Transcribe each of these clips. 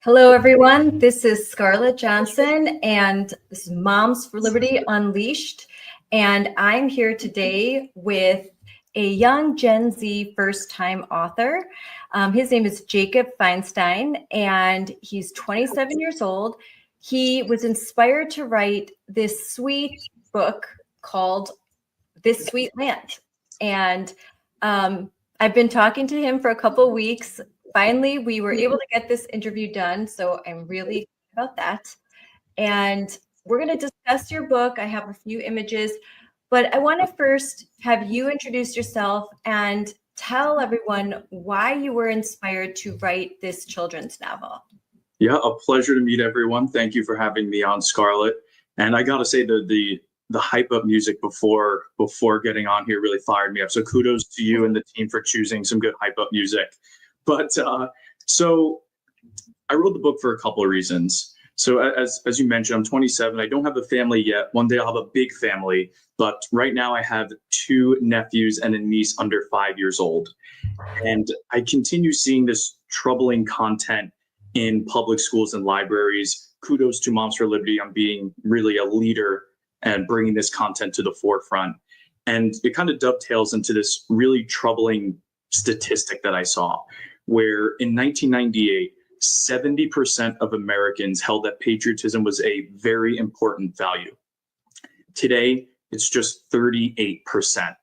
Hello, everyone. This is Scarlett Johnson, and this is Moms for Liberty Unleashed. And I'm here today with a young Gen Z first-time author. His name is Jacob Feinstein, and he's 27 years old. He was inspired to write this sweet book called This Sweet Land. And I've been talking to him for a couple of weeks. Finally, we were able to get this interview done, so I'm really excited about that. And we're going to discuss your book. I have a few images, but I want to first have you introduce yourself and tell everyone why you were inspired to write this children's novel. Yeah, a pleasure to meet everyone. Thank you for having me on, Scarlett. And I got to say the hype up music before getting on here really fired me up. So kudos to you and the team for choosing some good hype up music. But so I wrote the book for a couple of reasons. So as you mentioned, I'm 27. I don't have a family yet. One day I'll have a big family. But right now I have 2 nephews and a niece under 5 years old. And I continue seeing this troubling content in public schools and libraries. Kudos to Moms for Liberty on being really a leader and bringing this content to the forefront. And it kind of dovetails into this really troubling statistic that I saw, where in 1998, 70% of Americans held that patriotism was a very important value. Today, it's just 38%.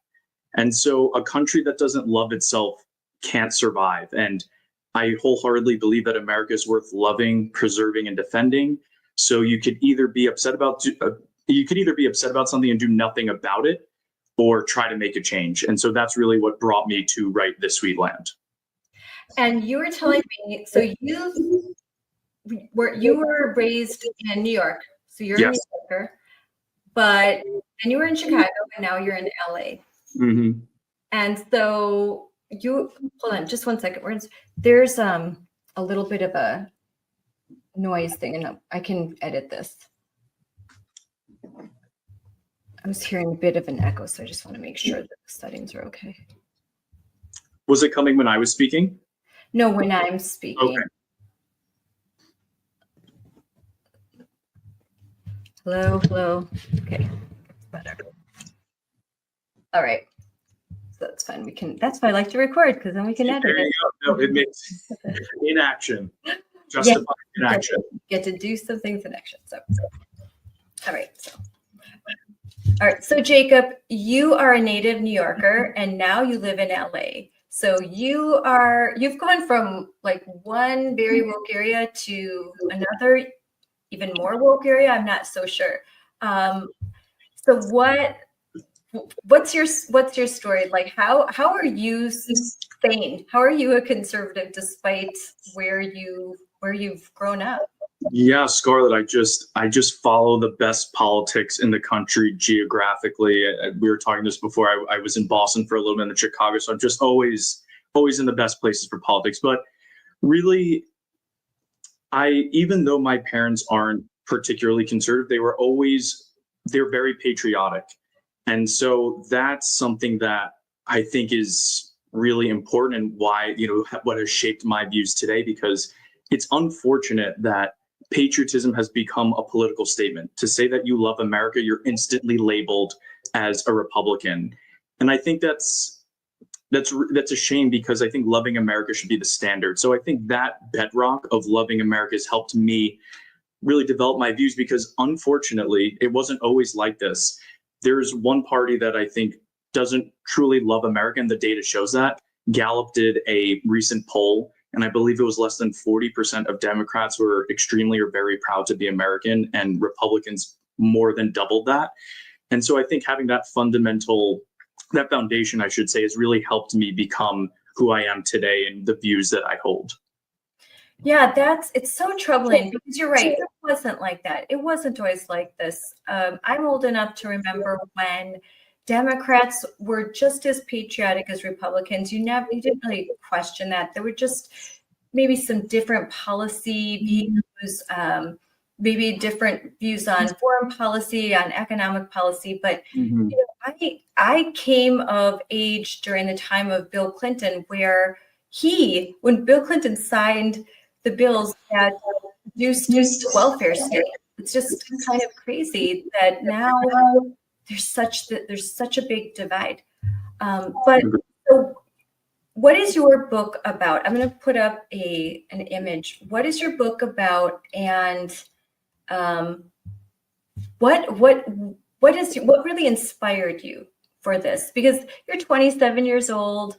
And so a country that doesn't love itself can't survive. And I wholeheartedly believe that America is worth loving, preserving, and defending. So you could either be upset about something and do nothing about it, or try to make a change. And so that's really what brought me to write This Sweet Land. And you were telling me, so you were raised in New York, so you're a New Yorker, but and you were in Chicago, and now you're in LA. Mm-hmm. And so you hold on just one second. There's a little bit of a noise thing, and I can edit this. I was hearing a bit of an echo, so I just want to make sure that the settings are okay. Was it coming when I was speaking? No, when I'm speaking. Okay. Hello. Okay, better. All right. So that's fine. That's why I like to record, because then we can edit There you go. No, it makes inaction. Justified inaction. Get to do some things in action. So all right. So Jacob, you are a native New Yorker, and now you live in LA. So you've gone from like one very woke area to another even more woke area. I'm not so sure. So what's your story? Like how are you sane? How are you a conservative despite where you've grown up? Yeah, Scarlett, I just follow the best politics in the country geographically. We were talking this before. I was in Boston for a little bit, and in Chicago, so I'm just always in the best places for politics. But really, even though my parents aren't particularly conservative, they're very patriotic. And so that's something that I think is really important, and why, what has shaped my views today, because it's unfortunate that patriotism has become a political statement. To say that you love America, you're instantly labeled as a Republican. And I think that's a shame, because I think loving America should be the standard. So I think that bedrock of loving America has helped me really develop my views, because unfortunately, it wasn't always like this. There's one party that I think doesn't truly love America, and the data shows that. Gallup did a recent poll, and I believe it was less than 40% of Democrats were extremely or very proud to be American, and Republicans more than doubled that. And so I think having that foundation, I should say, has really helped me become who I am today and the views that I hold. Yeah, it's so troubling, because you're right. It wasn't like that. It wasn't always like this. I'm old enough to remember when Democrats were just as patriotic as Republicans. You didn't really question that. There were just maybe some different policy views, maybe different views on foreign policy, on economic policy. But I came of age during the time of Bill Clinton, where when Bill Clinton signed the bills that reduced welfare state. It's just kind of crazy that now there's such a big divide. But so what is your book about? I'm going to put up an image. What is your book about? And what really inspired you for this? Because you're 27 years old.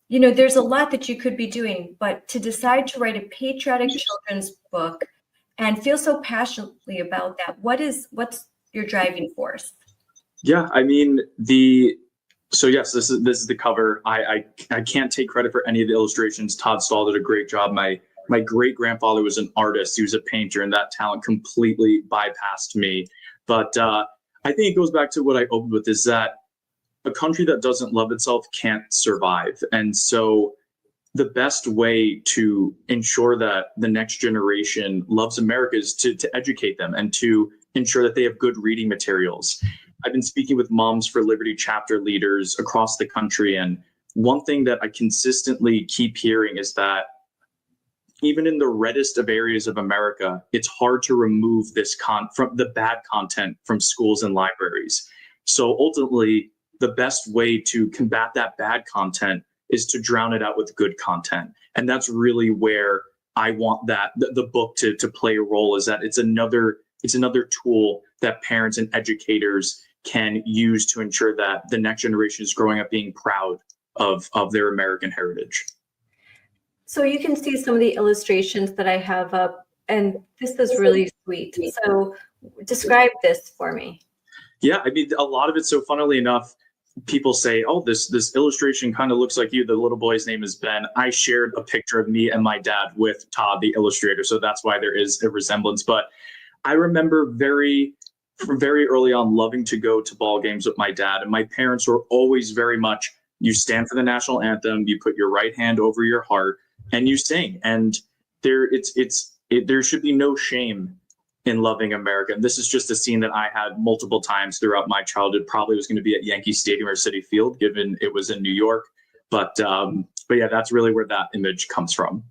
There's a lot that you could be doing, but to decide to write a patriotic children's book and feel so passionately about that, what's your driving force? Yeah, I mean, so yes, this is the cover. I can't take credit for any of the illustrations. Todd Stahl did a great job. My great grandfather was an artist. He was a painter, and that talent completely bypassed me. But I think it goes back to what I opened with, is that a country that doesn't love itself can't survive. And so the best way to ensure that the next generation loves America is to educate them and to ensure that they have good reading materials. I've been speaking with Moms for Liberty chapter leaders across the country, and one thing that I consistently keep hearing is that even in the reddest of areas of America, it's hard to remove from the bad content from schools and libraries. So ultimately, the best way to combat that bad content is to drown it out with good content. And that's really where I want the book to play a role, is that it's another tool that parents and educators can use to ensure that the next generation is growing up being proud of their American heritage. So you can see some of the illustrations that I have up, and this is really sweet. So describe this for me. Yeah, I mean, a lot of it. So funnily enough, people say, oh, this illustration kind of looks like you. The little boy's name is Ben. I shared a picture of me and my dad with Todd, the illustrator. So that's why there is a resemblance. But I remember from very early on loving to go to ball games with my dad. And my parents were always very much, you stand for the national anthem, you put your right hand over your heart, and you sing. And there should be no shame in loving America. And this is just a scene that I had multiple times throughout my childhood. Probably was going to be at Yankee Stadium or Citi Field, given it was in New York. But yeah, that's really where that image comes from.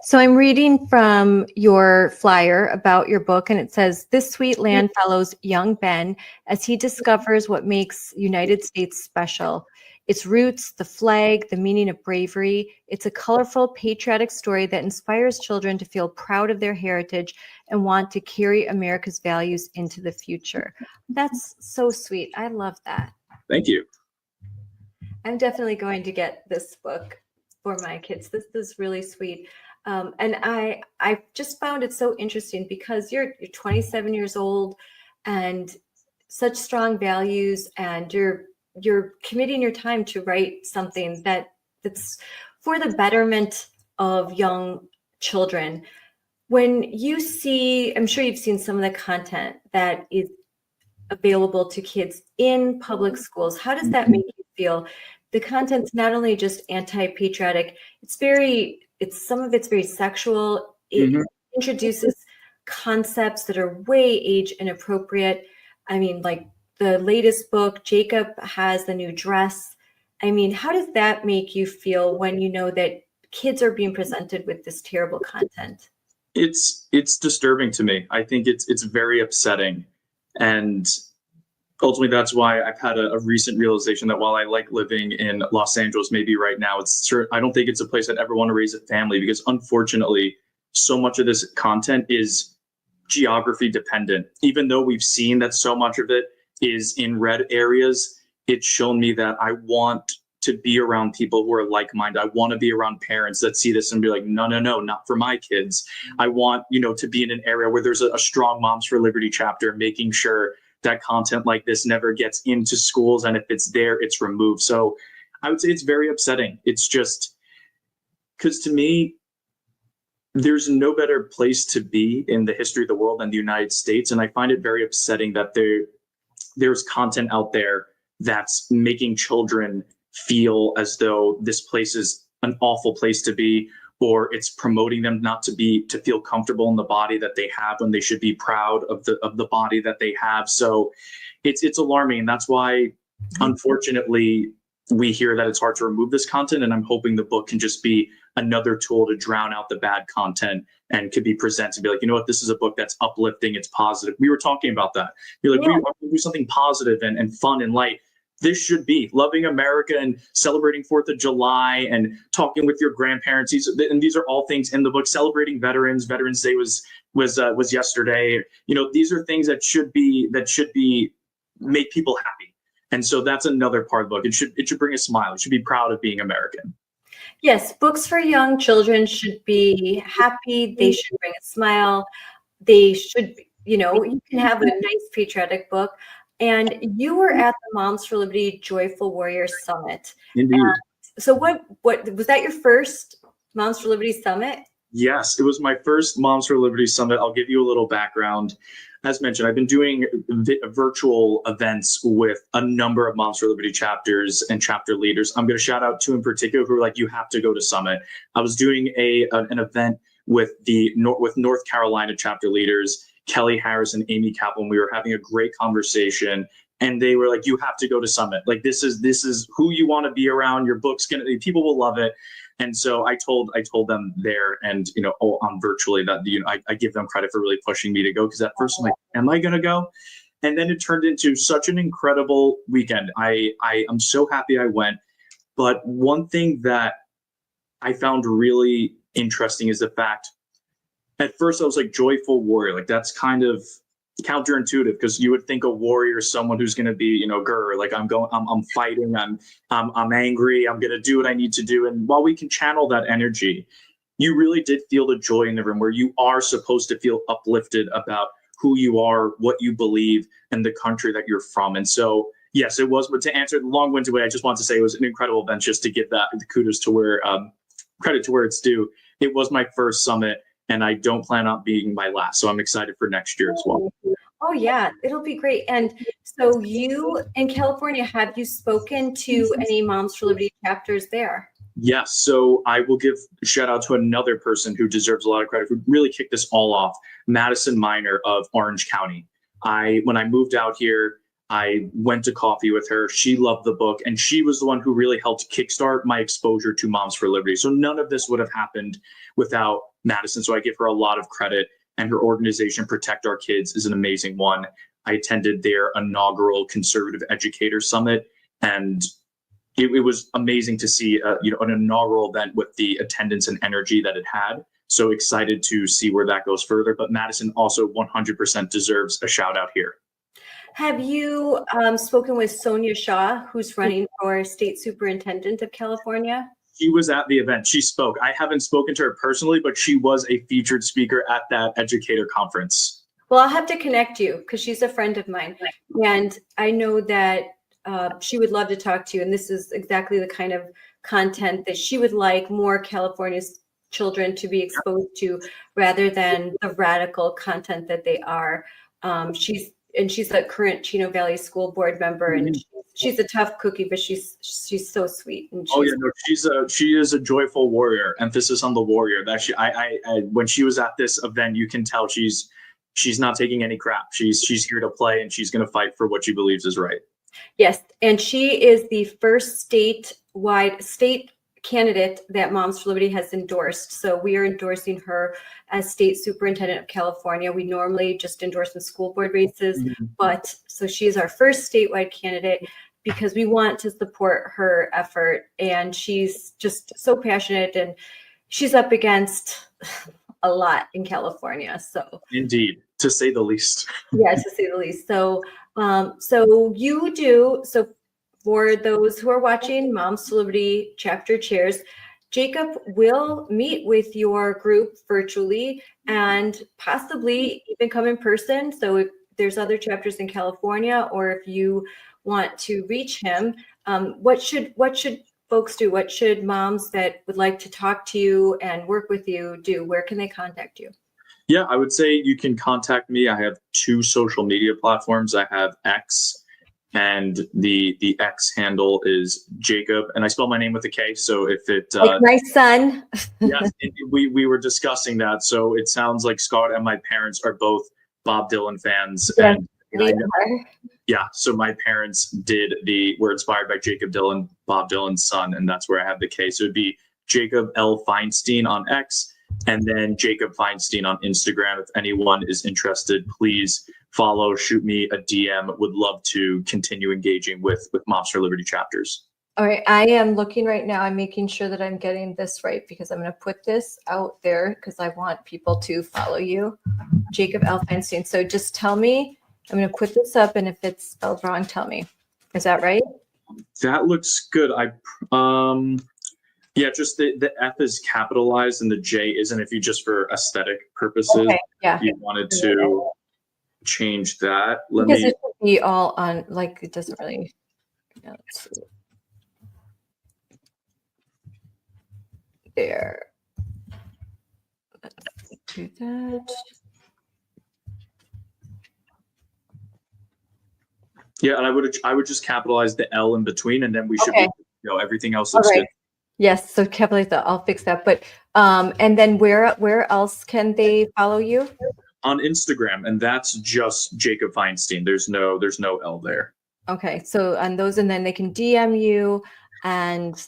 So I'm reading from your flyer about your book, and it says, "This sweet land follows young Ben as he discovers what makes United States special. Its roots, the flag, the meaning of bravery. It's a colorful, patriotic story that inspires children to feel proud of their heritage and want to carry America's values into the future." That's so sweet. I love that. Thank you. I'm definitely going to get this book for my kids. This is really sweet. And I just found it so interesting because you're 27 years old and such strong values, and you're committing your time to write something that's for the betterment of young children. When you see, I'm sure you've seen some of the content that is available to kids in public schools. How does that make you feel? The content's not only just anti-patriotic, some of it's very sexual. It introduces concepts that are way age inappropriate. I mean, like the latest book, Jacob has the new dress. I mean, how does that make you feel when you know that kids are being presented with this terrible content? It's disturbing to me. I think it's very upsetting. And ultimately, that's why I've had a recent realization that while I like living in Los Angeles, maybe right now, I don't think it's a place I'd ever want to raise a family, because unfortunately, so much of this content is geography dependent. Even though we've seen that so much of it is in red areas, it's shown me that I want to be around people who are like-minded. I want to be around parents that see this and be like, no, not for my kids. I want, to be in an area where there's a strong Moms for Liberty chapter, making sure that content like this never gets into schools. And if it's there, it's removed. So I would say it's very upsetting. It's just because to me, there's no better place to be in the history of the world than the United States. And I find it very upsetting that there's content out there that's making children feel as though this place is an awful place to be, or it's promoting them not to feel comfortable in the body that they have when they should be proud of the body that they have. So it's alarming. And that's why, unfortunately, we hear that it's hard to remove this content, and I'm hoping the book can just be another tool to drown out the bad content and could be presented, be like, you know what, this is a book that's uplifting, it's positive. We were talking about that. You're like, we want to do something positive and fun and light. This should be loving America and celebrating 4th of July and talking with your grandparents. These are all things in the book. Celebrating veterans. Veterans Day was yesterday. You know, these are things that should be make people happy. And so that's another part of the book. It should bring a smile. It should be proud of being American. Yes, books for young children should be happy. They should bring a smile. They should, you can have a nice patriotic book. And you were at the Moms for Liberty Joyful Warrior Summit. Indeed. So what was that your first Moms for Liberty Summit? Yes, it was my first Moms for Liberty Summit. I'll give you a little background. As mentioned, I've been doing virtual events with a number of Moms for Liberty chapters and chapter leaders. I'm going to shout out two in particular who are like, you have to go to Summit. I was doing an event with North Carolina chapter leaders, Kelly Harris and Amy Kaplan. We were having a great conversation, and they were like, you have to go to Summit. Like, this is who you want to be around. Your book's people will love it. And so I told them there, and on virtually that I give them credit for really pushing me to go, because at first I'm like, am I going to go? And then it turned into such an incredible weekend. I am so happy I went. But one thing that I found really interesting is the fact, at first I was like, joyful warrior, like that's kind of counterintuitive, because you would think a warrior is someone who's going to be, like I'm fighting, I'm angry, I'm going to do what I need to do. And while we can channel that energy, you really did feel the joy in the room, where you are supposed to feel uplifted about who you are, what you believe, and the country that you're from. And so, yes, it was. But to answer the long-winded way, I just want to say it was an incredible event, just to give that the kudos to where credit to where it's due. It was my first summit, and I don't plan on being my last. So I'm excited for next year as well. Oh yeah, it'll be great. And so you in California, have you spoken to any Moms for Liberty chapters there? Yes. So I will give a shout out to another person who deserves a lot of credit, who really kicked this all off, Madison Miner of Orange County. When I moved out here, I went to coffee with her. She loved the book, and she was the one who really helped kickstart my exposure to Moms for Liberty. So none of this would have happened without Madison. So I give her a lot of credit, and her organization, Protect Our Kids, is an amazing one. I attended their inaugural Conservative Educator Summit, and it was amazing to see an inaugural event with the attendance and energy that it had. So excited to see where that goes further. But Madison also 100% deserves a shout out here. Have you spoken with Sonia Shaw, who's running for State Superintendent of California? She was at the event. She spoke. I haven't spoken to her personally, but she was a featured speaker at that educator conference. Well, I'll have to connect you, because she's a friend of mine. And I know that she would love to talk to you. And this is exactly the kind of content that she would like more California's children to be exposed to, rather than the radical content that they are. She's a current Chino Valley School Board member, and she's a tough cookie, but she's so sweet. And she is a joyful warrior. Emphasis on the warrior. That when she was at this event, you can tell she's not taking any crap. She's here to play, and she's going to fight for what she believes is right. Yes, and she is the first state candidate that Moms for Liberty has endorsed. So we are endorsing her as State Superintendent of California. We normally just endorse in school board races, but so she's our first statewide candidate, because we want to support her effort. And she's just so passionate, and she's up against a lot in California. So indeed, to say the least. Yeah, to say the least. So for those who are watching Moms for Liberty chapter chairs, Jacob will meet with your group virtually and possibly even come in person. So if there's other chapters in California, or if you want to reach him, what should folks do? What should moms that would like to talk to you and work with you do? Where can they contact you? Yeah, I would say you can contact me. I have 2 social media platforms. I have X, and the X handle is Jacob, and I spell my name with a K. So if it like my son. Yes, we were discussing that. So it sounds like Scott and my parents are both Bob Dylan fans. Yes, and Yeah, so my parents were inspired by Jacob Dylan, Bob Dylan's son, and that's where I have the K. So it'd be Jacob L. Feinstein on X, and then Jacob Feinstein on Instagram. If anyone is interested, please follow, shoot me a DM. Would love to continue engaging with Moms for Liberty chapters. All right, I am looking right now. I'm making sure that I'm getting this right because I'm going to put this out there because I want people to follow you, Jacob L. Feinstein. So just tell me, I'm going to put this up, and if it's spelled wrong, tell me. Is that right? That looks good. Yeah, just the F is capitalized and the J isn't. If you just for aesthetic purposes, Okay, yeah. you wanted to change that. Because it should be all on, like, it doesn't really. Yeah, let's see. There. Let's do that. Yeah, and I would just capitalize the L in between, and then we should Okay. be, everything else looks good. Yes, so capitalize that. I'll fix that. But and then where else can they follow you? On Instagram, and that's just Jacob Feinstein. There's no L there. Okay, so on those, and then they can DM you and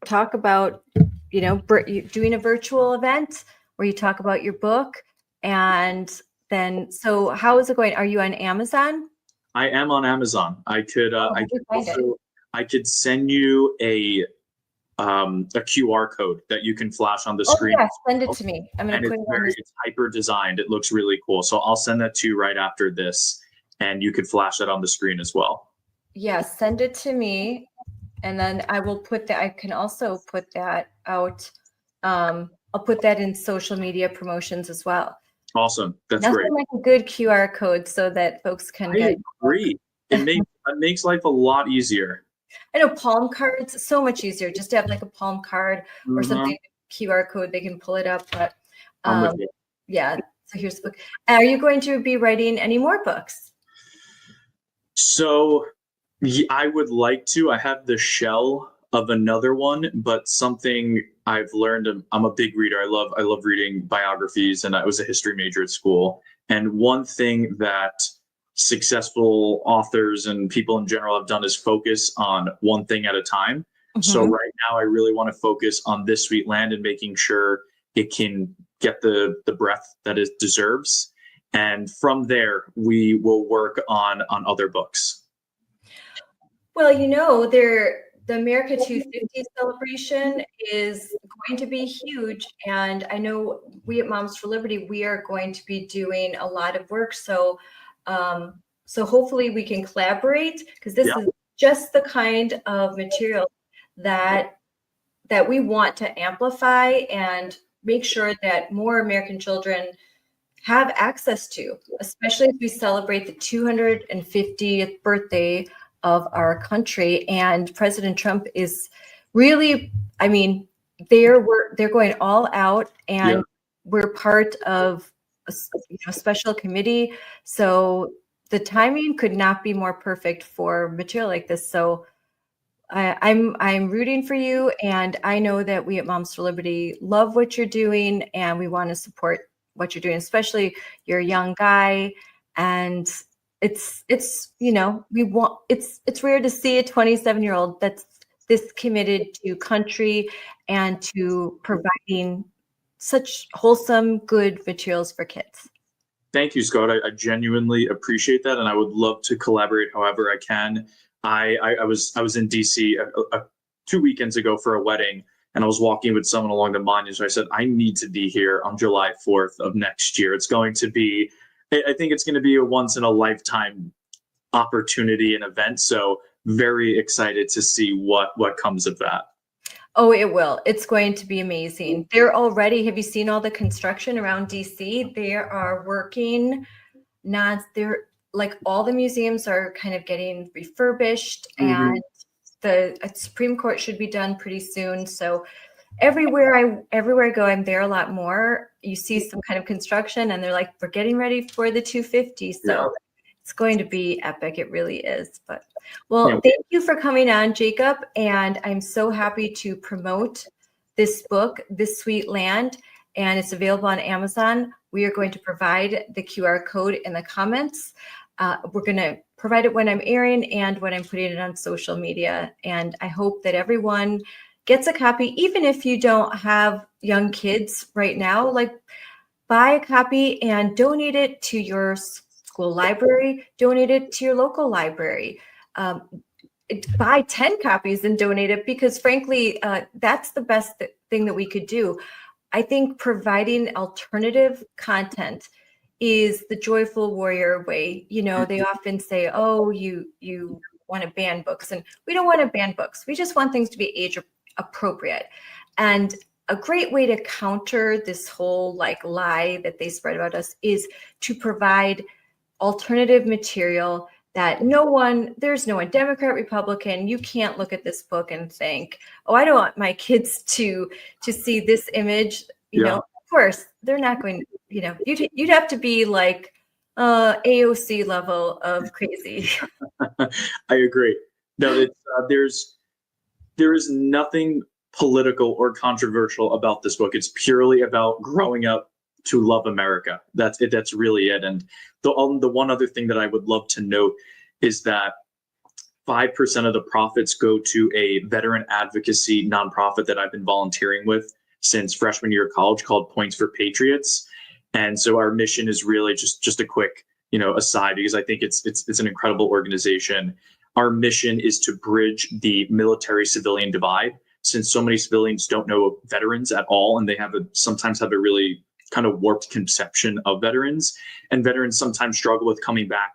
talk about, doing a virtual event where you talk about your book. And then, so how is it going? Are you on Amazon? I am on Amazon. I could send you a QR code that you can flash on the screen. Yeah, send it to me. I'm going to put it on. It's hyper designed. It looks really cool. So I'll send that to you right after this, and you could flash that on the screen as well. Yeah, send it to me, and then I will put that. I can also put that out. I'll put that in social media promotions as well. Awesome. That's Nothing great. like a good QR code so that folks can I agree. It makes life a lot easier. I know palm cards, so much easier just to have like a palm card or something, QR code, they can pull it up. But yeah, so here's the book. Are you going to be writing any more books? So I would like to. I have the shell of another one, but something I've learned, I'm a big reader. I love reading biographies, and I was a history major at school. And one thing that successful authors and people in general have done is focus on one thing at a time. So right now I really want to focus on This Sweet Land and making sure it can get the breadth that it deserves. And from there, we will work on other books. Well, the America 250 celebration is going to be huge. And I know we at Moms for Liberty, we are going to be doing a lot of work. So hopefully we can collaborate, because this is just the kind of material that we want to amplify and make sure that more American children have access to, especially as we celebrate the 250th birthday of our country. And President Trump is really, they're going all out, and we're part of a special committee. So the timing could not be more perfect for material like this. So I'm rooting for you, and I know that we at Moms for Liberty love what you're doing, and we want to support what you're doing, especially you're a young guy, and it's rare to see a 27-year-old that's this committed to country and to providing such wholesome, good materials for kids. Thank you, Scott. I genuinely appreciate that, and I would love to collaborate however I can. I was in DC 2 weekends ago for a wedding, and I was walking with someone along the monuments. So I said, I need to be here on July 4th of next year. It's going to be, I think it's going to be a once in a lifetime opportunity and event. So very excited to see what comes of that. Oh, it will. It's going to be amazing. They're already, have you seen all the construction around DC? They are working, they're like all the museums are kind of getting refurbished, and the Supreme Court should be done pretty soon. So everywhere I go, I'm there a lot more. You see some kind of construction, and they're like, we're getting ready for the 250. So it's going to be epic. It really is. But thank you for coming on, Jacob. And I'm so happy to promote this book, This Sweet Land, and it's available on Amazon. We are going to provide the QR code in the comments. We're going to provide it when I'm airing and when I'm putting it on social media. And I hope that everyone gets a copy, even if you don't have young kids right now. Like, buy a copy and donate it to your school library, donate it to your local library. Buy 10 copies and donate it, because frankly, that's the best thing that we could do. I think providing alternative content is the joyful warrior way. You know, they often say, oh, you want to ban books, and we don't want to ban books. We just want things to be age appropriate. And a great way to counter this whole like lie that they spread about us is to provide alternative material that there's no one, Democrat, Republican, you can't look at this book and think, oh, I don't want my kids to see this image. You know, of course, they're not going, you know, you'd have to be like AOC level of crazy. I agree. No, there is nothing political or controversial about this book. It's purely about growing up to love America. That's it. That's really it. And the one other thing that I would love to note is that 5% of the profits go to a veteran advocacy nonprofit that I've been volunteering with since freshman year of college, called Points for Patriots. And so our mission is really just a quick, you know, aside, because I think it's an incredible organization. Our mission is to bridge the military-civilian divide, since so many civilians don't know veterans at all, and they sometimes have a really kind of warped conception of veterans, and veterans sometimes struggle with coming back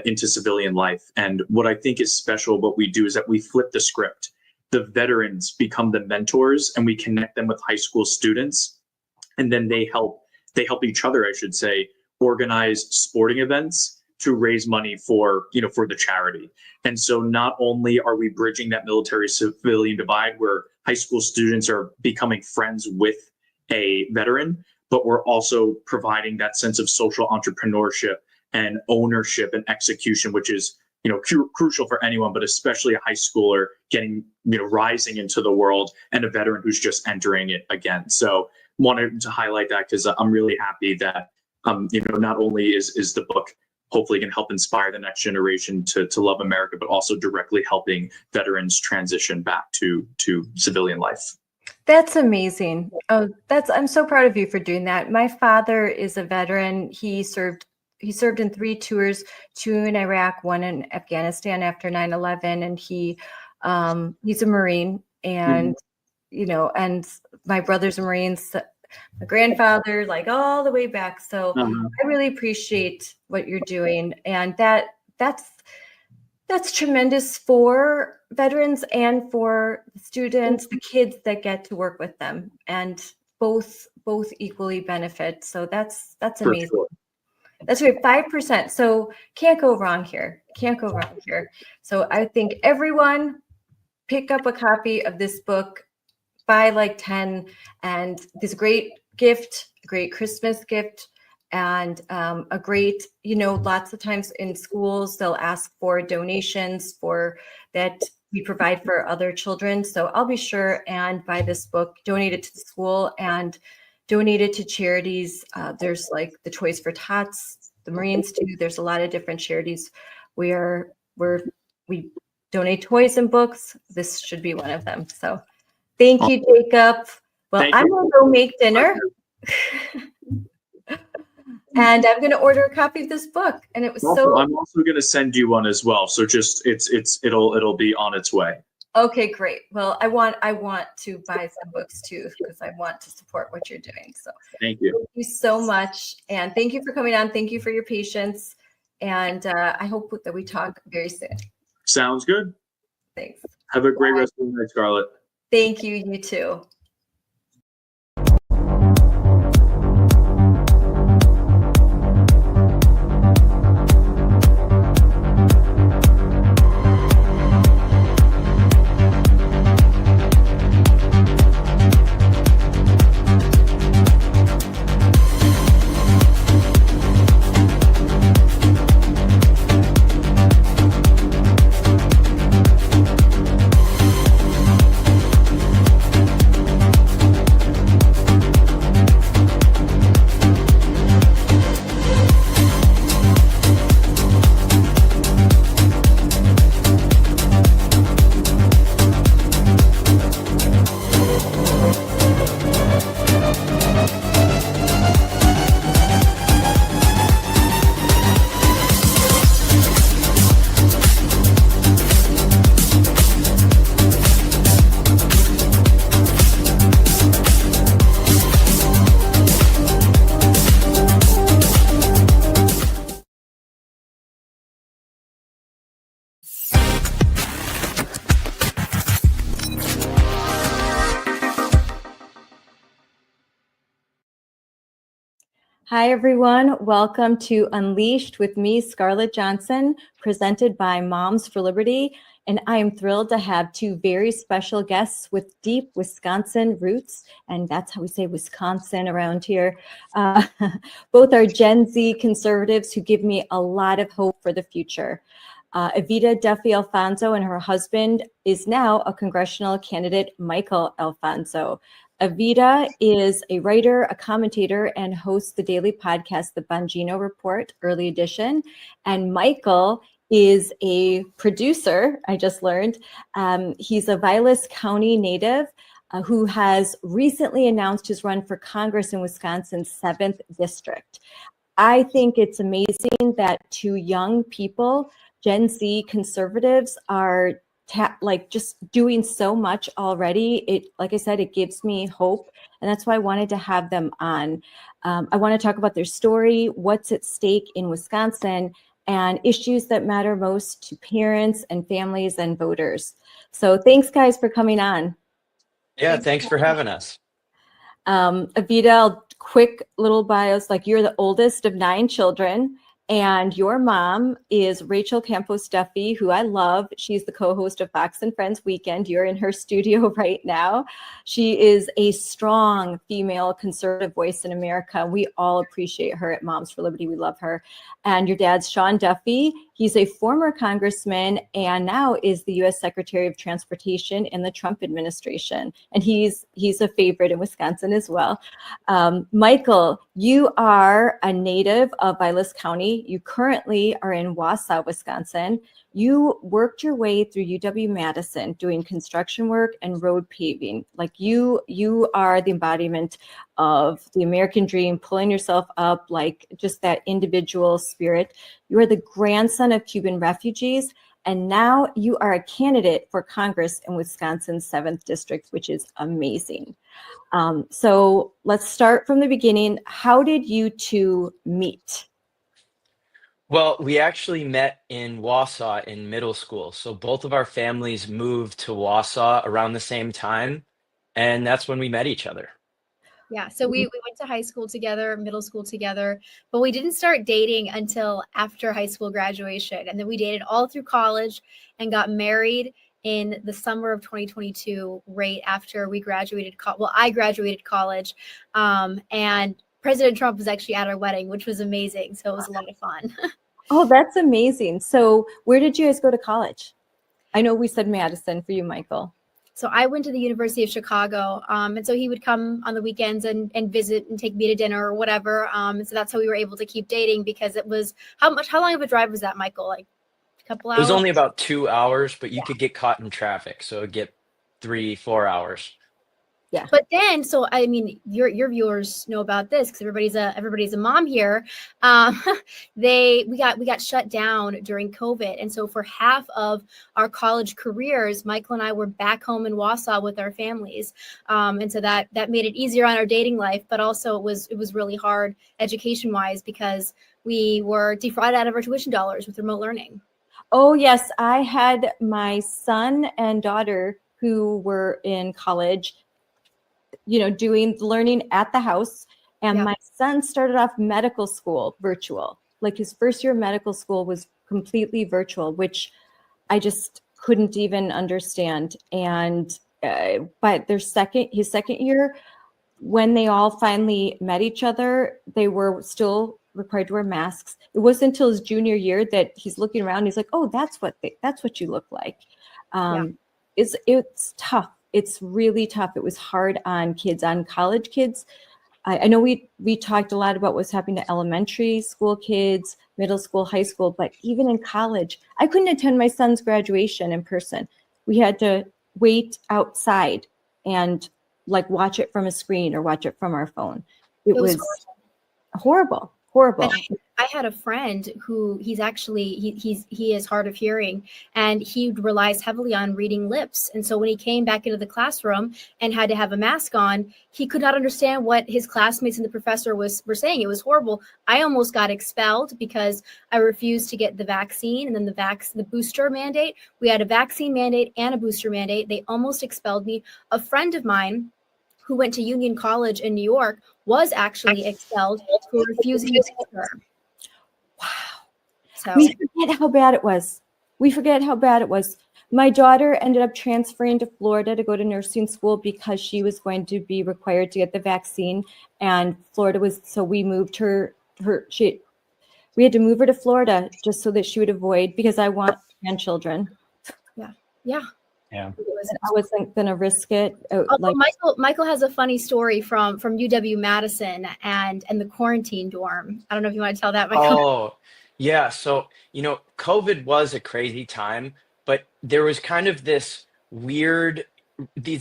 into civilian life. And what I think is special, what we do is that we flip the script. The veterans become the mentors, and we connect them with high school students, and then they help each other, I should say, organize sporting events to raise money for the charity. And so not only are we bridging that military civilian divide where high school students are becoming friends with a veteran, but we're also providing that sense of social entrepreneurship and ownership and execution, which is, you know, crucial for anyone, but especially a high schooler getting, you know, rising into the world, and a veteran who's just entering it again. So wanted to highlight that, because I'm really happy that, you know, not only is the book hopefully can help inspire the next generation to love America, but also directly helping veterans transition back to civilian life. That's amazing. Oh, I'm so proud of you for doing that. My father is a veteran. He served in 3 tours, 2 in Iraq, 1 in Afghanistan after 9/11, and he's a Marine. And you know, and my brother's a Marine, my grandfather, like all the way back. So I really appreciate what you're doing, and that's tremendous for veterans and for students, the kids that get to work with them, and both equally benefit. So that's amazing. Sure. That's right, 5%. So can't go wrong here. So I think everyone pick up a copy of this book, buy like 10, and this great gift, a great Christmas gift, and a great, you know, lots of times in schools, they'll ask for donations for that we provide for other children. So I'll be sure and buy this book, donate it to the school, and donate it to charities. There's like the Toys for Tots, the Marines too. There's a lot of different charities we donate toys and books. This should be one of them. So thank you, Jacob. Well, I'm going to go make dinner. And I'm going to order a copy of this book. And it was so. I'm also going to send you one as well. So just it'll be on its way. Okay, great. Well, I want to buy some books too, because I want to support what you're doing. So thank you. Thank you so much. And thank you for coming on. Thank you for your patience. And I hope that we talk very soon. Sounds good. Thanks. Have a great rest of the night, Scarlett. Thank you. You too. Hi, everyone. Welcome to Unleashed with me, Scarlett Johnson, presented by Moms for Liberty. And I am thrilled to have two very special guests with deep Wisconsin roots. And that's how we say Wisconsin around here. Both are Gen Z conservatives who give me a lot of hope for the future. Evita Duffy Alfonso and her husband is now a congressional candidate, Michael Alfonso. Evita is a writer, a commentator, and hosts the daily podcast, The Bongino Report, Early Edition. And Michael is a producer, I just learned. He's a Vilas County native who has recently announced his run for Congress in Wisconsin's 7th District. I think it's amazing that two young people, Gen Z conservatives, are just doing so much already. It, like I said, it gives me hope, and that's why I wanted to have them on. I want to talk about their story, what's at stake in Wisconsin, and issues that matter most to parents and families and voters. So thanks, guys, for coming on. Yeah, thanks for having us. Evita, quick little bios, like you're the oldest of 9 children. And your mom is Rachel Campos Duffy, who I love. She's the co-host of Fox and Friends Weekend. You're in her studio right now. She is a strong female conservative voice in America. We all appreciate her at Moms for Liberty. We love her. And your dad's Sean Duffy. He's a former congressman and now is the U.S. Secretary of Transportation in the Trump administration. And he's a favorite in Wisconsin as well. Michael, you are a native of Vilas County. You currently are in Wausau, Wisconsin. You worked your way through UW-Madison doing construction work and road paving. Like you are the embodiment of the American dream, pulling yourself up, like just that individual spirit. You are the grandson of Cuban refugees, and now you are a candidate for Congress in Wisconsin's 7th District, which is amazing. So let's start from the beginning. How did you two meet? Well, we actually met in Wausau in middle school. So both of our families moved to Wausau around the same time, and that's when we met each other. Yeah, so we went to high school together, middle school together, but we didn't start dating until after high school graduation. And then we dated all through college and got married in the summer of 2022, right after we graduated. I graduated college, and President Trump was actually at our wedding, which was amazing. So it was a lot of fun. Oh, that's amazing. So where did you guys go to college? I know we said Madison for you, Michael. So I went to the University of Chicago, and so he would come on the weekends and visit and take me to dinner or whatever. And so that's how we were able to keep dating, because it was how long of a drive was that, Michael? Like a couple hours? It was only about 2 hours, but you could get caught in traffic, so it'd get 3-4 hours. Yeah. But then, so I mean, your viewers know about this because everybody's a mom here. We got shut down during COVID, and so for half of our college careers, Michael and I were back home in Wausau with our families, and so that made it easier on our dating life, but also it was really hard education wise because we were defrauded out of our tuition dollars with remote learning. Oh yes, I had my son and daughter who were in college, doing learning at the house. And my son started off medical school virtual. Like his first year of medical school was completely virtual, which I just couldn't even understand. And but his second year, when they all finally met each other, they were still required to wear masks. It wasn't until his junior year that he's looking around. He's like, "Oh, that's what you look like." It's tough. It's really tough. It was hard on kids, on college kids. I know we talked a lot about what's happening to elementary school kids, middle school, high school, but even in college, I couldn't attend my son's graduation in person. We had to wait outside and like watch it from a screen or watch it from our phone. It was horrible. I had a friend who he is hard of hearing, and he relies heavily on reading lips. And so when he came back into the classroom and had to have a mask on, he could not understand what his classmates and the professor were saying. It was horrible. I almost got expelled because I refused to get the vaccine, and then the booster mandate. We had a vaccine mandate and a booster mandate. They almost expelled me. A friend of mine who went to Union College in New York was actually expelled for refusing to teach her. Wow. So We forget how bad it was. We forget how bad it was. My daughter ended up transferring to Florida to go to nursing school because she was going to be required to get the vaccine. And Florida was, so we moved we had to move her to Florida just so that she would avoid, because I want grandchildren. yeah. Yeah. It was- I wasn't going to risk it. Although Michael has a funny story from UW Madison and the quarantine dorm. I don't know if you want to tell that, Michael. Oh, yeah. So, COVID was a crazy time, but there was kind of these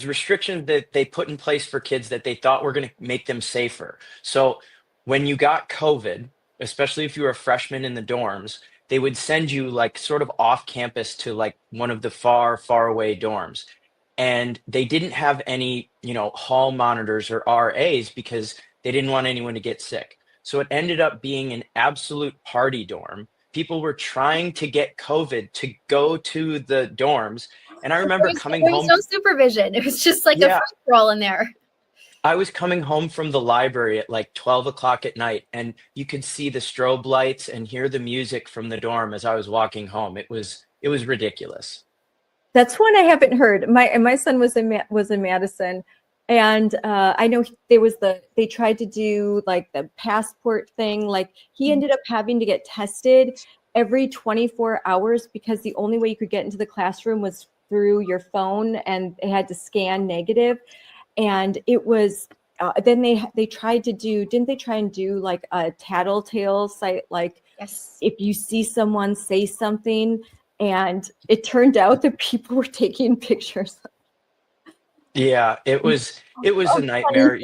restrictions that they put in place for kids that they thought were going to make them safer. So when you got COVID, especially if you were a freshman in the dorms, they would send you like sort of off campus to like one of the far, far away dorms. And they didn't have any, hall monitors or RAs because they didn't want anyone to get sick. So it ended up being an absolute party dorm. People were trying to get COVID to go to the dorms. And I remember coming there home. was no supervision. It was just like a Yeah. free for all in there. I was coming home from the library at like 12 o'clock at night, and you could see the strobe lights and hear the music from the dorm as I was walking home. It was ridiculous. That's one I haven't heard. My son was in Madison, and I know they tried to do like the passport thing. Like he ended up having to get tested every 24 hours because the only way you could get into the classroom was through your phone, and they had to scan negative. And it was then they tried to do, didn't they try and do like a tattletale site, like Yes. if you see someone say something, and it turned out that people were taking pictures. Yeah, it was a nightmare.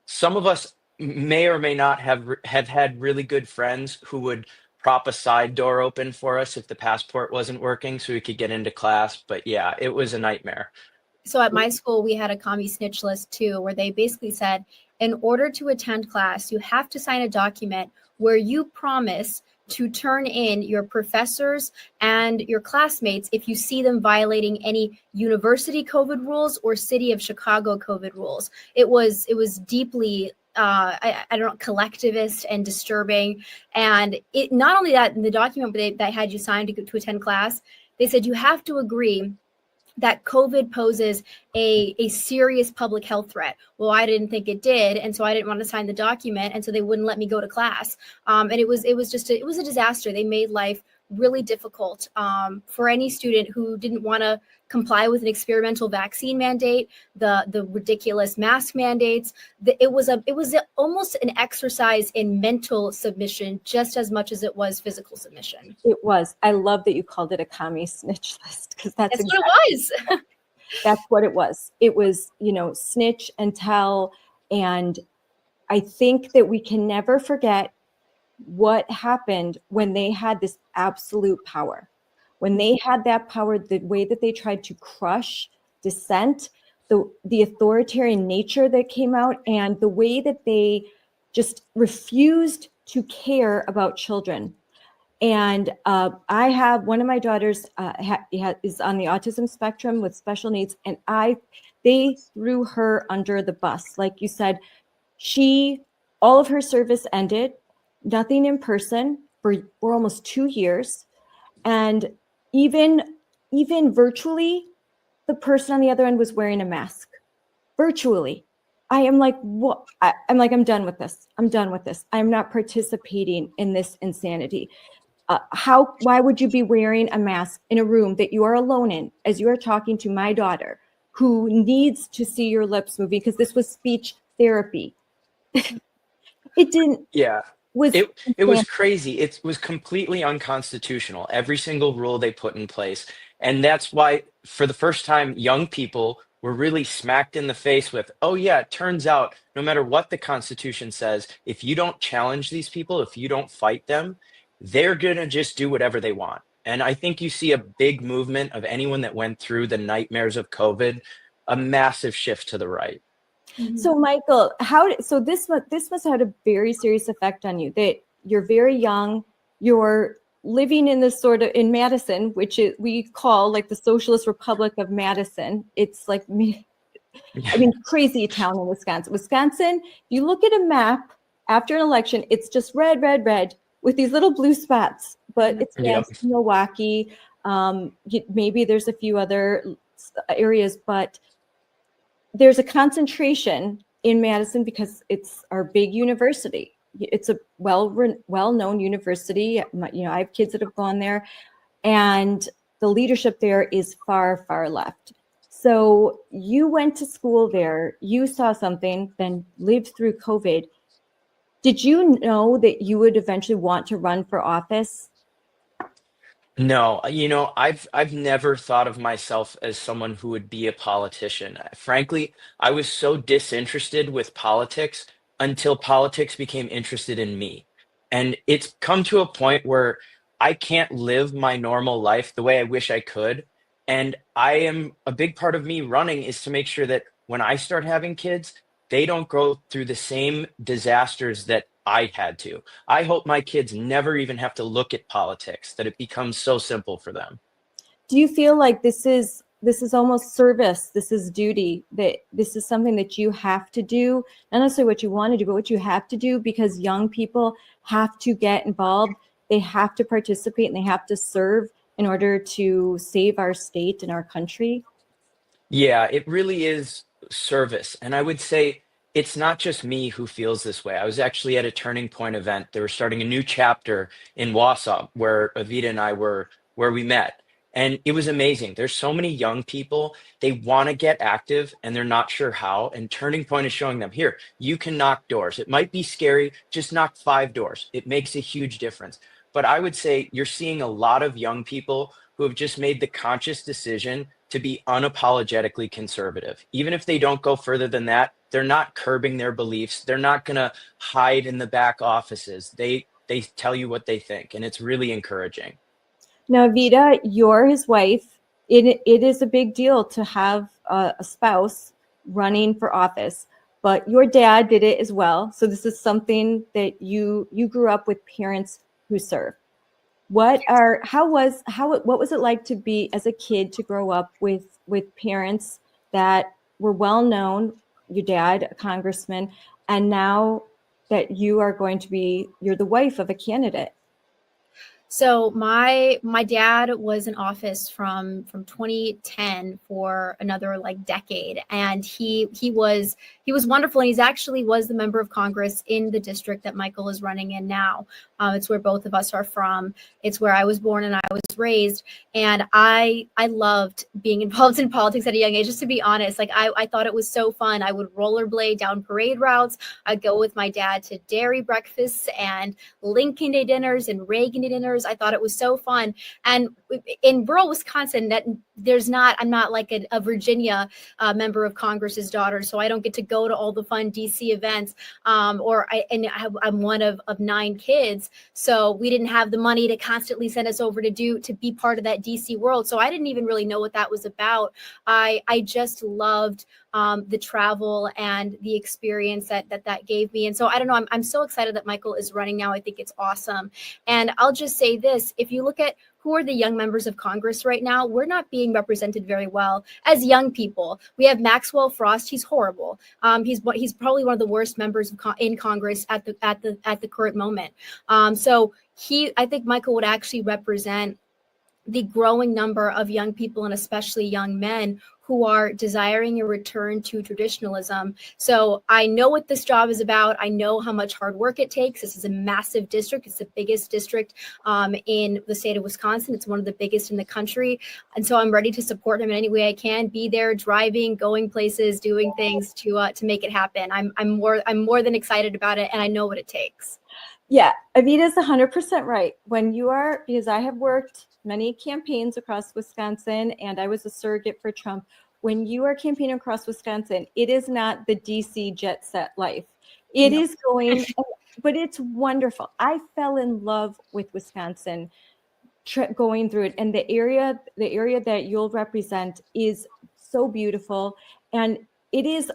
Some of us may or may not have had really good friends who would prop a side door open for us if the passport wasn't working so we could get into class. But yeah, it was a nightmare. So at my school, we had a commie snitch list too, where they basically said, in order to attend class, you have to sign a document where you promise to turn in your professors and your classmates if you see them violating any university COVID rules or city of Chicago COVID rules. It was deeply I don't know, collectivist and disturbing. And it not only that in the document they had you sign to attend class, they said you have to agree that COVID poses a serious public health threat. Well, I didn't think it did, and so I didn't want to sign the document, and so they wouldn't let me go to class. And it was a disaster. They made life really difficult for any student who didn't want to comply with an experimental vaccine mandate, the ridiculous mask mandates. It was almost an exercise in mental submission just as much as it was physical submission. It was. I love that you called it a commie snitch list, because that's what it was. That's what it was. It was, snitch and tell. And I think that we can never forget what happened when they had this absolute power. When they had that power, the way that they tried to crush dissent, the authoritarian nature that came out, and the way that they just refused to care about children. And I have one of my daughters is on the autism spectrum with special needs, and they threw her under the bus. Like you said, all of her service ended, nothing in person for almost 2 years. And even virtually, the person on the other end was wearing a mask. Virtually. I am like, what? I'm done with this. I'm done with this. I'm not participating in this insanity. Why would you be wearing a mask in a room that you are alone in as you are talking to my daughter who needs to see your lips moving? Because this was speech therapy. It didn't. Yeah. It was crazy. It was completely unconstitutional, every single rule they put in place. And that's why, for the first time, young people were really smacked in the face with, oh, yeah, it turns out no matter what the Constitution says, if you don't challenge these people, if you don't fight them, they're going to just do whatever they want. And I think you see a big movement of anyone that went through the nightmares of COVID, a massive shift to the right. So Michael, this must have had a very serious effect on you, that you're very young, you're living in this sort of in Madison, which we call like the Socialist Republic of Madison. It's like I mean, crazy town in Wisconsin. Wisconsin, you look at a map after an election, it's just red, red, red with these little blue spots, but it's Yep. Milwaukee. Maybe there's a few other areas, but there's a concentration in Madison because it's our big university. It's a well-known university. I have kids that have gone there, and the leadership there is far, far left. So you went to school there, you saw something, then lived through COVID. Did you know that you would eventually want to run for office? No, I've never thought of myself as someone who would be a politician. Frankly, I was so disinterested with politics until politics became interested in me. And it's come to a point where I can't live my normal life the way I wish I could. And a big part of me running is to make sure that when I start having kids, they don't go through the same disasters that I had to. I hope my kids never even have to look at politics, that it becomes so simple for them. Do you feel like this is almost service, this is duty, that this is something that you have to do, not necessarily what you want to do, but what you have to do because young people have to get involved, they have to participate, and they have to serve in order to save our state and our country? Yeah, it really is service. And I would say it's not just me who feels this way. I was actually at a Turning Point event. They were starting a new chapter in Wausau where Avita and I where we met. And it was amazing. There's so many young people, they want to get active and they're not sure how. And Turning Point is showing them, here, you can knock doors. It might be scary, just knock 5 doors. It makes a huge difference. But I would say you're seeing a lot of young people who have just made the conscious decision to be unapologetically conservative. Even if they don't go further than that, they're not curbing their beliefs. They're not going to hide in the back offices. They tell you what they think, and it's really encouraging. Now, Vita, you're his wife. It is a big deal to have a spouse running for office, but your dad did it as well. So this is something that you grew up with parents who serve. What was it like to be as a kid to grow up with parents that were well known, your dad, a congressman, and now that you're the wife of a candidate? So my dad was in office from 2010 for another decade, and he was wonderful, and he's actually was the member of Congress in the district that Michael is running in now. It's where both of us are from. It's where I was born and I was raised, and I loved being involved in politics at a young age. Just to be honest, I thought it was so fun. I would rollerblade down parade routes. I'd go with my dad to dairy breakfasts and Lincoln Day dinners and Reagan Day dinners. I thought it was so fun. And in rural Wisconsin, I'm not like a Virginia member of Congress's daughter, so I don't get to go to all the fun DC events. I'm one of 9 kids, so we didn't have the money to constantly send us over to be part of that DC world. So I didn't even really know what that was about. I just loved the travel and the experience that gave me. And so I don't know, I'm so excited that Michael is running now. I think it's awesome. And I'll just say this, if you look at who are the young members of Congress right now, we're not being represented very well as young people. We have Maxwell Frost. He's horrible. He's probably one of the worst members in Congress at the current moment. I think Michael would actually represent the growing number of young people, and especially young men, who are desiring a return to traditionalism. So I know what this job is about. I know how much hard work it takes. This is a massive district. It's the biggest district in the state of Wisconsin. It's one of the biggest in the country. And so I'm ready to support him in any way I can, be there, driving, going places, doing things to make it happen. I'm more than excited about it, and I know what it takes. Yeah, Avita's 100% right. Because I have worked many campaigns across Wisconsin, and I was a surrogate for Trump. When you are campaigning across Wisconsin, it is not the DC jet set life. It is going, but it's wonderful. I fell in love with Wisconsin going through it, and the area that you'll represent is so beautiful, and it is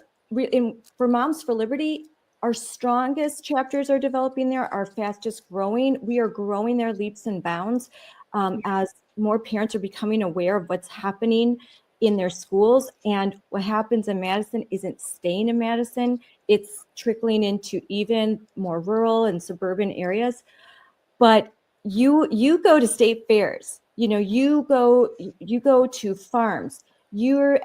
for Moms for Liberty. Our strongest chapters are developing there, our fastest growing. We are growing their leaps and bounds as more parents are becoming aware of what's happening in their schools. And what happens in Madison isn't staying in Madison. It's trickling into even more rural and suburban areas. But you go to state fairs, you go to farms, you're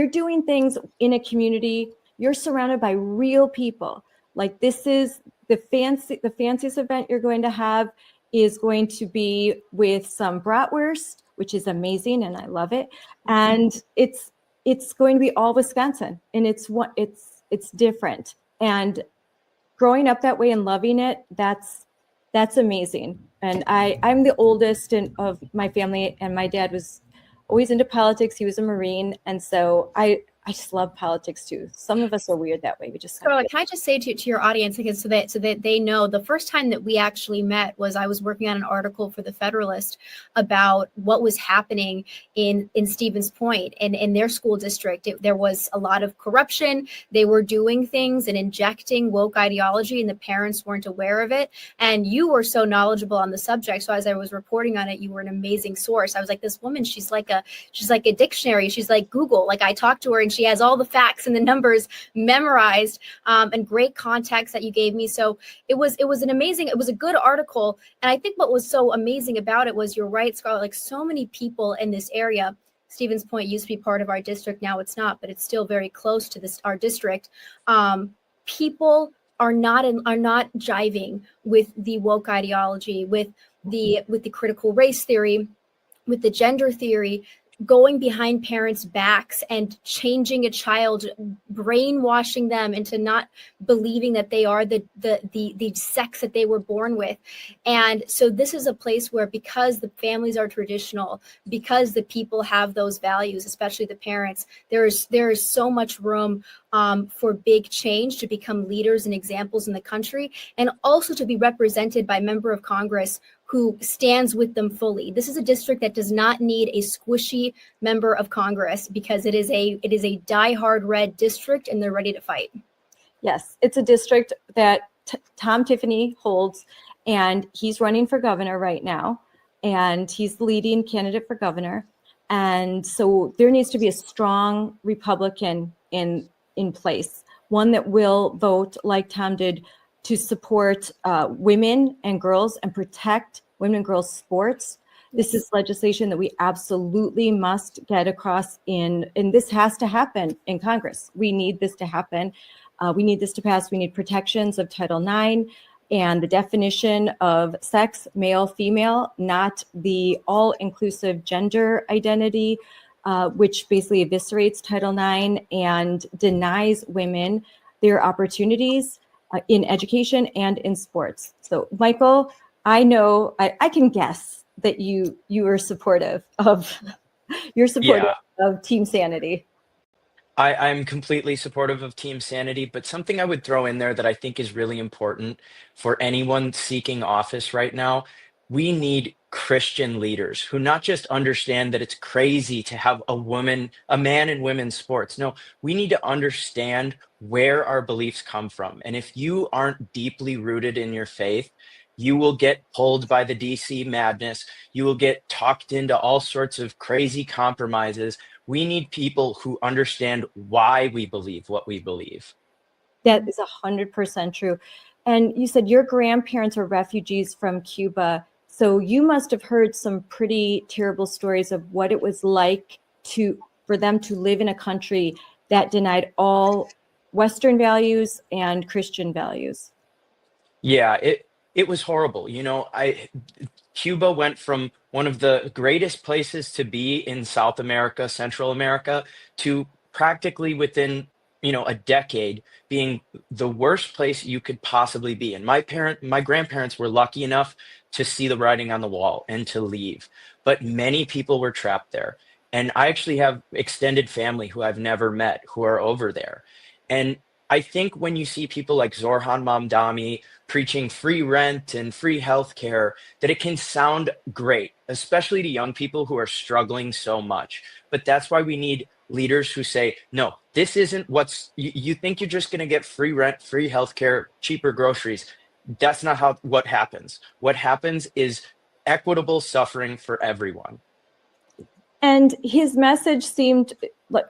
doing things in a community, you're surrounded by real people. Like, this is the fanciest event you're going to have is going to be with some bratwurst, which is amazing and I love it. And it's going to be all Wisconsin, and it's different. And growing up that way and loving it, that's amazing. And I'm the oldest of my family, and my dad was always into politics. He was a Marine. And so I just love politics too. Some of us are weird that way. We just Scarlett, can I just say to your audience, because so that they know, the first time that we actually met was I was working on an article for the Federalist about what was happening in Stevens Point and in their school district. There was a lot of corruption. They were doing things and injecting woke ideology, and the parents weren't aware of it. And you were so knowledgeable on the subject. So as I was reporting on it, you were an amazing source. I was like, this woman, she's like a dictionary. She's like Google. Like, I talked to her and she has all the facts and the numbers memorized, and great context that you gave me. So it was a good article. And I think what was so amazing about it was, you're right, Scarlett, like, so many people in this area. Stevens Point used to be part of our district. Now it's not, but it's still very close to our district. People are not jiving with the woke ideology, with the critical race theory, with the gender theory, going behind parents' backs and changing a child, brainwashing them into not believing that they are the sex that they were born with. And so this is a place where, because the families are traditional, because the people have those values, especially the parents, there is so much room for big change to become leaders and examples in the country, and also to be represented by a member of Congress who stands with them fully. This is a district that does not need a squishy member of Congress, because it is a diehard red district, and they're ready to fight. Yes, it's a district that Tom Tiffany holds, and he's running for governor right now, and he's the leading candidate for governor. And so there needs to be a strong Republican in place, one that will vote like Tom did, to support women and girls and protect women and girls sports. This is legislation that we absolutely must get across and this has to happen in Congress. We need this to happen. We need this to pass. We need protections of Title IX and the definition of sex, male, female, not the all-inclusive gender identity, which basically eviscerates Title IX and denies women their opportunities in education and in sports. So, Michael, I know I can guess that you are supportive of of Team Sanity. I'm completely supportive of Team Sanity, but something I would throw in there that I think is really important for anyone seeking office right now: we need Christian leaders who not just understand that it's crazy to have a man in women's sports. No, we need to understand where our beliefs come from. And if you aren't deeply rooted in your faith, you will get pulled by the DC madness. You will get talked into all sorts of crazy compromises. We need people who understand why we believe what we believe. That is 100% true. And you said your grandparents are refugees from Cuba. So you must have heard some pretty terrible stories of what it was like for them to live in a country that denied all Western values and Christian values. Yeah, it was horrible. Cuba went from one of the greatest places to be in South America, Central America, to practically within, a decade being the worst place you could possibly be. And my grandparents were lucky enough to see the writing on the wall and to leave. But many people were trapped there. And I actually have extended family who I've never met who are over there. And I think when you see people like Zorhan Mamdani preaching free rent and free healthcare, that it can sound great, especially to young people who are struggling so much. But that's why we need leaders who say, no, this isn't you think you're just going to get free rent, free healthcare, cheaper groceries. That's not what happens. What happens is equitable suffering for everyone. And his message seemed like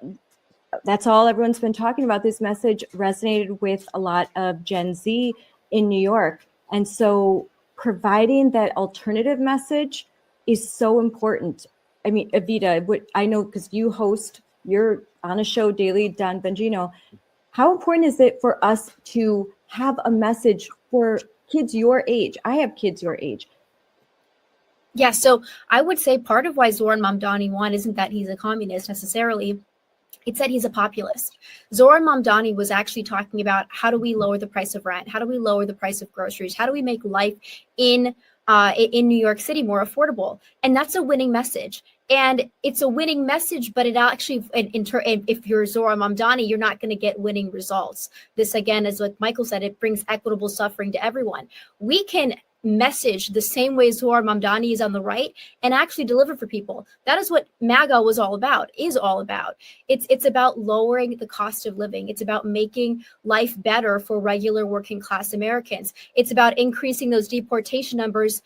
that's all everyone's been talking about. This message resonated with a lot of Gen Z in New York. And so providing that alternative message is so important. I mean, Evita, what I know, because you're on a show daily, Don Bongino. How important is it for us to have a message for kids your age? I have kids your age. Yeah, so I would say part of why Zoran Mamdani won isn't that he's a communist necessarily. It's that he's a populist. Zoran Mamdani was actually talking about how do we lower the price of rent? How do we lower the price of groceries? How do we make life in New York City more affordable? And that's a winning message. And it's a winning message, but it actually, if you're Zoran Mamdani, you're not going to get winning results. This, again, is what Michael said, it brings equitable suffering to everyone. We can message the same way Zoran Mamdani is on the right and actually deliver for people. That is what MAGA is all about. It's about lowering the cost of living. It's about making life better for regular working class Americans. It's about increasing those deportation numbers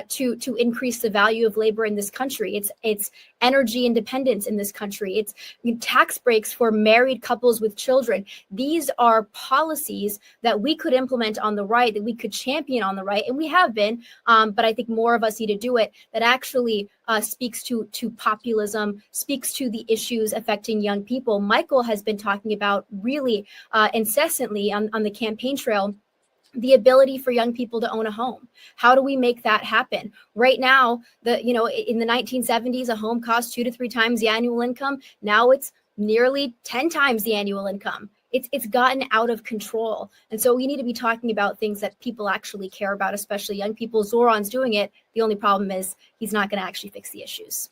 to increase the value of labor in this country. It's energy independence in this country. It's tax breaks for married couples with children. These are policies that we could implement on the right, that we could champion on the right, and we have been, but I think more of us need to do it, that actually speaks to populism, speaks to the issues affecting young people. Michael has been talking about really incessantly on the campaign trail the ability for young people to own a home. How do we make that happen? Right now, in the 1970s, a home cost 2 to 3 times the annual income. Now it's nearly 10 times the annual income. It's gotten out of control. And so we need to be talking about things that people actually care about, especially young people. Zoran's doing it. The only problem is he's not going to actually fix the issues.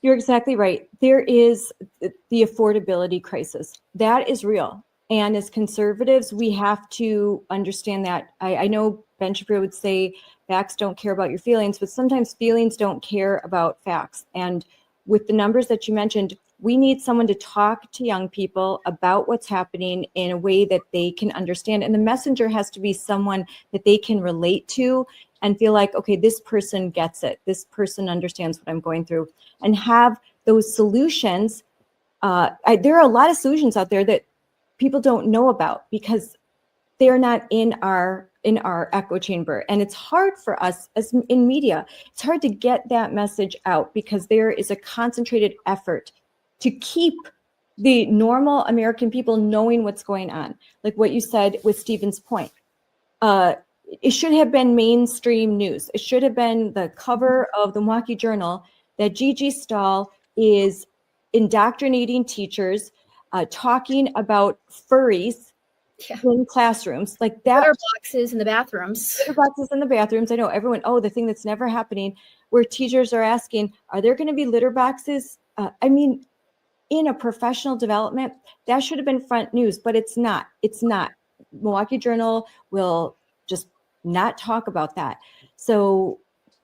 You're exactly right. There is the affordability crisis. That is real. And as conservatives, we have to understand that. I know Ben Shapiro would say facts don't care about your feelings, but sometimes feelings don't care about facts. And with the numbers that you mentioned, we need someone to talk to young people about what's happening in a way that they can understand. And the messenger has to be someone that they can relate to and feel like, okay, this person gets it. This person understands what I'm going through, and have those solutions. There are a lot of solutions out there that people don't know about because they're not in our echo chamber. And it's hard for us as in media. It's hard to get that message out because there is a concentrated effort to keep the normal American people knowing what's going on. Like what you said with Stephen's point. It should have been mainstream news. It should have been the cover of the Milwaukee Journal that Gigi Stahl is indoctrinating teachers, talking about furries in classrooms like that. Litter boxes in the bathrooms. Litter boxes in the bathrooms. I know everyone, the thing that's never happening where teachers are asking, are there going to be litter boxes? In a professional development, that should have been front news, but it's not. It's not. Milwaukee Journal will just not talk about that. So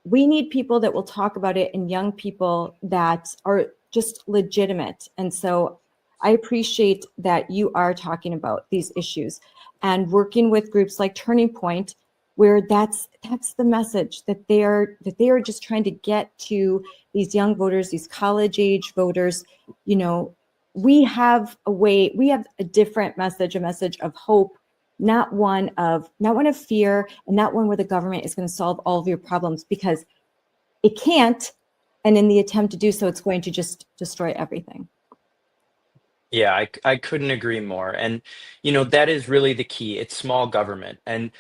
we need people that will talk about it and young people that are just legitimate. And so I appreciate that you are talking about these issues and working with groups like Turning Point, where that's the message that they are just trying to get to these young voters, these college age voters. We have a different message, a message of hope, not one of fear, and not one where the government is going to solve all of your problems, because it can't. And in the attempt to do so, it's going to just destroy everything. Yeah, I couldn't agree more. And, that is really the key. It's small government. And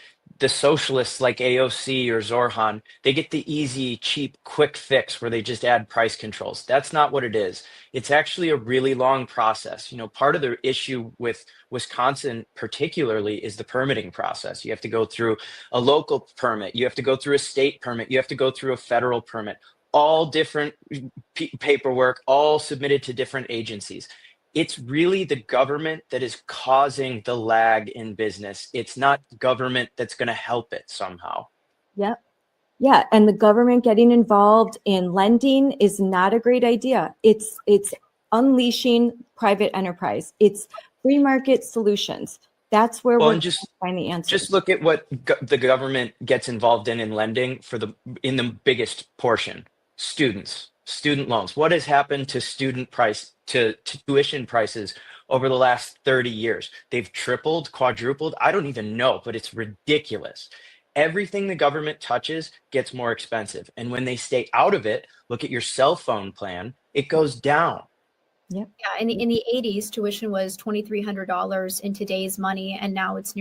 the socialists like AOC or Zorhan, they get the easy, cheap, quick fix where they just add price controls. That's not what it is. It's actually a really long process. Part of the issue with Wisconsin particularly is the permitting process. You have to go through a local permit. You have to go through a state permit. You have to go through a federal permit. All different paperwork, all submitted to different agencies. It's really the government that is causing the lag in business. It's not government that's going to help it somehow. Yep. Yeah. And the government getting involved in lending is not a great idea. It's unleashing private enterprise. It's free market solutions. That's where we're going to find the answers. Just look at what the government gets involved in lending in the biggest portion. Students. student loans. What has happened to tuition prices over the last 30 years? They've tripled, quadrupled. I don't even know, but it's ridiculous. Everything the government touches gets more expensive. And when they stay out of it, look at your cell phone plan, it goes down. Yeah, in the 80s, tuition was $2,300 in today's money, and now it's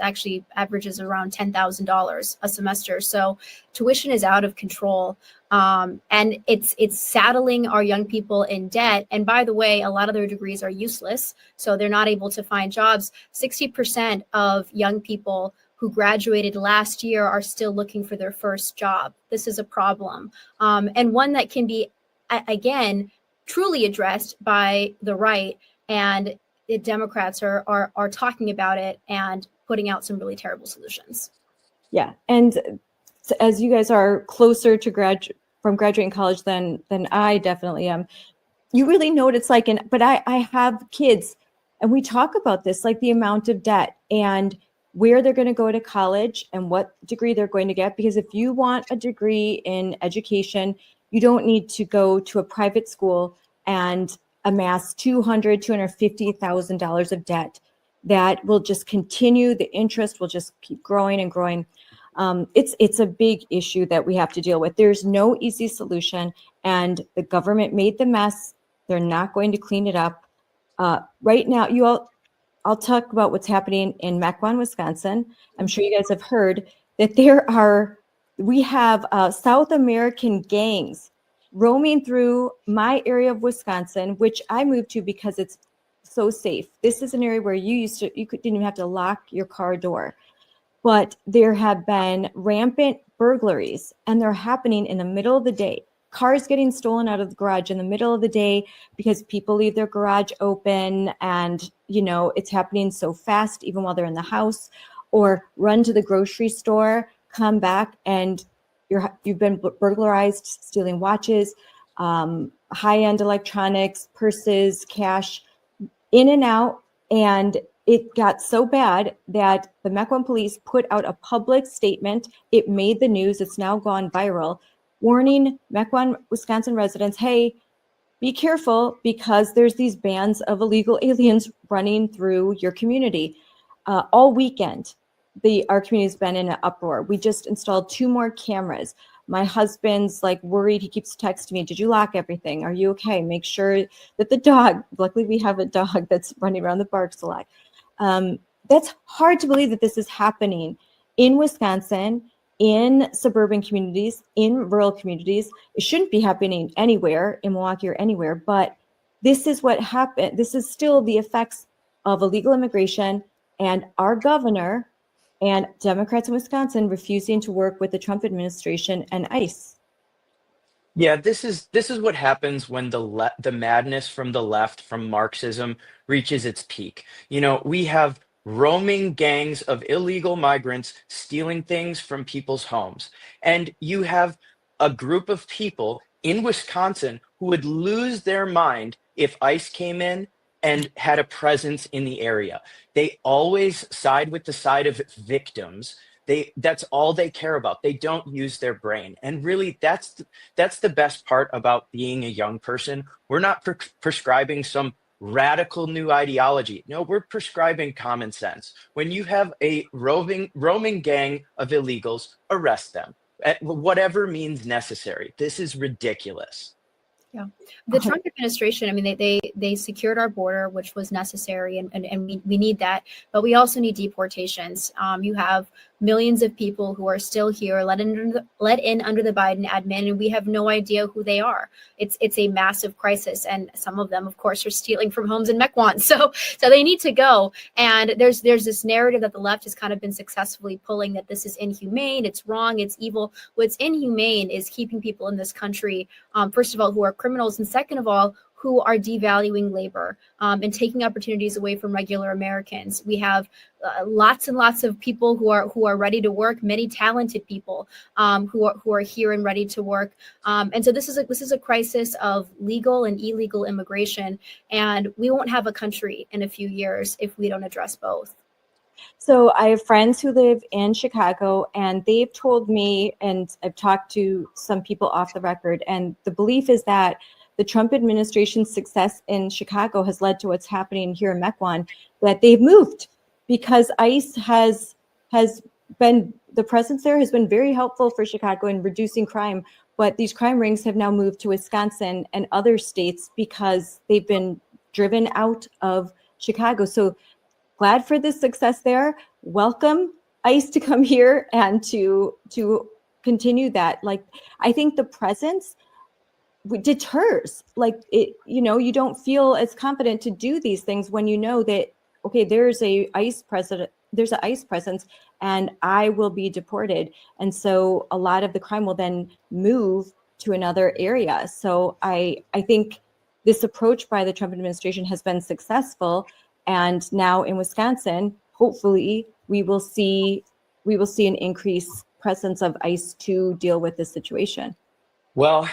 actually averages around $10,000 a semester. So tuition is out of control, and it's saddling our young people in debt. And by the way, a lot of their degrees are useless, so they're not able to find jobs. 60% of young people who graduated last year are still looking for their first job. This is a problem, and one that can be, again, truly addressed by the right, and the Democrats are talking about it and putting out some really terrible solutions. Yeah, and as you guys are closer to graduating college than I definitely am, you really know what it's like. But I have kids, and we talk about this, like the amount of debt and where they're going to go to college and what degree they're going to get. Because if you want a degree in education, you don't need to go to a private school and amass $250,000 of debt that will just continue. The interest will just keep growing and growing. It's a big issue that we have to deal with. There's no easy solution, and the government made the mess. They're not going to clean it up. Right now, I'll talk about what's happening in Mequon, Wisconsin. I'm sure you guys have heard that we have South American gangs roaming through my area of Wisconsin, which I moved to because it's so safe. This is an area where you didn't even have to lock your car door. But there have been rampant burglaries, and they're happening in the middle of the day. Cars getting stolen out of the garage in the middle of the day because people leave their garage open, and it's happening so fast even while they're in the house, or run to the grocery store, come back, and you've been burglarized, stealing watches, high-end electronics, purses, cash, in and out. And it got so bad that the Mequon police put out a public statement. It made the news. It's now gone viral, warning Mequon, Wisconsin residents, hey, be careful because there's these bands of illegal aliens running through your community. All weekend, our community's been in an uproar. We just installed 2 more cameras. My husband's worried. He keeps texting me, did you lock everything? Are you okay? Make sure that the dog, luckily we have a dog that's running around the barks a lot. That's hard to believe that this is happening in Wisconsin, in suburban communities, in rural communities. It shouldn't be happening anywhere, in Milwaukee or anywhere, but this is what happened. This is still the effects of illegal immigration and our governor and Democrats in Wisconsin refusing to work with the Trump administration and ICE. Yeah, this is what happens when the madness from the left, from Marxism, reaches its peak. We have roaming gangs of illegal migrants stealing things from people's homes. And you have a group of people in Wisconsin who would lose their mind if ICE came in and had a presence in the area. They always side with the side of victims. That's all they care about. They don't use their brain. And really, that's the best part about being a young person. We're not prescribing some radical new ideology. No, we're prescribing common sense. When you have a roaming gang of illegals, arrest them at whatever means necessary. This is ridiculous. Yeah, the Trump administration, I mean, they secured our border, which was necessary, and we need that, but we also need deportations. You have millions of people who are still here, let in under the Biden admin, and we have no idea who they are. It's a massive crisis, and some of them, of course, are stealing from homes in Mequon, so they need to go. And there's this narrative that the left has kind of been successfully pulling, that this is inhumane, it's wrong, it's evil. What's inhumane is keeping people in this country, first of all, who are criminals, and second of all, who are devaluing labor and taking opportunities away from regular Americans. We have lots and lots of people who are ready to work, many talented people who are here and ready to work. And so this is a crisis of legal and illegal immigration, and we won't have a country in a few years if we don't address both. So I have friends who live in Chicago, and they've told me, and I've talked to some people off the record, and the belief is that the Trump administration's success in Chicago has led to what's happening here in Mequon, that they've moved because ICE has been, the presence there has been very helpful for Chicago in reducing crime, but these crime rings have now moved to Wisconsin and other states because they've been driven out of Chicago. So glad for the success there. Welcome ICE to come here and to continue that. Like, I think the presence deters, like, it, you know, you don't feel as confident to do these things when you know that, okay, there's an ICE presence and I will be deported. And so a lot of the crime will then move to another area. So I think this approach by the Trump administration has been successful. And now in Wisconsin, hopefully we will see an increased presence of ICE to deal with this situation. Well,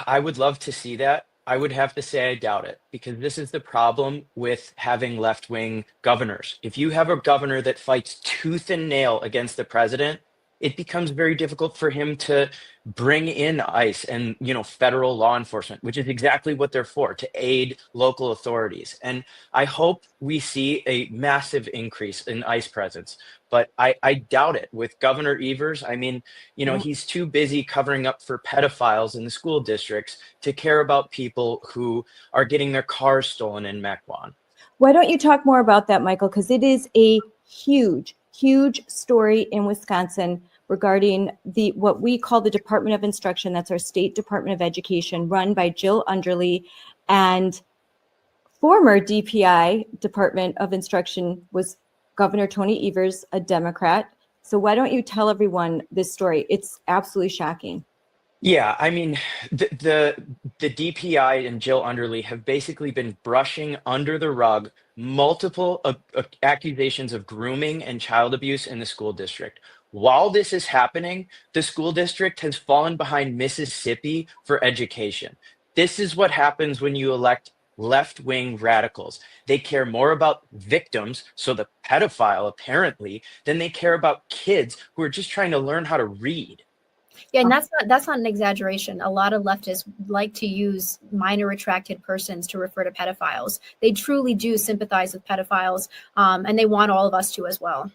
I would love to see that. I would have to say I doubt it, because this is the problem with having left-wing governors. If you have a governor that fights tooth and nail against the president, it becomes very difficult for him to bring in ICE and, federal law enforcement, which is exactly what they're for, to aid local authorities. And I hope we see a massive increase in ICE presence, but I doubt it with Governor Evers. I mean, he's too busy covering up for pedophiles in the school districts to care about people who are getting their cars stolen in Mequon. Why don't you talk more about that, Michael? Because it is a huge story in Wisconsin regarding what we call the Department of Instruction. That's our state Department of Education, run by Jill Underly, and former DPI, Department of Instruction, was Governor Tony Evers, a Democrat. So why don't you tell everyone this story? It's absolutely shocking. Yeah, I mean, the DPI and Jill Underly have basically been brushing under the rug multiple accusations of grooming and child abuse in the school district. While this is happening, the school district has fallen behind Mississippi for education. This is what happens when you elect left-wing radicals. They care more about victims, so the pedophile apparently, than they care about kids who are just trying to learn how to read. Yeah, and that's not an exaggeration. A lot of leftists like to use minor attracted persons to refer to pedophiles. They truly do sympathize with pedophiles, and they want all of us to as well.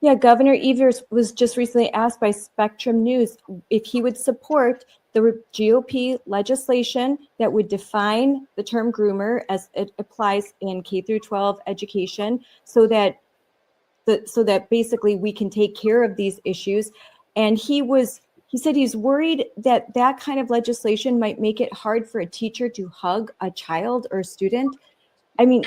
Yeah, Governor Evers was just recently asked by Spectrum News if he would support the GOP legislation that would define the term groomer as it applies in K through 12 education, so that basically we can take care of these issues. And he said he's worried that that kind of legislation might make it hard for a teacher to hug a child or a student. I mean,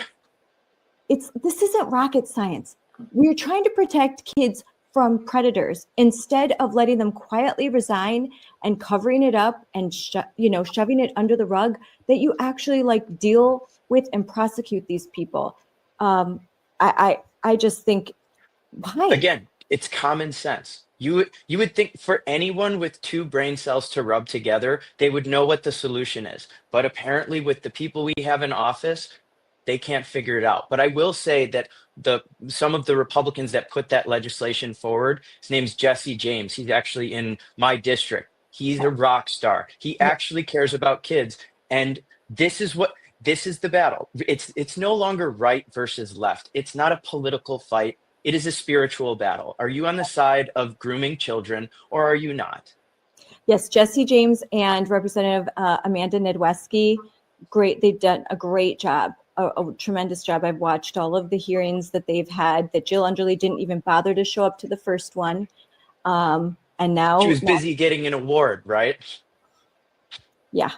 this isn't rocket science. We're trying to protect kids from predators instead of letting them quietly resign and covering it up and shoving it under the rug, that you actually deal with and prosecute these people. I just think, why? Again, it's common sense. You would think for anyone with two brain cells to rub together, they would know what the solution is. But apparently with the people we have in office, they can't figure it out. But I will say that some of the Republicans that put that legislation forward, his name's Jesse James. He's actually in my district. He's a rock star. He actually cares about kids. And this is the battle. It's no longer right versus left. It's not a political fight. It is a spiritual battle. Are you on the side of grooming children, or are you not? Yes, Jesse James and Representative Amanda Nedweski, great. They've done a great job, a tremendous job. I've watched all of the hearings that they've had, that Jill Underly didn't even bother to show up to the first one. And now she was busy getting an award, right? Yeah,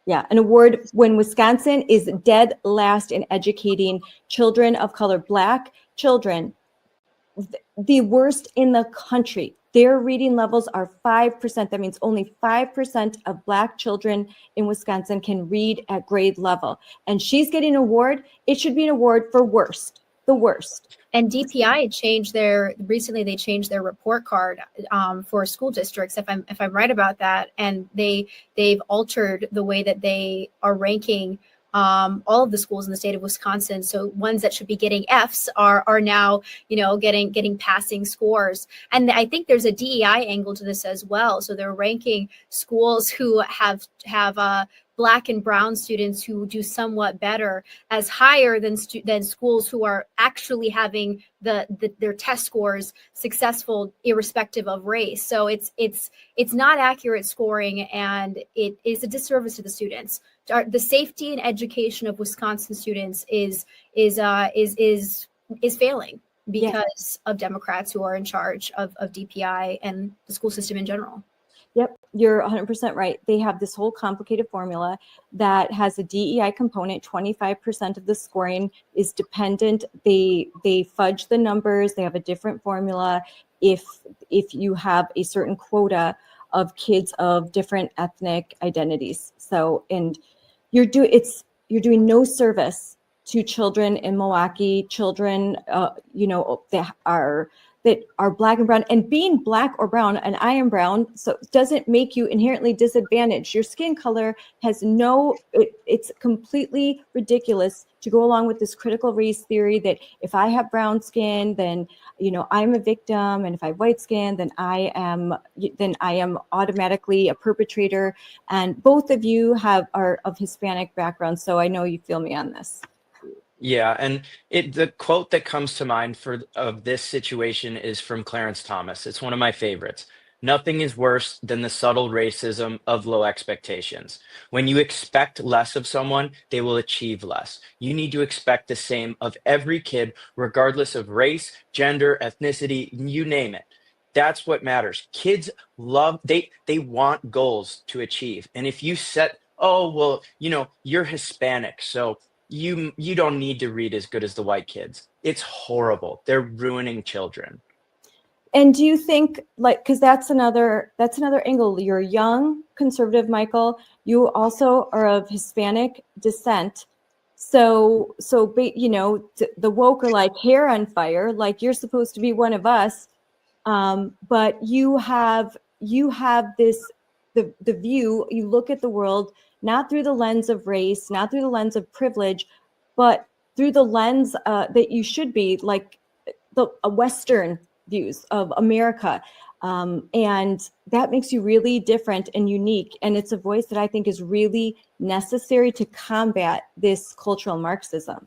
an award when Wisconsin is dead last in educating children of color, Black children, the worst in the country. Their reading levels are 5%. That means only 5% of Black children in Wisconsin can read at grade level. And she's getting an award. It should be an award for the worst. And DPI recently they changed their report card for school districts, if I'm right about that. And they've altered the way that they are ranking all of the schools in the state of Wisconsin. So ones that should be getting Fs are now, getting passing scores. And I think there's a DEI angle to this as well. So they're ranking schools who have Black and brown students who do somewhat better as higher than schools who are actually having their test scores successful irrespective of race. So it's not accurate scoring, and it is a disservice to the students. The safety and education of Wisconsin students is failing because of Democrats who are in charge of DPI and the school system in general. Yep, you're 100% right. They have this whole complicated formula that has a DEI component. 25% of the scoring is dependent. They fudge the numbers. They have a different formula if you have a certain quota of kids of different ethnic identities. So, and you're doing no service to children in Milwaukee, children that are Black and brown, and being Black or brown, and I am brown, so it doesn't make you inherently disadvantaged. Your skin color has it's completely ridiculous to go along with this critical race theory that if I have brown skin, then, I'm a victim. And if I have white skin, then I am automatically a perpetrator. And both of you are of Hispanic background. So I know you feel me on this. Yeah, and the quote that comes to mind of this situation is from Clarence Thomas. It's one of my favorites. Nothing is worse than the subtle racism of low expectations. When you expect less of someone, they will achieve less. You need to expect the same of every kid, regardless of race, gender, ethnicity, you name it. That's what matters. Kids they want goals to achieve. And if you set, you're Hispanic, so you don't need to read as good as the white kids. It's horrible. They're ruining children. And do you think, because that's another angle. You're young, conservative, Michael. You also are of Hispanic descent. So the woke are like hair on fire, like you're supposed to be one of us. But you have this, the view, you look at the world not through the lens of race, not through the lens of privilege, but through the lens that you should be, like the Western views of America. And that makes you really different and unique. And it's a voice that I think is really necessary to combat this cultural Marxism.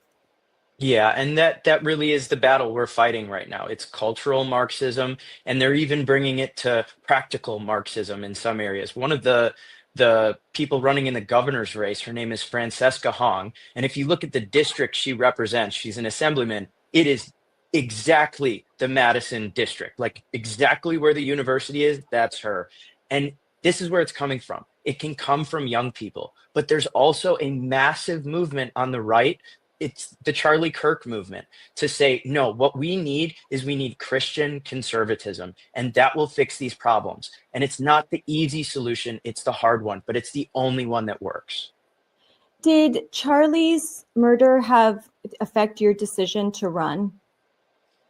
Yeah, and that really is the battle we're fighting right now. It's cultural Marxism, and they're even bringing it to practical Marxism in some areas. One of the people running in the governor's race, her name is Francesca Hong. And if you look at the district she represents, she's an assemblyman. It is exactly the Madison district, like exactly where the university is, that's her. And this is where it's coming from. It can come from young people, but there's also a massive movement on the right. It's the Charlie Kirk movement to say, no, what we need Christian conservatism, and that will fix these problems. And it's not the easy solution, it's the hard one, but it's the only one that works. Did Charlie's murder affect your decision to run?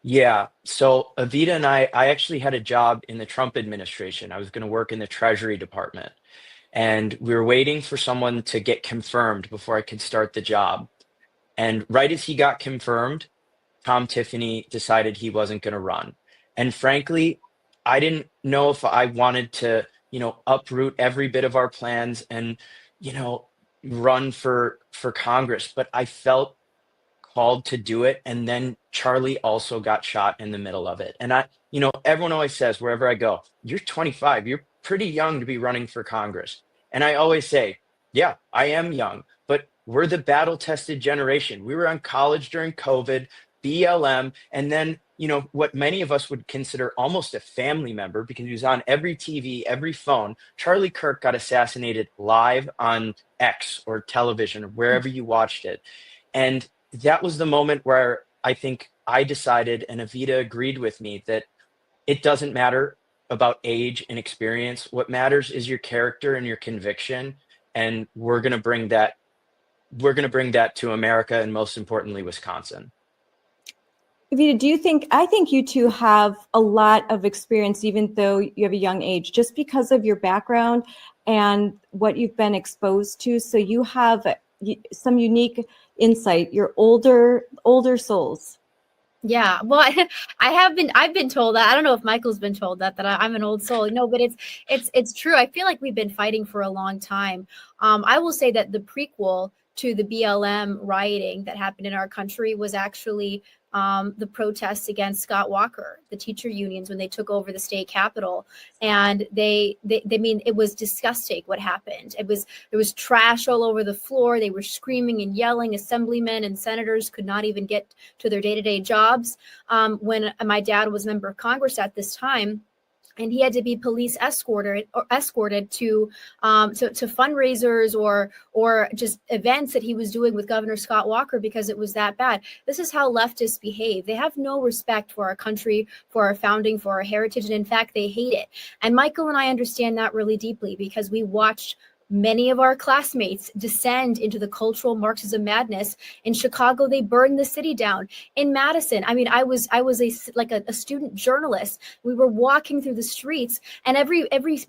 Yeah. So Evita and I actually had a job in the Trump administration. I was going to work in the Treasury Department, and we were waiting for someone to get confirmed before I could start the job. And right as he got confirmed, Tom Tiffany decided he wasn't going to run. And frankly, I didn't know if I wanted to, uproot every bit of our plans and, run for Congress. But I felt called to do it. And then Charlie also got shot in the middle of it. And everyone always says, wherever I go, you're 25, you're pretty young to be running for Congress. And I always say, yeah, I am young, but we're the battle-tested generation. We were on college during COVID, BLM, and then, what many of us would consider almost a family member because he was on every TV, every phone. Charlie Kirk got assassinated live on X or television or wherever you watched it. And that was the moment where I think I decided, and Evita agreed with me, that it doesn't matter about age and experience. What matters is your character and your conviction. And we're going to bring that to America and most importantly, Wisconsin. Evita, I think you two have a lot of experience, even though you have a young age, just because of your background and what you've been exposed to. So you have some unique insight. You're older souls. Yeah, well, I've been told that. I don't know if Michael's been told that I'm an old soul. No, but it's true. I feel like we've been fighting for a long time. I will say that the prequel to the BLM rioting that happened in our country was actually the protests against Scott Walker, the teacher unions, when they took over the state capitol. And they mean, it was disgusting what happened. There was trash all over the floor. They were screaming and yelling. Assemblymen and senators could not even get to their day-to-day jobs. When my dad was a member of Congress at this time, and he had to be police escorted to fundraisers or just events that he was doing with Governor Scott Walker because it was that bad. This is how leftists behave. They have no respect for our country, for our founding, for our heritage, and in fact, they hate it. And Michael and I understand that really deeply because we watched many of our classmates descend into the cultural Marxism madness. In Chicago, they burned the city down. In Madison, I mean, I was a student journalist. We were walking through the streets, and every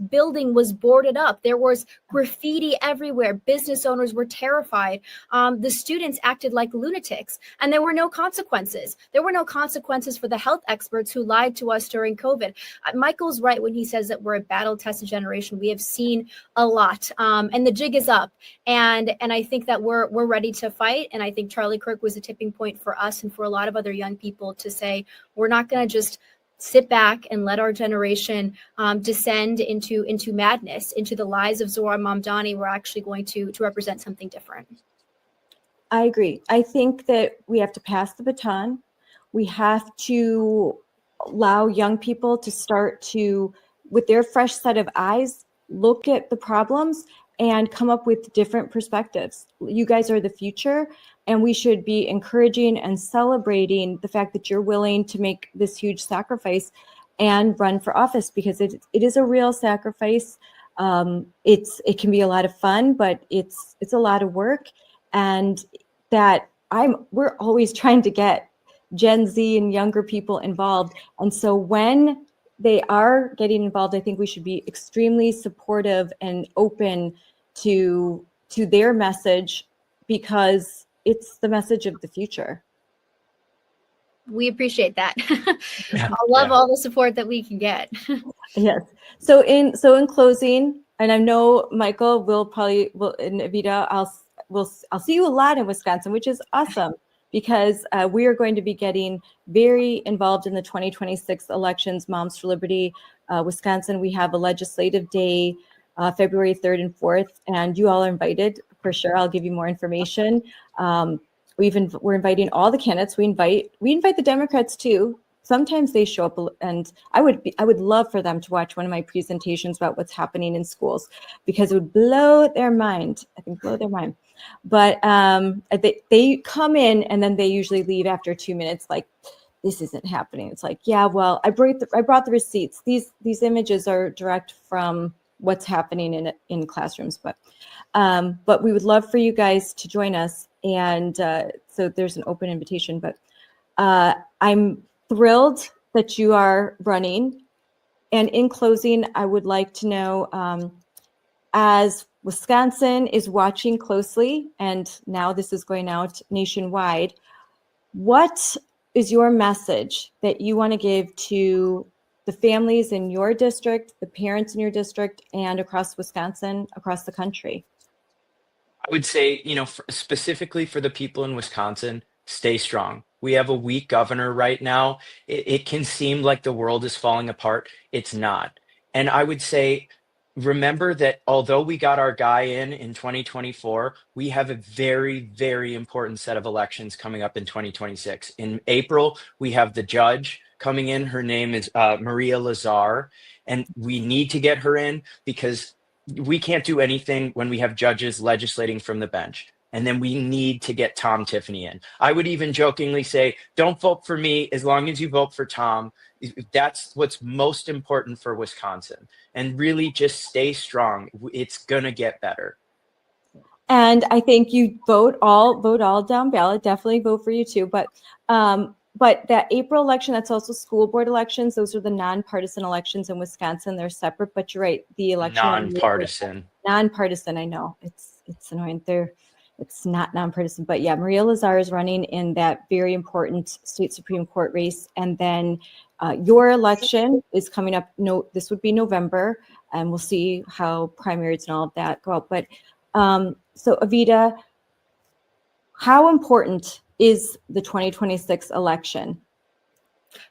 building was boarded up. There was graffiti everywhere. Business owners were terrified. The students acted like lunatics, and there were no consequences. There were no consequences for the health experts who lied to us during COVID. Michael's right when he says that we're a battle-tested generation. We have seen a lot. And the jig is up, and I think that we're ready to fight. And I think Charlie Kirk was a tipping point for us and for a lot of other young people to say we're not going to just sit back and let our generation descend into madness, into the lies of Zohran Mamdani. We're actually going to represent something different. I agree. I think that we have to pass the baton. We have to allow young people to start to, with their fresh set of eyes, look at the problems and come up with different perspectives. You guys are the future, and we should be encouraging and celebrating the fact that you're willing to make this huge sacrifice and run for office, because it is a real sacrifice. It can be a lot of fun, but it's a lot of work, and that we're always trying to get Gen Z and younger people involved. And so when they are getting involved, I think we should be extremely supportive and open to their message, because it's the message of the future. We appreciate that. I love all the support that we can get. Yes. So in closing, and I know Michael will and Evita, I'll see you a lot in Wisconsin, which is awesome, because we are going to be getting very involved in the 2026 elections. Moms for Liberty, Wisconsin, we have a legislative day, February 3rd and 4th, and you all are invited for sure. I'll give you more information. We're inviting all the candidates. We invite the Democrats too. Sometimes they show up, and I would love for them to watch one of my presentations about what's happening in schools, because it would blow their mind. I think blow their mind. But they come in, and then they usually leave after 2 minutes, like, this isn't happening. It's like, yeah, well, I brought the receipts. These images are direct from what's happening in classrooms. But we would love for you guys to join us. And so there's an open invitation. But I'm thrilled that you are running. And in closing, I would like to know, as Wisconsin is watching closely, and now this is going out nationwide, what is your message that you want to give to the families in your district, the parents in your district, and across Wisconsin, across the country? I would say, specifically for the people in Wisconsin, stay strong. We have a weak governor right now. It can seem like the world is falling apart. It's not. And I would say, remember that although we got our guy in 2024, we have a very, very important set of elections coming up in 2026. In April, we have the judge coming in. Her name is Maria Lazar, and we need to get her in because we can't do anything when we have judges legislating from the bench. And then we need to get Tom Tiffany in. I would even jokingly say, don't vote for me as long as you vote for Tom. That's what's most important for Wisconsin. And really just stay strong. It's going to get better. And I think you vote all down ballot. Definitely vote for you too. But that April election, that's also school board elections. Those are the nonpartisan elections in Wisconsin. They're separate, but you're right. The election Nonpartisan. Nonpartisan. I know it's annoying. it's not nonpartisan, but yeah, Maria Lazar is running in that very important state Supreme Court race. And then your election is coming up. No, this would be November, and we'll see how primaries and all of that go out. But so Evita, how important is the 2026 election?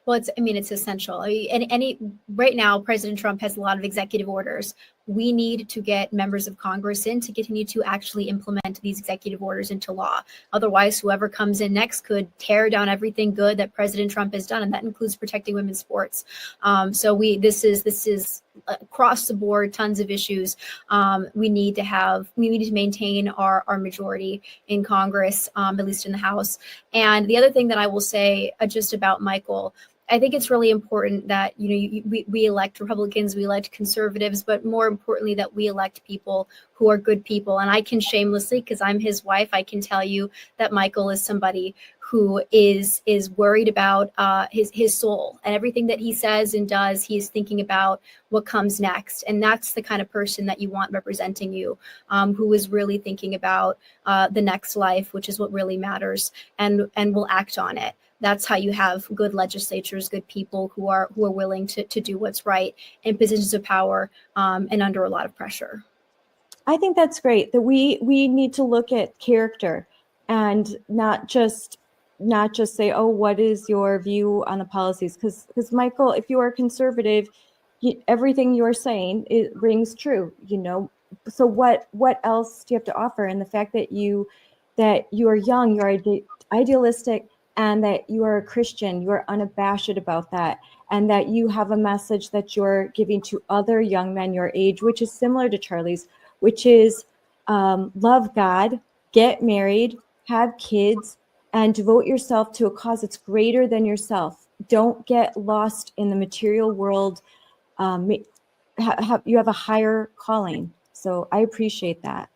Well, it's essential. Right now, President Trump has a lot of executive orders. We need to get members of Congress in to continue to actually implement these executive orders into law. Otherwise, whoever comes in next could tear down everything good that President Trump has done, and that includes protecting women's sports. This is across the board, tons of issues. We need to maintain our majority in Congress, at least in the House. And the other thing that I will say just about Michael, I think it's really important that we elect Republicans, we elect conservatives, but more importantly that we elect people who are good people. And I can shamelessly, because I'm his wife, I can tell you that Michael is somebody who is worried about his soul, and everything that he says and does, he is thinking about what comes next. And that's the kind of person that you want representing you, who is really thinking about the next life, which is what really matters, and will act on it. That's how you have good legislatures, good people who are willing to do what's right in positions of power and under a lot of pressure. I think that's great, that we need to look at character and not just say, oh, what is your view on the policies? Because Michael, if you are conservative, everything you're saying, it rings true, So what else do you have to offer? And the fact that you are young, you're idealistic, and that you are a Christian, you are unabashed about that, and that you have a message that you're giving to other young men your age, which is similar to Charlie's, which is love God, get married, have kids, and devote yourself to a cause that's greater than yourself. Don't get lost in the material world. You have a higher calling. So I appreciate that.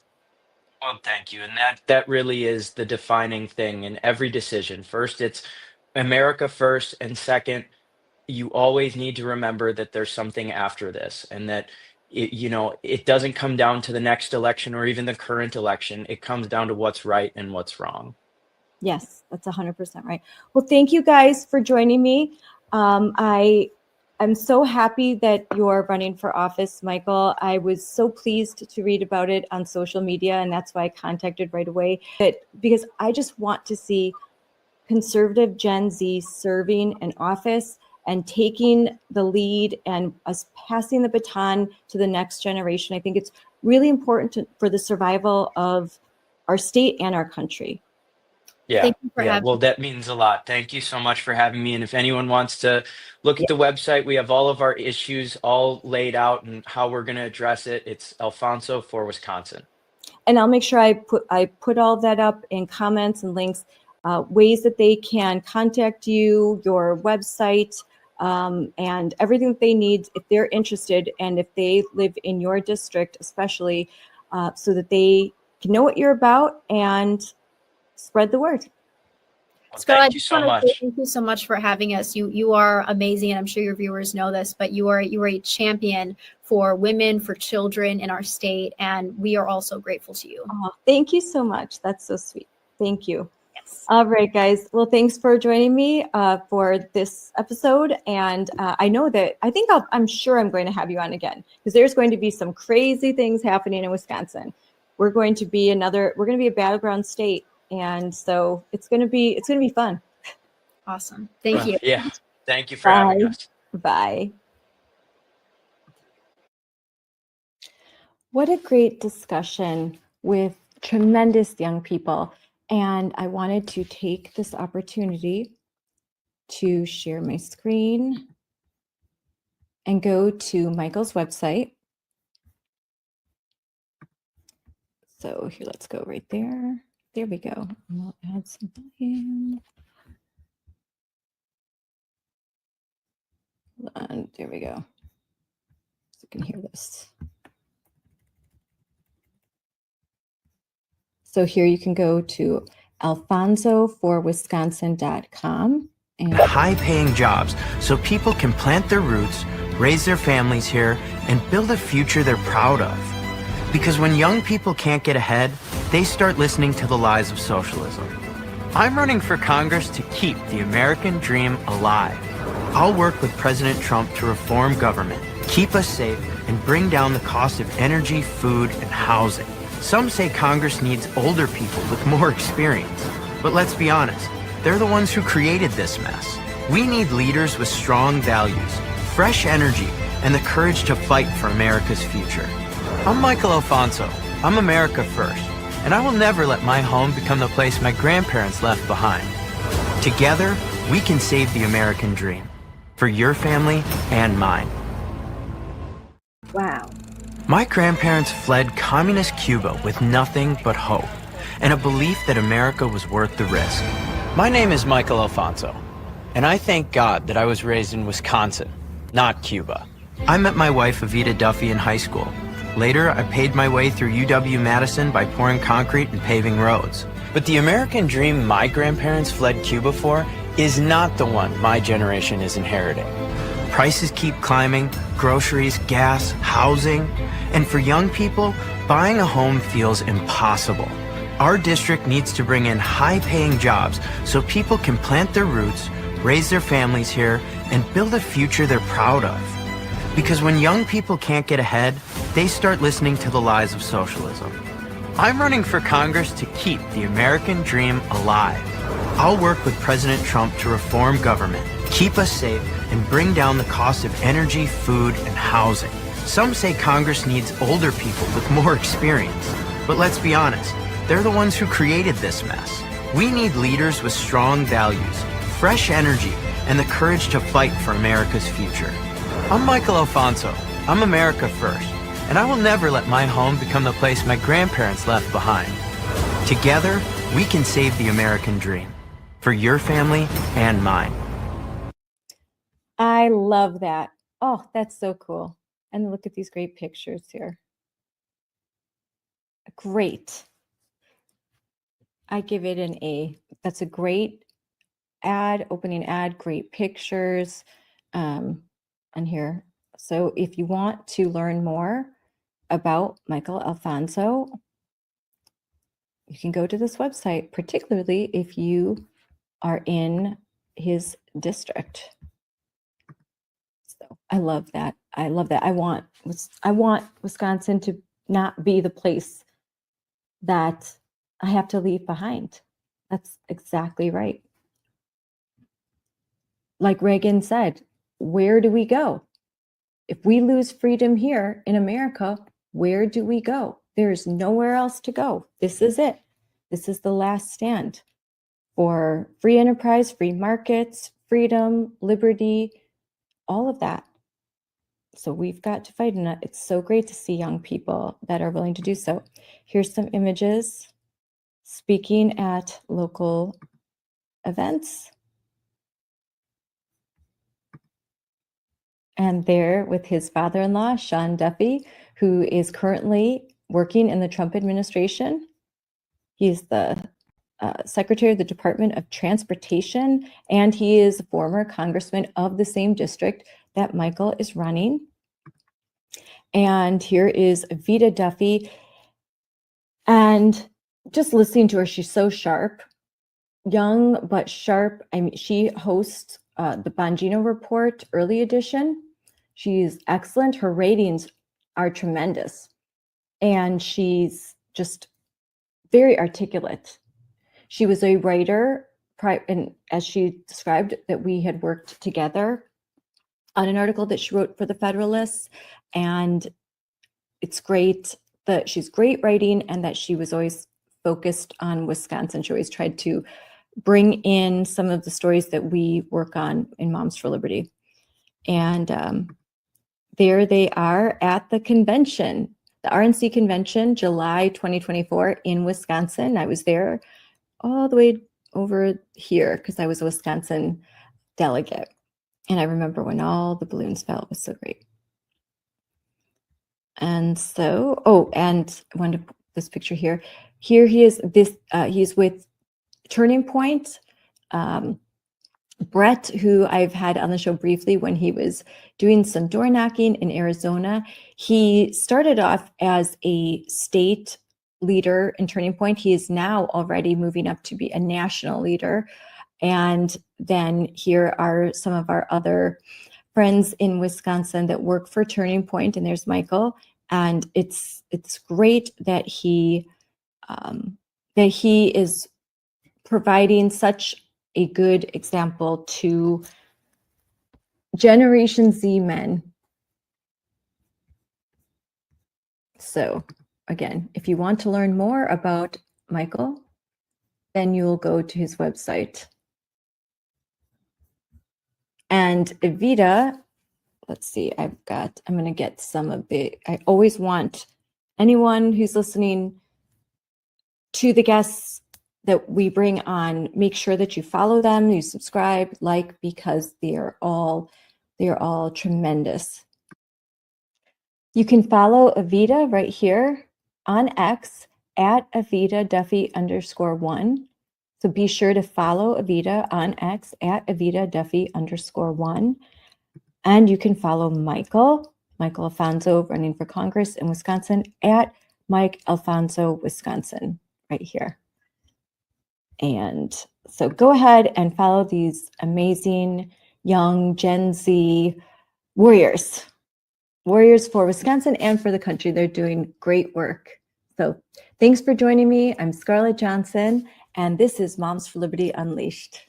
Well, thank you. And that really is the defining thing in every decision. First, it's America first, and second, you always need to remember that there's something after this, and that it doesn't come down to the next election or even the current election. It comes down to what's right and what's wrong. Yes, that's 100% right. Well, thank you guys for joining me. I'm so happy that you're running for office, Michael. I was so pleased to read about it on social media, and that's why I contacted right away. Because I just want to see conservative Gen Z serving in office and taking the lead and us passing the baton to the next generation. I think it's really important for the survival of our state and our country. Yeah. Thank you for having Well, me. that means a lot. Thank you so much for having me. And if anyone wants to look at the website, we have all of our issues all laid out and how we're going to address it. It's Alfonso for Wisconsin. And I'll make sure I put all that up in comments and links, ways that they can contact you, your website, and everything that they need if they're interested and if they live in your district, especially, so that they can know what you're about and spread the word. Well, Scott, I thank you just so want to much. say thank you so much for having us. You are amazing, and I'm sure your viewers know this, but you are a champion for women, for children in our state, and we are also grateful to you. Oh, thank you so much. That's so sweet. Thank you. Yes. All right, guys. Well, thanks for joining me for this episode. And I'm sure I'm going to have you on again, because there's going to be some crazy things happening in Wisconsin. We're going to be a battleground state. And so it's going to be fun. Awesome. Thank you. Yeah. Thank you for having us. Bye. What a great discussion with tremendous young people. And I wanted to take this opportunity to share my screen and go to Michael's website. So here, let's go right there. There we go. And we'll add some volume. And there we go. So you can hear this. So here you can go to alfonsoforwisconsin.com. And high-paying jobs so people can plant their roots, raise their families here, and build a future they're proud of. Because when young people can't get ahead, they start listening to the lies of socialism. I'm running for Congress to keep the American dream alive. I'll work with President Trump to reform government, keep us safe, and bring down the cost of energy, food, and housing. Some say Congress needs older people with more experience. But let's be honest, they're the ones who created this mess. We need leaders with strong values, fresh energy, and the courage to fight for America's future. I'm Michael Alfonso. I'm America first, and I will never let my home become the place my grandparents left behind. Together, we can save the American dream for your family and mine. Wow. My grandparents fled communist Cuba with nothing but hope and a belief that America was worth the risk. My name is Michael Alfonso, and I thank God that I was raised in Wisconsin, not Cuba. I met my wife, Evita Duffy, in high school. Later, I paid my way through UW-Madison by pouring concrete and paving roads. But the American dream my grandparents fled Cuba for is not the one my generation is inheriting. Prices keep climbing, groceries, gas, housing, and for young people, buying a home feels impossible. Our district needs to bring in high-paying jobs so people can plant their roots, raise their families here, and build a future they're proud of. Because when young people can't get ahead, they start listening to the lies of socialism. I'm running for Congress to keep the American dream alive. I'll work with President Trump to reform government, keep us safe, and bring down the cost of energy, food, and housing. Some say Congress needs older people with more experience. But let's be honest, they're the ones who created this mess. We need leaders with strong values, fresh energy, and the courage to fight for America's future. I'm Michael Alfonso. I'm America first, and I will never let my home become the place my grandparents left behind. Together, we can save the American dream for your family and mine. I love that. Oh, that's so cool. And look at these great pictures here. Great. I give it an A. That's a great ad, opening ad, great pictures on here. So if you want to learn more about Michael Alfonso, you can go to this website, particularly if you are in his district. So I love that. I love that. I want Wisconsin to not be the place that I have to leave behind. That's exactly right. Like Reagan said, where do we go? If we lose freedom here in America, where do we go? There's nowhere else to go. This is it. This is the last stand for free enterprise, free markets, freedom, liberty, all of that. So we've got to fight, and it's so great to see young people that are willing to do so. Here's some images speaking at local events. And there with his father-in-law, Sean Duffy, who is currently working in the Trump administration. He's the Secretary of the Department of Transportation, and he is a former congressman of the same district that Michael is running. And here is Evita Duffy. And just listening to her, she's so sharp, young but sharp. I mean, she hosts the Bongino Report Early Edition. She's excellent. Her ratings are tremendous. And she's just very articulate. She was a writer, and as she described, that we had worked together on an article that she wrote for the Federalist. And it's great that she's great writing and that she was always focused on Wisconsin. She always tried to bring in some of the stories that we work on in Moms for Liberty. And there they are at the convention, the RNC convention, July 2024 in Wisconsin. I was there all the way over here because I was a Wisconsin delegate. And I remember when all the balloons fell. It was so great. And so, and I wanted to put this picture here. Here he is. He's with Turning Point. Brett, who I've had on the show briefly when he was doing some door knocking in Arizona, he started off as a state leader in Turning Point. He is now already moving up to be a national leader. And then here are some of our other friends in Wisconsin that work for Turning Point, and there's Michael. And it's great that he is providing such a good example to Generation Z men. So again, if you want to learn more about Michael, then you'll go to his website. And Evita, let's see, I'm going to get some of I always want anyone who's listening to the guests that we bring on, make sure that you follow them, you subscribe, like, because they are all tremendous. You can follow Evita right here on X at Evita Duffy _1. So be sure to follow Evita on X at Evita Duffy _1. And you can follow Michael Alfonso, running for Congress in Wisconsin, at Mike Alfonso Wisconsin right here. And so go ahead and follow these amazing young Gen Z warriors for Wisconsin and for the country. They're doing great work. So thanks for joining me. I'm Scarlett Johnson, and this is Moms for Liberty Unleashed.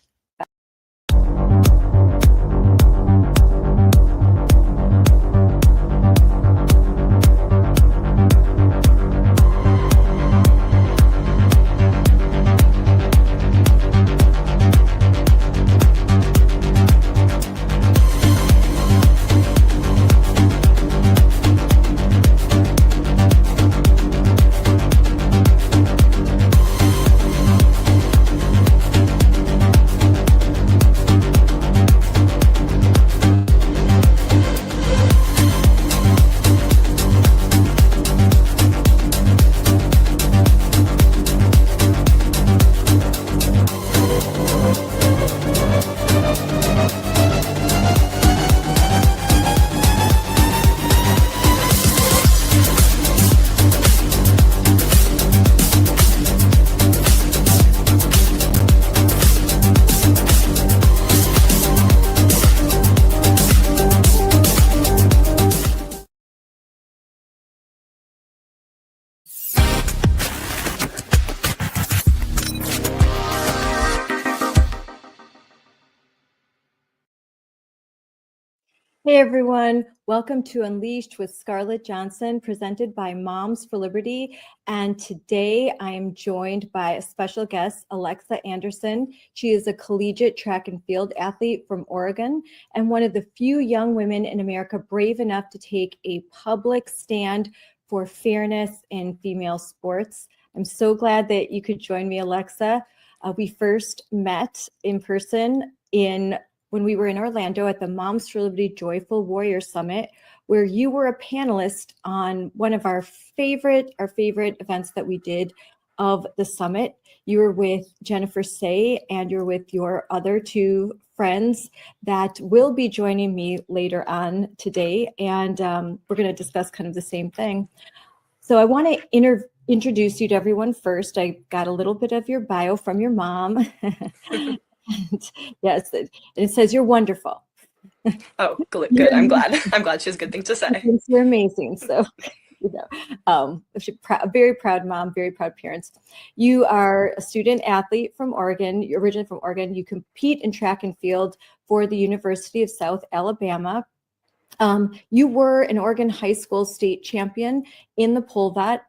Hey everyone, welcome to Unleashed with Scarlett Johnson, presented by Moms for Liberty. And today I am joined by a special guest, Alexa Anderson. She is a collegiate track and field athlete from Oregon and one of the few young women in America brave enough to take a public stand for fairness in female sports. I'm so glad that you could join me, Alexa. We first met in person when we were in Orlando at the Moms for Liberty Joyful Warrior Summit, where you were a panelist on one of our favorite events that we did of the summit. You were with Jennifer Say, and you're with your other two friends that will be joining me later on today. And we're going to discuss kind of the same thing. So I want to introduce you to everyone first. I got a little bit of your bio from your mom. And yes, it says you're wonderful. Oh, good. I'm glad. I'm glad she has good things to say. You're amazing. So, a very proud mom, very proud parents. You are a student athlete from Oregon. You're originally from Oregon. You compete in track and field for the University of South Alabama. You were an Oregon high school state champion in the pole vault.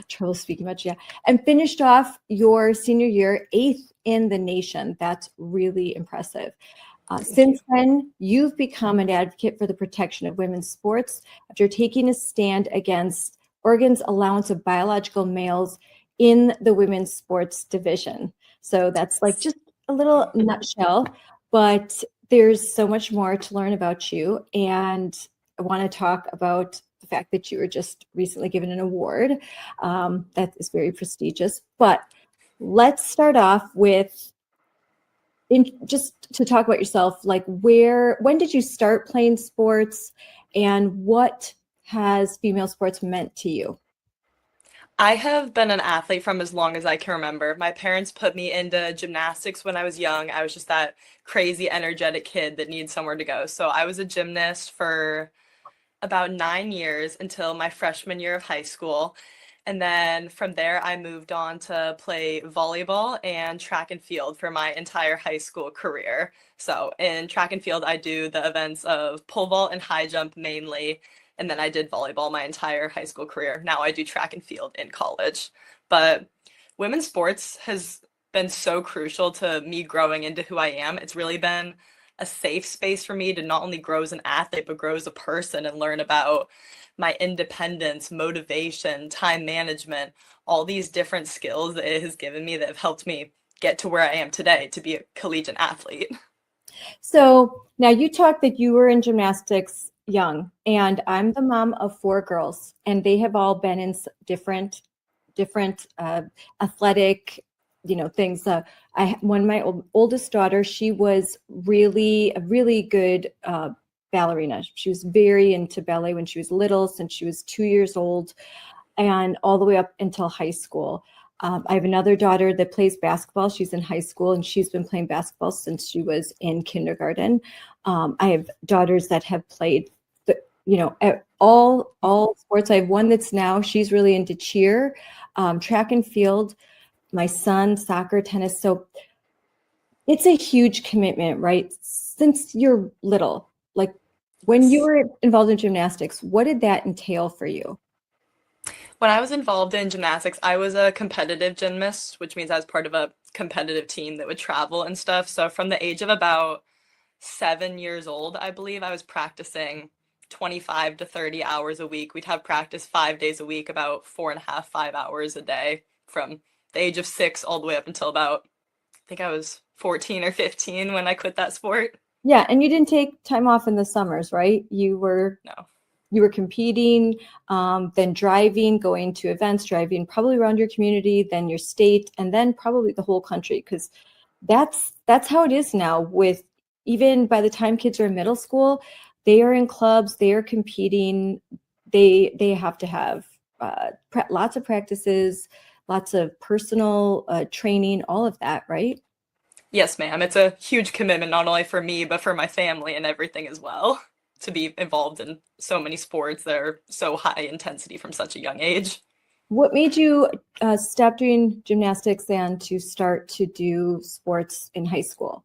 Trouble speaking much, yeah. And finished off your senior year 8th in the nation. That's really impressive. Since then, you've become an advocate for the protection of women's sports after taking a stand against Oregon's allowance of biological males in the women's sports division. So that's like just a little nutshell, but there's so much more to learn about you. And I want to talk about the fact that you were just recently given an award. That is very prestigious. But let's start off with just to talk about yourself, like when did you start playing sports and what has female sports meant to you? I have been an athlete from as long as I can remember. My parents put me into gymnastics when I was young. I was just that crazy, energetic kid that needs somewhere to go. So I was a gymnast for about 9 years until my freshman year of high school. And then from there, I moved on to play volleyball and track and field for my entire high school career. So in track and field, I do the events of pole vault and high jump mainly. And then I did volleyball my entire high school career. Now I do track and field in college. But women's sports has been so crucial to me growing into who I am. It's really been a safe space for me to not only grow as an athlete, but grow as a person and learn about my independence, motivation, time management, all these different skills that it has given me that have helped me get to where I am today to be a collegiate athlete. So now you talked that you were in gymnastics young, and I'm the mom of 4 girls, and they have all been in different athletic, things. My oldest daughter, she was a really good ballerina. She was very into ballet when she was little, since she was 2 years old, and all the way up until high school. I have another daughter that plays basketball. She's in high school, and she's been playing basketball since she was in kindergarten. I have daughters that have played, all sports. I have one she's really into cheer, track and field. My son, soccer, tennis. So it's a huge commitment, right? Since you're little, like when you were involved in gymnastics, what did that entail for you? When I was involved in gymnastics, I was a competitive gymnast, which means I was part of a competitive team that would travel and stuff. So from the age of about 7 years old, I believe I was practicing 25 to 30 hours a week. We'd have practice 5 days a week, about 4.5, 5 hours a day from the age of 6 all the way up until about, I think I was 14 or 15 when I quit that sport. Yeah, and you didn't take time off in the summers, right? You were competing, then driving, going to events, driving probably around your community, then your state, and then probably the whole country, because that's how it is now. With even by the time kids are in middle school, they are in clubs, they are competing, they have to have lots of practices, lots of personal training, all of that, right? Yes, ma'am. It's a huge commitment, not only for me, but for my family and everything as well, to be involved in so many sports that are so high intensity from such a young age. What made you stop doing gymnastics and to start to do sports in high school?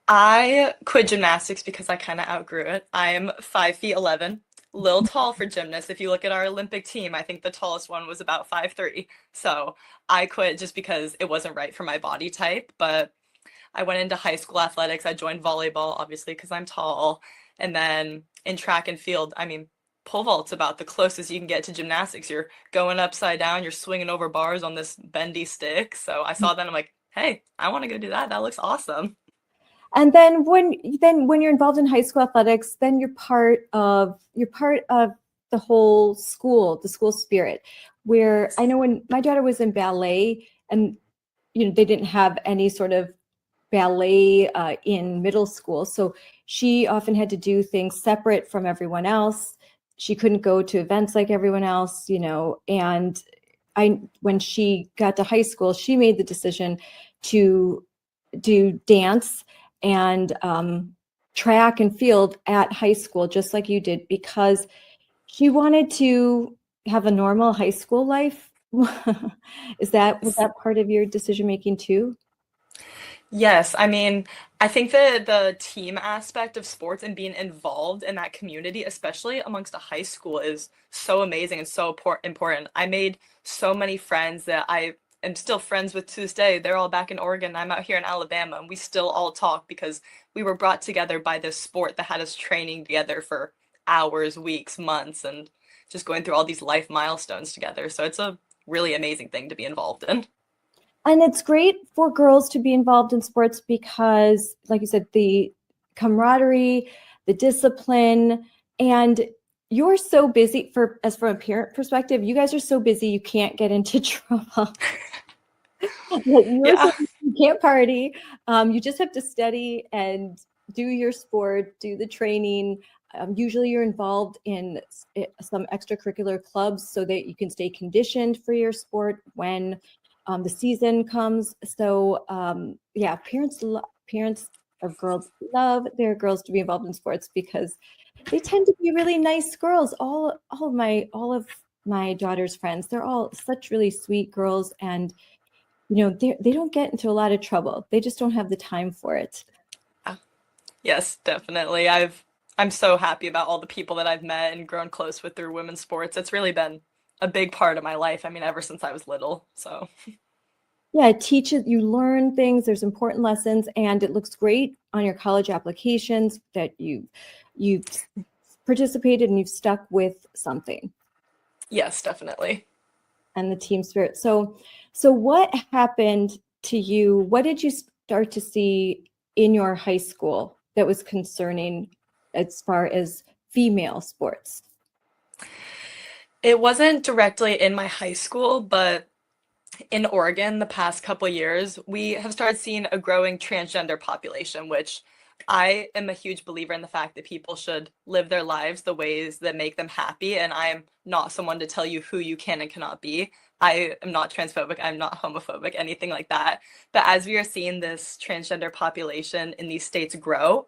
I quit gymnastics because I kind of outgrew it. I'm 5'11", a little tall for gymnasts. If you look at our Olympic team, I think the tallest one was about 5'3". So I quit just because it wasn't right for my body type. But I went into high school athletics. I joined volleyball, obviously, because I'm tall. And then in track and field, I mean, pole vault's about the closest you can get to gymnastics. You're going upside down, you're swinging over bars on this bendy stick. So I saw that, I'm like, hey, I want to go do that. That looks awesome. And then when you're involved in high school athletics, then you're part of the whole school, the school spirit. Where I know when my daughter was in ballet, and they didn't have any sort of ballet in middle school, so she often had to do things separate from everyone else. She couldn't go to events like everyone else, and when she got to high school, she made the decision to do dance and track and field at high school, just like you did, because she wanted to have a normal high school life. Was that part of your decision making too? Yes, I mean, I think that the team aspect of sports and being involved in that community, especially amongst a high school, is so amazing and so important. I made so many friends that I am still friends with to this day. They're all back in Oregon. I'm out here in Alabama, and we still all talk because we were brought together by this sport that had us training together for hours, weeks, months, and just going through all these life milestones together. So it's a really amazing thing to be involved in. And it's great for girls to be involved in sports because, like you said, the camaraderie, the discipline, and you're so busy from a parent perspective. You guys are so busy, you can't get into trouble. Yeah. You can't party. You just have to study and do your sport, do the training. Usually you're involved in some extracurricular clubs so that you can stay conditioned for your sport when the season comes. So yeah, parents of girls love their girls to be involved in sports because they tend to be really nice girls. All of my daughter's friends, they're all such really sweet girls, and they don't get into a lot of trouble. They just don't have the time for it. Yes, definitely. I'm so happy about all the people that I've met and grown close with through women's sports. It's really been a big part of my life. I mean, ever since I was little. So, Yeah, it teaches you, learn things. There's important lessons, and it looks great on your college applications that you've participated and you've stuck with something. yes, definitely. And the team spirit. So what happened to you? What did you start to see in your high school that was concerning as far as female sports? It wasn't directly in my high school, but in Oregon the past couple years, we have started seeing a growing transgender population, which I am a huge believer in the fact that people should live their lives the ways that make them happy. And I am not someone to tell you who you can and cannot be. I am not transphobic, I'm not homophobic, anything like that. But as we are seeing this transgender population in these states grow,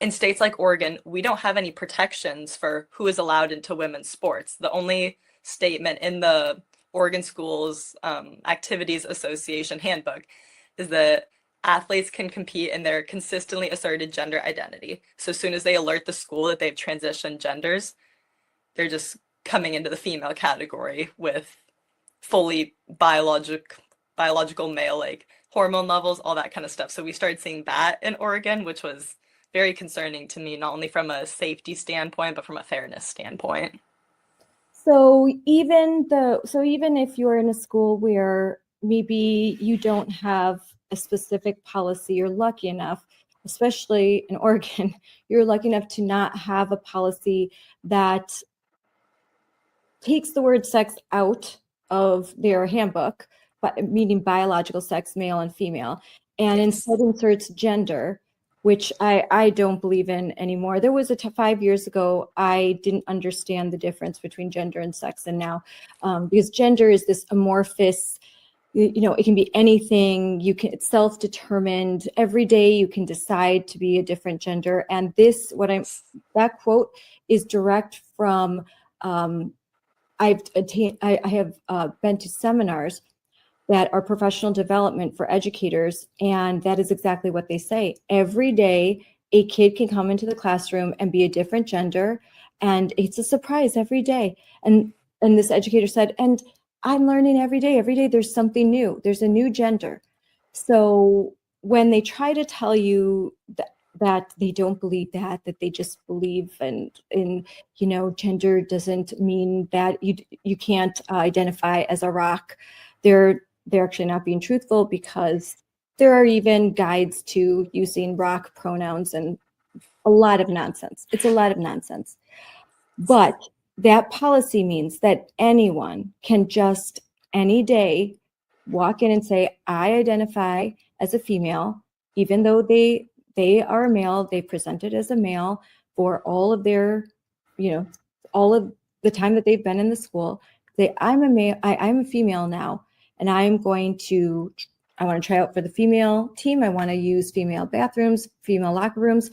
in states like Oregon, we don't have any protections for who is allowed into women's sports. The only statement in the Oregon Schools Activities Association handbook is that athletes can compete in their consistently asserted gender identity. So as soon as they alert the school that they've transitioned genders, they're just coming into the female category with fully biological male, like hormone levels, all that kind of stuff. So we started seeing that in Oregon, which was very concerning to me, not only from a safety standpoint, but from a fairness standpoint. So even if you're in a school where maybe you don't have a specific policy, you're lucky enough, especially in Oregon, you're lucky enough to not have a policy that takes the word sex out of their handbook, but meaning biological sex, male and female, and Yes. instead inserts gender, which I don't believe in anymore. There was 5 years ago, I didn't understand the difference between gender and sex, and now because gender is this amorphous, it can be anything. It's self-determined. Every day you can decide to be a different gender. And that quote is direct from, I have been to seminars that are professional development for educators, and that is exactly what they say. Every day, a kid can come into the classroom and be a different gender, and it's a surprise every day. And this educator said, and I'm learning every day. Every day there's something new. There's a new gender. So when they try to tell you that they don't believe that they just believe in gender doesn't mean that you can't identify as a rock, they're actually not being truthful, because there are even guides to using rock pronouns and a lot of nonsense. It's a lot of nonsense. But that policy means that anyone can just any day walk in and say, I identify as a female, even though they are a male, they presented as a male for all of their, all of the time that they've been in the school. Say, I'm a male, I'm a female now, and I want to try out for the female team. I want to use female bathrooms, female locker rooms,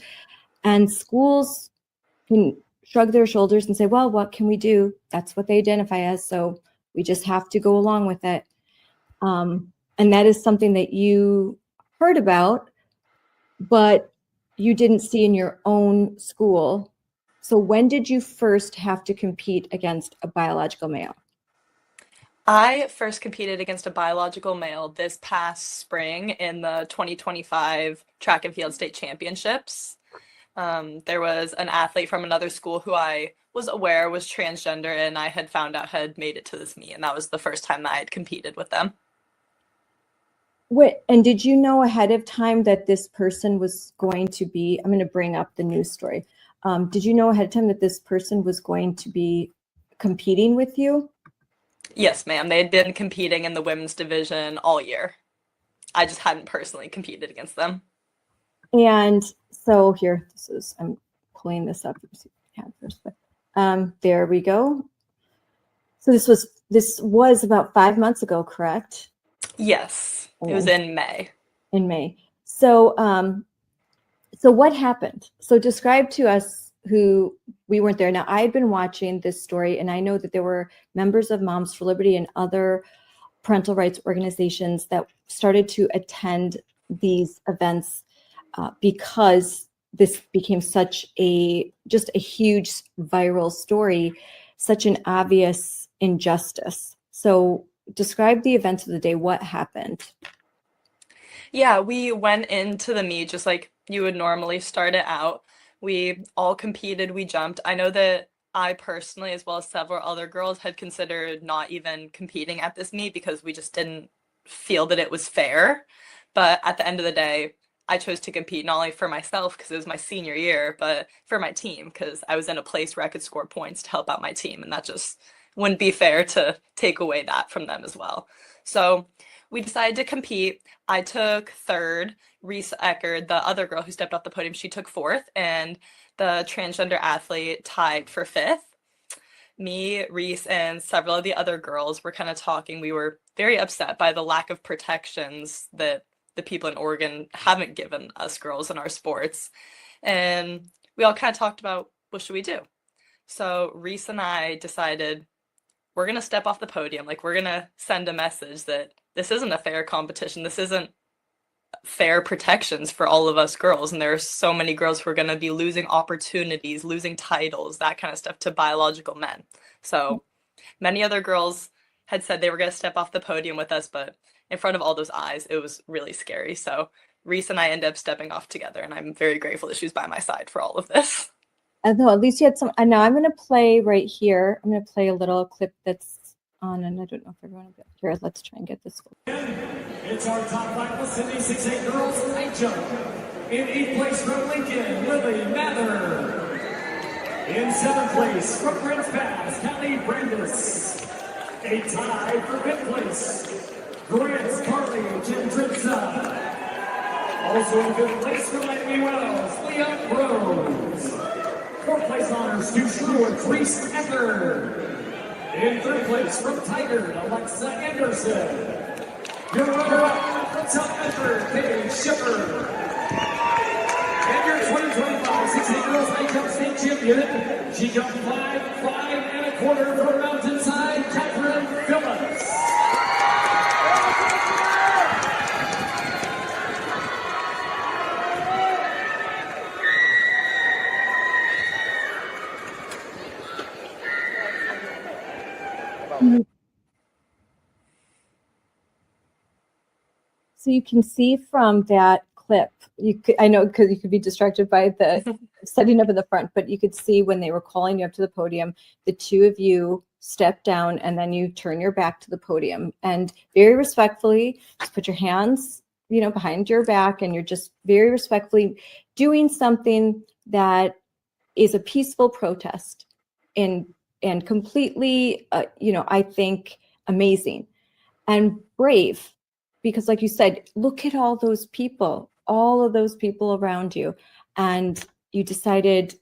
and schools can shrug their shoulders and say, well, what can we do? That's what they identify as. So we just have to go along with it. And that is something that you heard about, but you didn't see in your own school. So when did you first have to compete against a biological male? I first competed against a biological male this past spring in the 2025 track and field state championships. There was an athlete from another school who I was aware was transgender, and I had found out had made it to this meet, and that was the first time that I had competed with them. And did you know ahead of time that this person was going to be, I'm going to bring up the news story. Did you know ahead of time that this person was going to be competing with you? Yes, ma'am. They had been competing in the women's division all year. I just hadn't personally competed against them. And so here, I'm pulling this up. Let's see if I can first, but there we go. So this was about 5 months ago, correct? Yes, it was in May. In May. So so what happened? So describe to us, who we weren't there. Now, I had been watching this story, and I know that there were members of Moms for Liberty and other parental rights organizations that started to attend these events because this became such just a huge viral story, such an obvious injustice. So describe the events of the day. What happened? Yeah, we went into the meet just like you would normally start it out. We all competed, we jumped. I know that I personally, as well as several other girls, had considered not even competing at this meet because we just didn't feel that it was fair. But at the end of the day, I chose to compete not only for myself because it was my senior year, but for my team because I was in a place where I could score points to help out my team. And that just wouldn't be fair to take away that from them as well. So we decided to compete. I took third. Reese Eckerd, the other girl who stepped off the podium, she took fourth. And the transgender athlete tied for fifth. Me, Reese, and several of the other girls were kind of talking. We were very upset by the lack of protections that the people in Oregon haven't given us girls in our sports. And we all kind of talked about, what should we do? So Reese and I decided we're going to step off the podium. Like, we're going to send a message that this isn't a fair competition. This isn't fair protections for all of us girls. And there are so many girls who are going to be losing opportunities, losing titles, that kind of stuff to biological men. So many other girls had said they were going to step off the podium with us, but in front of all those eyes, it was really scary. So Reese and I ended up stepping off together, and I'm very grateful that she was by my side for all of this. No, at least you had some. And now I'm going to play right here. I'm going to play a little clip that's on, and I don't know if everyone will get here. Let's try and get this. It's our top finalist, Sydney 6'8" girls high jump. In 8th place from Lincoln, Lily Mather. In 7th place from Grants Pass, Callie Brandis. A tie for 5th place, Grants Carly Gendritza. Also in 5th place from Miami Wells, Leah Rose. 4th place honors to Sherwood Reese Eckerd. In 3rd place from Tiger, Alexa Anderson. Your runner-up from South Bedford, Paige Shepard. And your 2025 16 Girls High Jump State Champion, she jumped 5 1/4 for Mountainside, Catherine Phillips. So you can see from that clip, I know because you could be distracted by the setting up in the front, but you could see when they were calling you up to the podium, the two of you step down and then you turn your back to the podium and very respectfully just put your hands, behind your back, and you're just very respectfully doing something that is a peaceful protest and completely, I think amazing and brave. Because like you said, look at all of those people around you. And you decided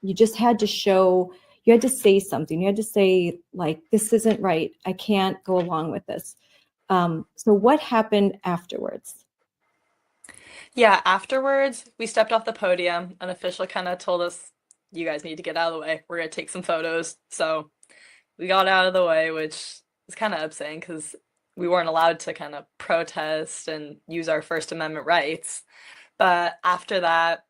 you just had to show, you had to say something. You had to say, like, this isn't right. I can't go along with this. So what happened afterwards? Yeah, afterwards, we stepped off the podium. An official kind of told us, you guys need to get out of the way. We're going to take some photos. So we got out of the way, which is kind of upsetting because we weren't allowed to kind of protest and use our First Amendment rights. But after that,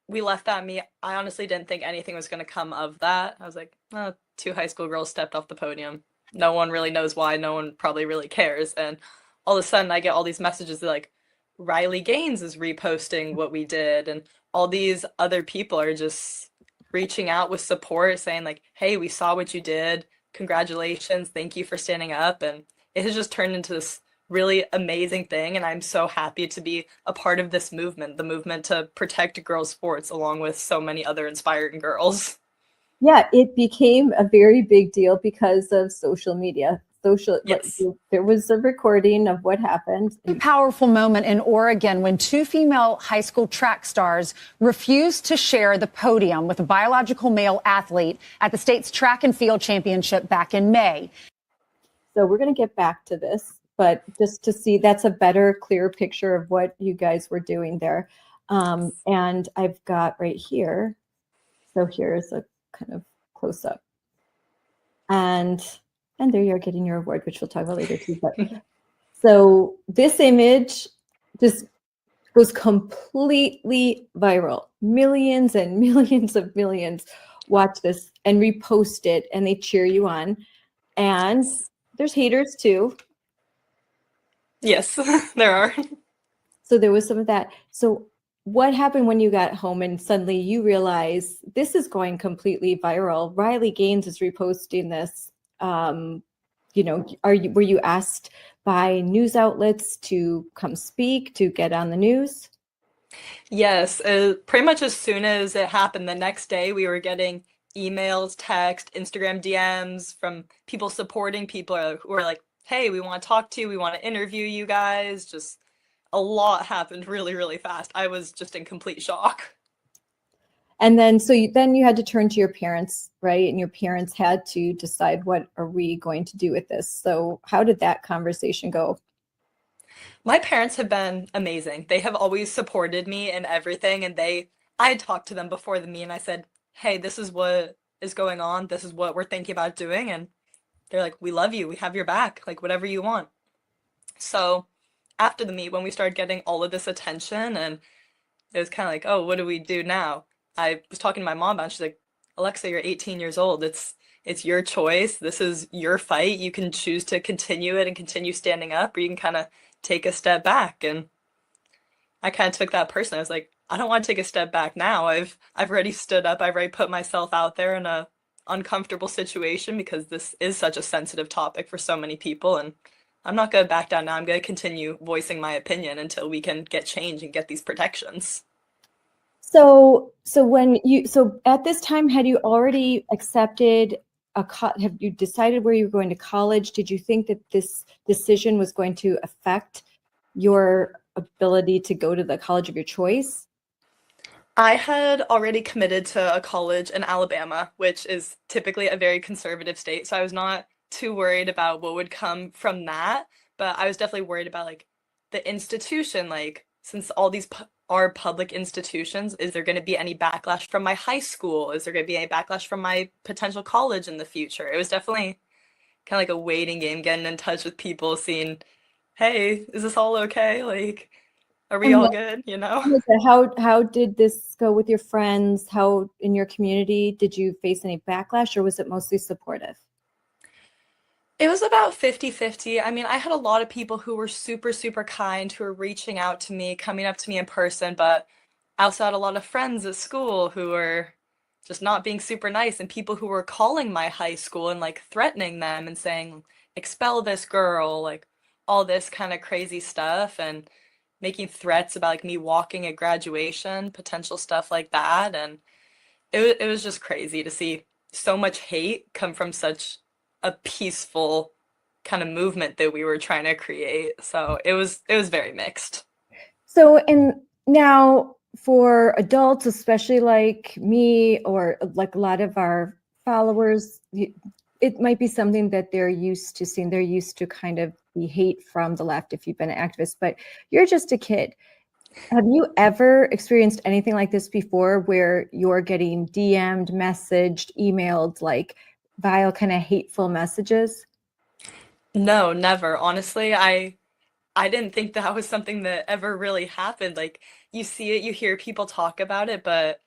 we left that meet. I honestly didn't think anything was going to come of that. I was like, oh, 2 high school girls stepped off the podium. No one really knows why. No one probably really cares. And all of a sudden, I get all these messages like, Riley Gaines is reposting what we did. And all these other people are just reaching out with support, saying like, hey, we saw what you did. Congratulations. Thank you for standing up. And it has just turned into this really amazing thing. And I'm so happy to be a part of this movement, the movement to protect girls' sports, along with so many other inspiring girls. Yeah, it became a very big deal because of social media. social. Yes. There was a recording of what happened. A powerful moment in Oregon when two female high school track stars refused to share the podium with a biological male athlete at the state's track and field championship back in May. So we're going to get back to this, but just to see, that's a better, clear picture of what you guys were doing there. And I've got right here. So here's a kind of close up. And there you're getting your award, which we'll talk about later too. But so this image just goes completely viral. Millions and millions of millions watch this and repost it, and they cheer you on. And there's haters too. Yes, there are. So there was some of that. So what happened when you got home and suddenly you realize this is going completely viral? Riley Gaines is reposting this. Were you asked by news outlets to come speak, to get on the news? Yes, pretty much as soon as it happened, the next day we were getting emails, text, Instagram DMs from people supporting people who were like, hey, we want to talk to you, we want to interview you guys. Just a lot happened really, really fast. I was just in complete shock. And then then you had to turn to your parents, right? And your parents had to decide, what are we going to do with this? So how did that conversation go? My parents have been amazing. They have always supported me in everything, and I had talked to them before the meet, and I said, hey, this is what is going on. This is what we're thinking about doing. And they're like, we love you. We have your back. Like, whatever you want. So after the meet, when we started getting all of this attention, and it was kind of like, oh, what do we do now? I was talking to my mom about it. She's like, Alexa, you're 18 years old. It's your choice. This is your fight. You can choose to continue it and continue standing up, or you can kind of take a step back. And I kind of took that personally. I was like, I don't want to take a step back now. I've already stood up. I've already put myself out there in a uncomfortable situation, because this is such a sensitive topic for so many people, and I'm not going to back down now. I'm going to continue voicing my opinion until we can get change and get these protections. So at this time, had you already accepted have you decided where you were going to college? Did you think that this decision was going to affect your ability to go to the college of your choice? I had already committed to a college in Alabama, which is typically a very conservative state. So I was not too worried about what would come from that. But I was definitely worried about like the institution, like since all these are public institutions, is there going to be any backlash from my high school? Is there going to be any backlash from my potential college in the future? It was definitely kind of like a waiting game, getting in touch with people, seeing, hey, is this all okay? Like, are we all good? You know? How did this go with your friends? How in your community, did you face any backlash, or was it mostly supportive? It was about 50-50. I mean, I had a lot of people who were super, super kind, who were reaching out to me, coming up to me in person, but I also had a lot of friends at school who were just not being super nice, and people who were calling my high school and like threatening them and saying, expel this girl, like all this kind of crazy stuff, and making threats about like me walking at graduation, potential stuff like that. And it was just crazy to see so much hate come from such a peaceful kind of movement that we were trying to create. So it was very mixed. So, and now for adults, especially like me or like a lot of our followers, it might be something that they're used to seeing. They're used to kind of the hate from the left if you've been an activist, but you're just a kid. Have you ever experienced anything like this before, where you're getting DM'd, messaged, emailed, like vile kind of hateful messages? No, never. Honestly, I didn't think that was something that ever really happened. Like, you see it, you hear people talk about it, but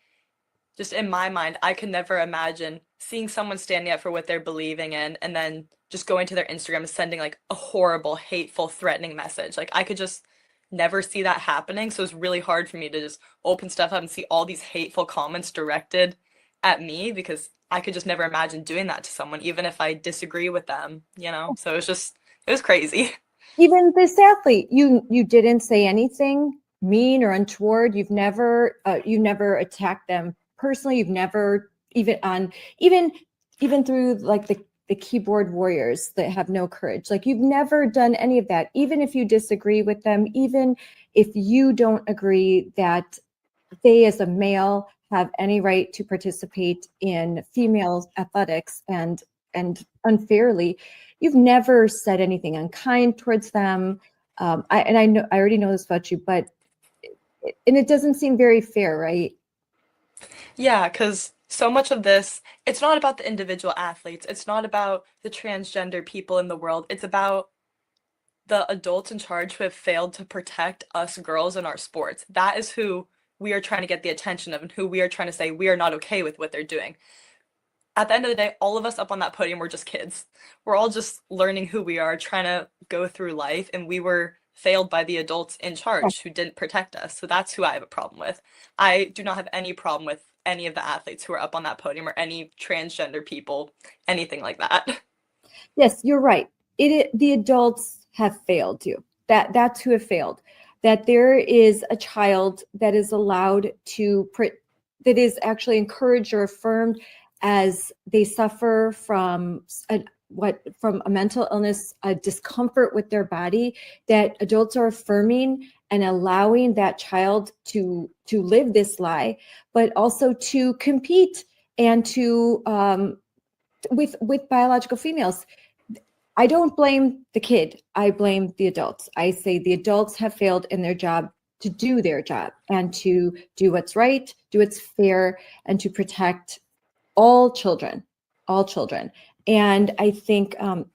just in my mind, I could never imagine seeing someone standing up for what they're believing in and then just going to their Instagram and sending like a horrible, hateful, threatening message. Like, I could just never see that happening. So it's really hard for me to just open stuff up and see all these hateful comments directed at me, because I could just never imagine doing that to someone, even if I disagree with them, you know? So it was crazy. Even this athlete, you didn't say anything mean or untoward. You've never attacked them personally. You've never even through like the the keyboard warriors that have no courage. Like, you've never done any of that, even if you disagree with them, even if you don't agree that they as a male have any right to participate in female athletics and unfairly. You've never said anything unkind towards them. I know I already know this about you, but it doesn't seem very fair, right? Yeah, because so much of this, it's not about the individual athletes. It's not about the transgender people in the world. It's about the adults in charge who have failed to protect us girls in our sports. That is who we are trying to get the attention of and who we are trying to say we are not okay with what they're doing. At the end of the day, all of us up on that podium were just kids. We're all just learning who we are, trying to go through life, and we were failed by the adults in charge who didn't protect us. So that's who I have a problem with. I do not have any problem with any of the athletes who are up on that podium or any transgender people, anything like that. Yes, you're right. The adults have failed you. That's who have failed. That there is a child that is allowed to that is actually encouraged or affirmed as they suffer from a mental illness, a discomfort with their body, that adults are affirming and allowing that child to live this lie, but also to compete and to with biological females. I don't blame the kid. I blame the adults. I say the adults have failed in their job to do their job and to do what's right, do what's fair, and to protect all children, all children. And I think, have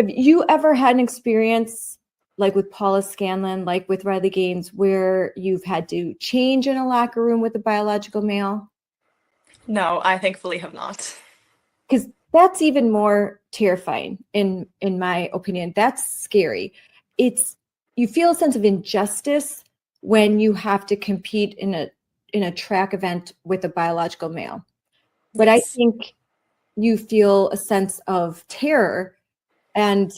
you ever had an experience like with Paula Scanlon, like with Riley Gaines, where you've had to change in a locker room with a biological male? No, I thankfully have not. Because that's even more terrifying, in my opinion. That's scary. You feel a sense of injustice when you have to compete in a track event with a biological male. But I think you feel a sense of terror, and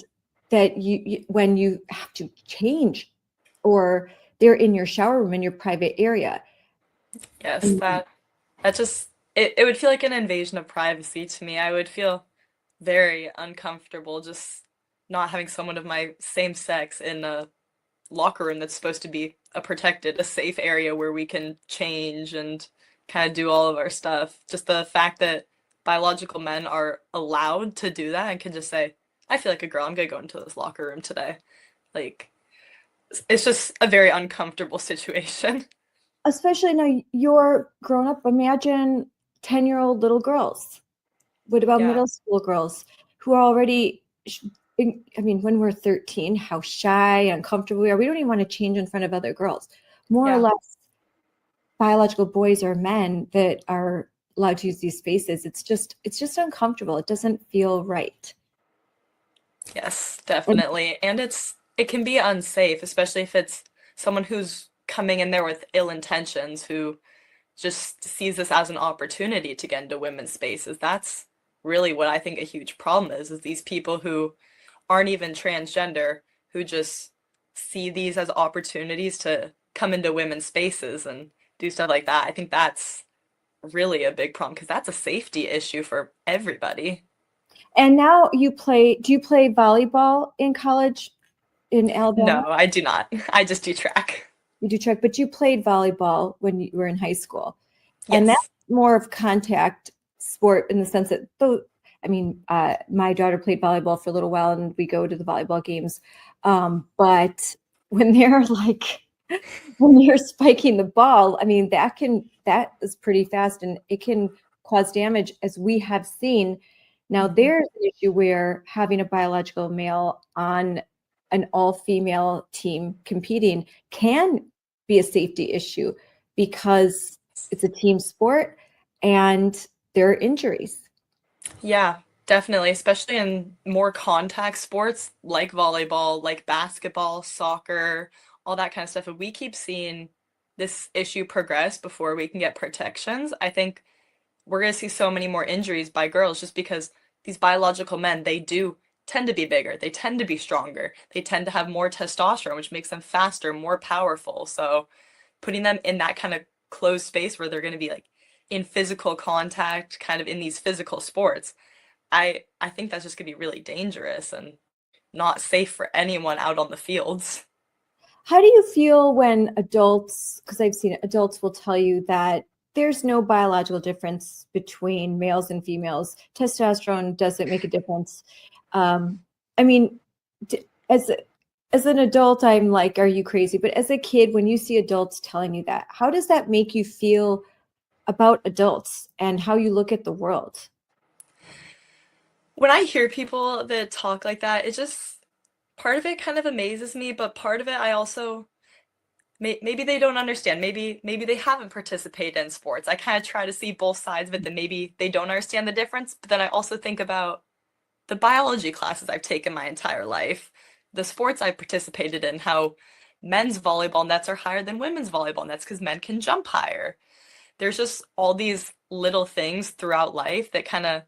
that you when you have to change, or they're in your shower room in your private area. Yes, that just it would feel like an invasion of privacy to me. I would feel very uncomfortable just not having someone of my same sex in a locker room that's supposed to be a protected, a safe area where we can change and kind of do all of our stuff. Just the fact that biological men are allowed to do that and can just say, I feel like a girl, I'm gonna go into this locker room today. Like, it's just a very uncomfortable situation. Especially now you're grown up. Imagine 10-year-old little girls. What about Yeah. middle school girls who are already, I mean, when we're 13, how shy, uncomfortable we are. We don't even want to change in front of other girls. More or Yeah. less, biological boys or men that are allowed to use these spaces, it's just uncomfortable. It doesn't feel right. Yes, definitely. And it can be unsafe, especially if it's someone who's coming in there with ill intentions, who just sees this as an opportunity to get into women's spaces. That's really what I think a huge problem is these people who aren't even transgender, who just see these as opportunities to come into women's spaces and do stuff like that. I think that's really a big problem because that's a safety issue for everybody. And now do you play volleyball in college in Alabama? No, I do not. I just do track. You do track, but you played volleyball when you were in high school. And Yes. that's more of contact sport in the sense that, my daughter played volleyball for a little while and we go to the volleyball games. But when they're when you're spiking the ball, I mean, that is pretty fast and it can cause damage, as we have seen. Now there's an issue where having a biological male on an all-female team competing can be a safety issue because it's a team sport and there are injuries. Yeah, definitely, especially in more contact sports like volleyball, like basketball, soccer, all that kind of stuff. If we keep seeing this issue progress before we can get protections, I think we're going to see so many more injuries by girls just because these biological men, they do tend to be bigger, they tend to be stronger, they tend to have more testosterone, which makes them faster, more powerful. So putting them in that kind of closed space where they're going to be like in physical contact, kind of in these physical sports, I think that's just gonna be really dangerous and not safe for anyone out on the fields. How do you feel when adults, because I've seen it, adults will tell you that there's no biological difference between males and females. Testosterone doesn't make a difference. I mean, as an adult, I'm like, are you crazy? But as a kid, when you see adults telling you that, how does that make you feel about adults and how you look at the world? When I hear people that talk like that, it just part of it kind of amazes me, but part of it I also maybe they don't understand. Maybe they haven't participated in sports. I kind of try to see both sides of it, that maybe they don't understand the difference, but then I also think about the biology classes I've taken my entire life, the sports I've participated in, how men's volleyball nets are higher than women's volleyball nets because men can jump higher. There's just all these little things throughout life that kind of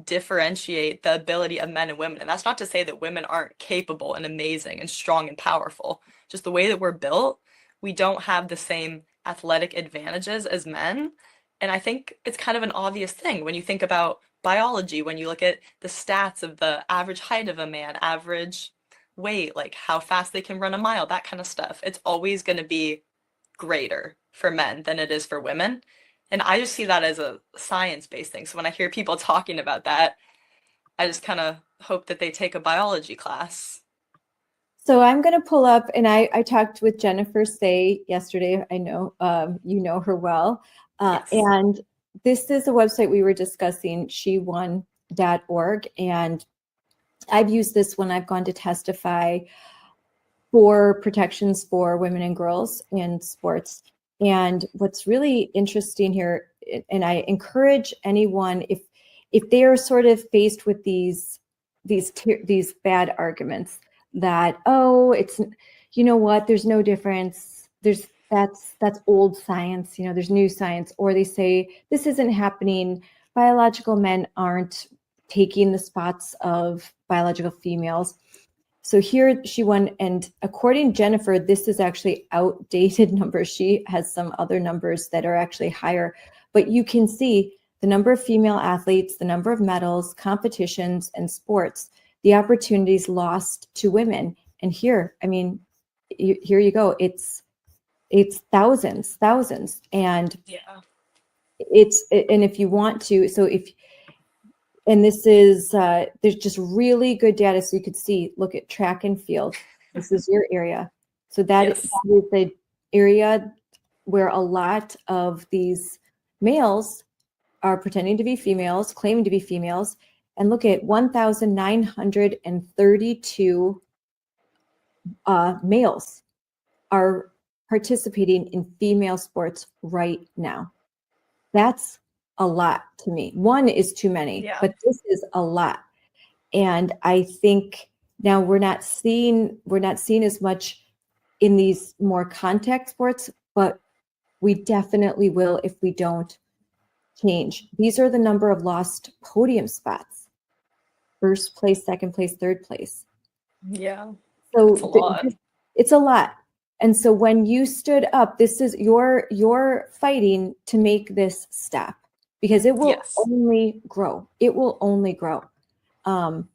differentiate the ability of men and women. And that's not to say that women aren't capable and amazing and strong and powerful. Just the way that we're built, we don't have the same athletic advantages as men. And I think it's kind of an obvious thing when you think about biology, when you look at the stats of the average height of a man, average weight, like how fast they can run a mile, that kind of stuff. It's always going to be greater for men than it is for women. And I just see that as a science-based thing. So when I hear people talking about that, I just kind of hope that they take a biology class. So I'm going to pull up, and I talked with Jennifer Say yesterday. I know you know her well. Yes. And this is a website we were discussing, shewon.org. And I've used this when I've gone to testify for protections for women and girls in sports. And what's really interesting here, and I encourage anyone, if they are sort of faced with these bad arguments that, oh, it's, you know what, there's no difference, that's old science, there's new science, or they say this isn't happening, biological men aren't taking the spots of biological females. So here she won, and according to Jennifer, this is actually outdated numbers. She has some other numbers that are actually higher, but you can see the number of female athletes, the number of medals, competitions, and sports, the opportunities lost to women. And here, I mean, here you go. It's thousands, and Yeah. and if you want to, and this is, there's just really good data. So you could see, look at track and field. This is your area. So that Yes. is the area where a lot of these males are pretending to be females, claiming to be females. And look at 1,932 males are participating in female sports right now. That's a lot to me. One is too many, Yeah. but this is a lot. And I think now we're not seeing as much in these more contact sports, but we definitely will if we don't change. These are the number of lost podium spots: first place, second place, third place. Yeah. So It's a lot. it's a lot. And so when you stood up, this is you're fighting to make this stop, because it will Yes. only grow. It will only grow. And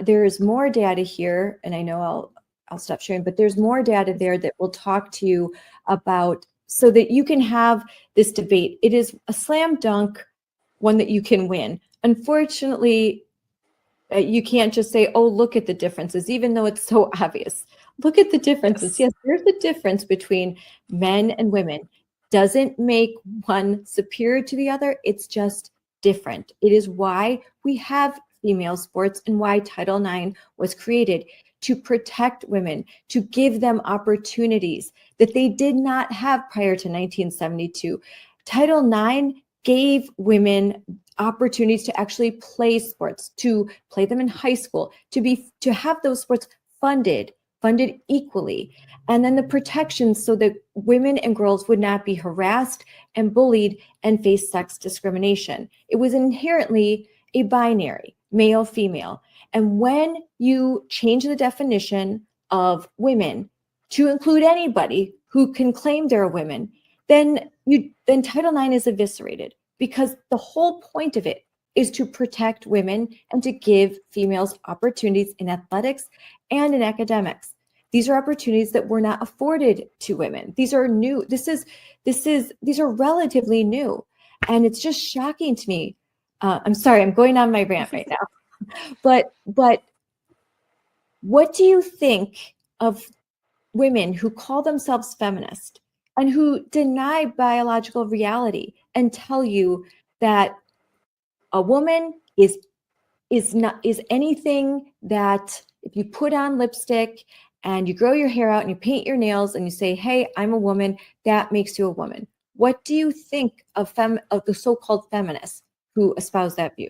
there is more data here, and I know I'll stop sharing, but there's more data there that will talk to you about, so that you can have this debate. It is a slam dunk, one that you can win. Unfortunately, you can't just say, oh, look at the differences, even though it's so obvious. Look at the differences. Yes, there's a difference between men and women. Doesn't make one superior to the other. It's just different. It is why we have female sports and why Title IX was created, to protect women, to give them opportunities that they did not have prior to 1972. Title IX gave women opportunities to actually play sports, to play them in high school, to have those sports funded equally. And then the protections so that women and girls would not be harassed and bullied and face sex discrimination. It was inherently a binary, male, female. And when you change the definition of women to include anybody who can claim they're a woman, then Title IX is eviscerated, because the whole point of it is to protect women and to give females opportunities in athletics and in academics. These are opportunities that were not afforded to women. These are new. These are relatively new. And it's just shocking to me. I'm sorry, I'm going on my rant right now. But what do you think of women who call themselves feminist and who deny biological reality and tell you that a woman is anything that if you put on lipstick and you grow your hair out and you paint your nails and you say, "Hey, I'm a woman," that makes you a woman? What do you think of the so-called feminists who espouse that view?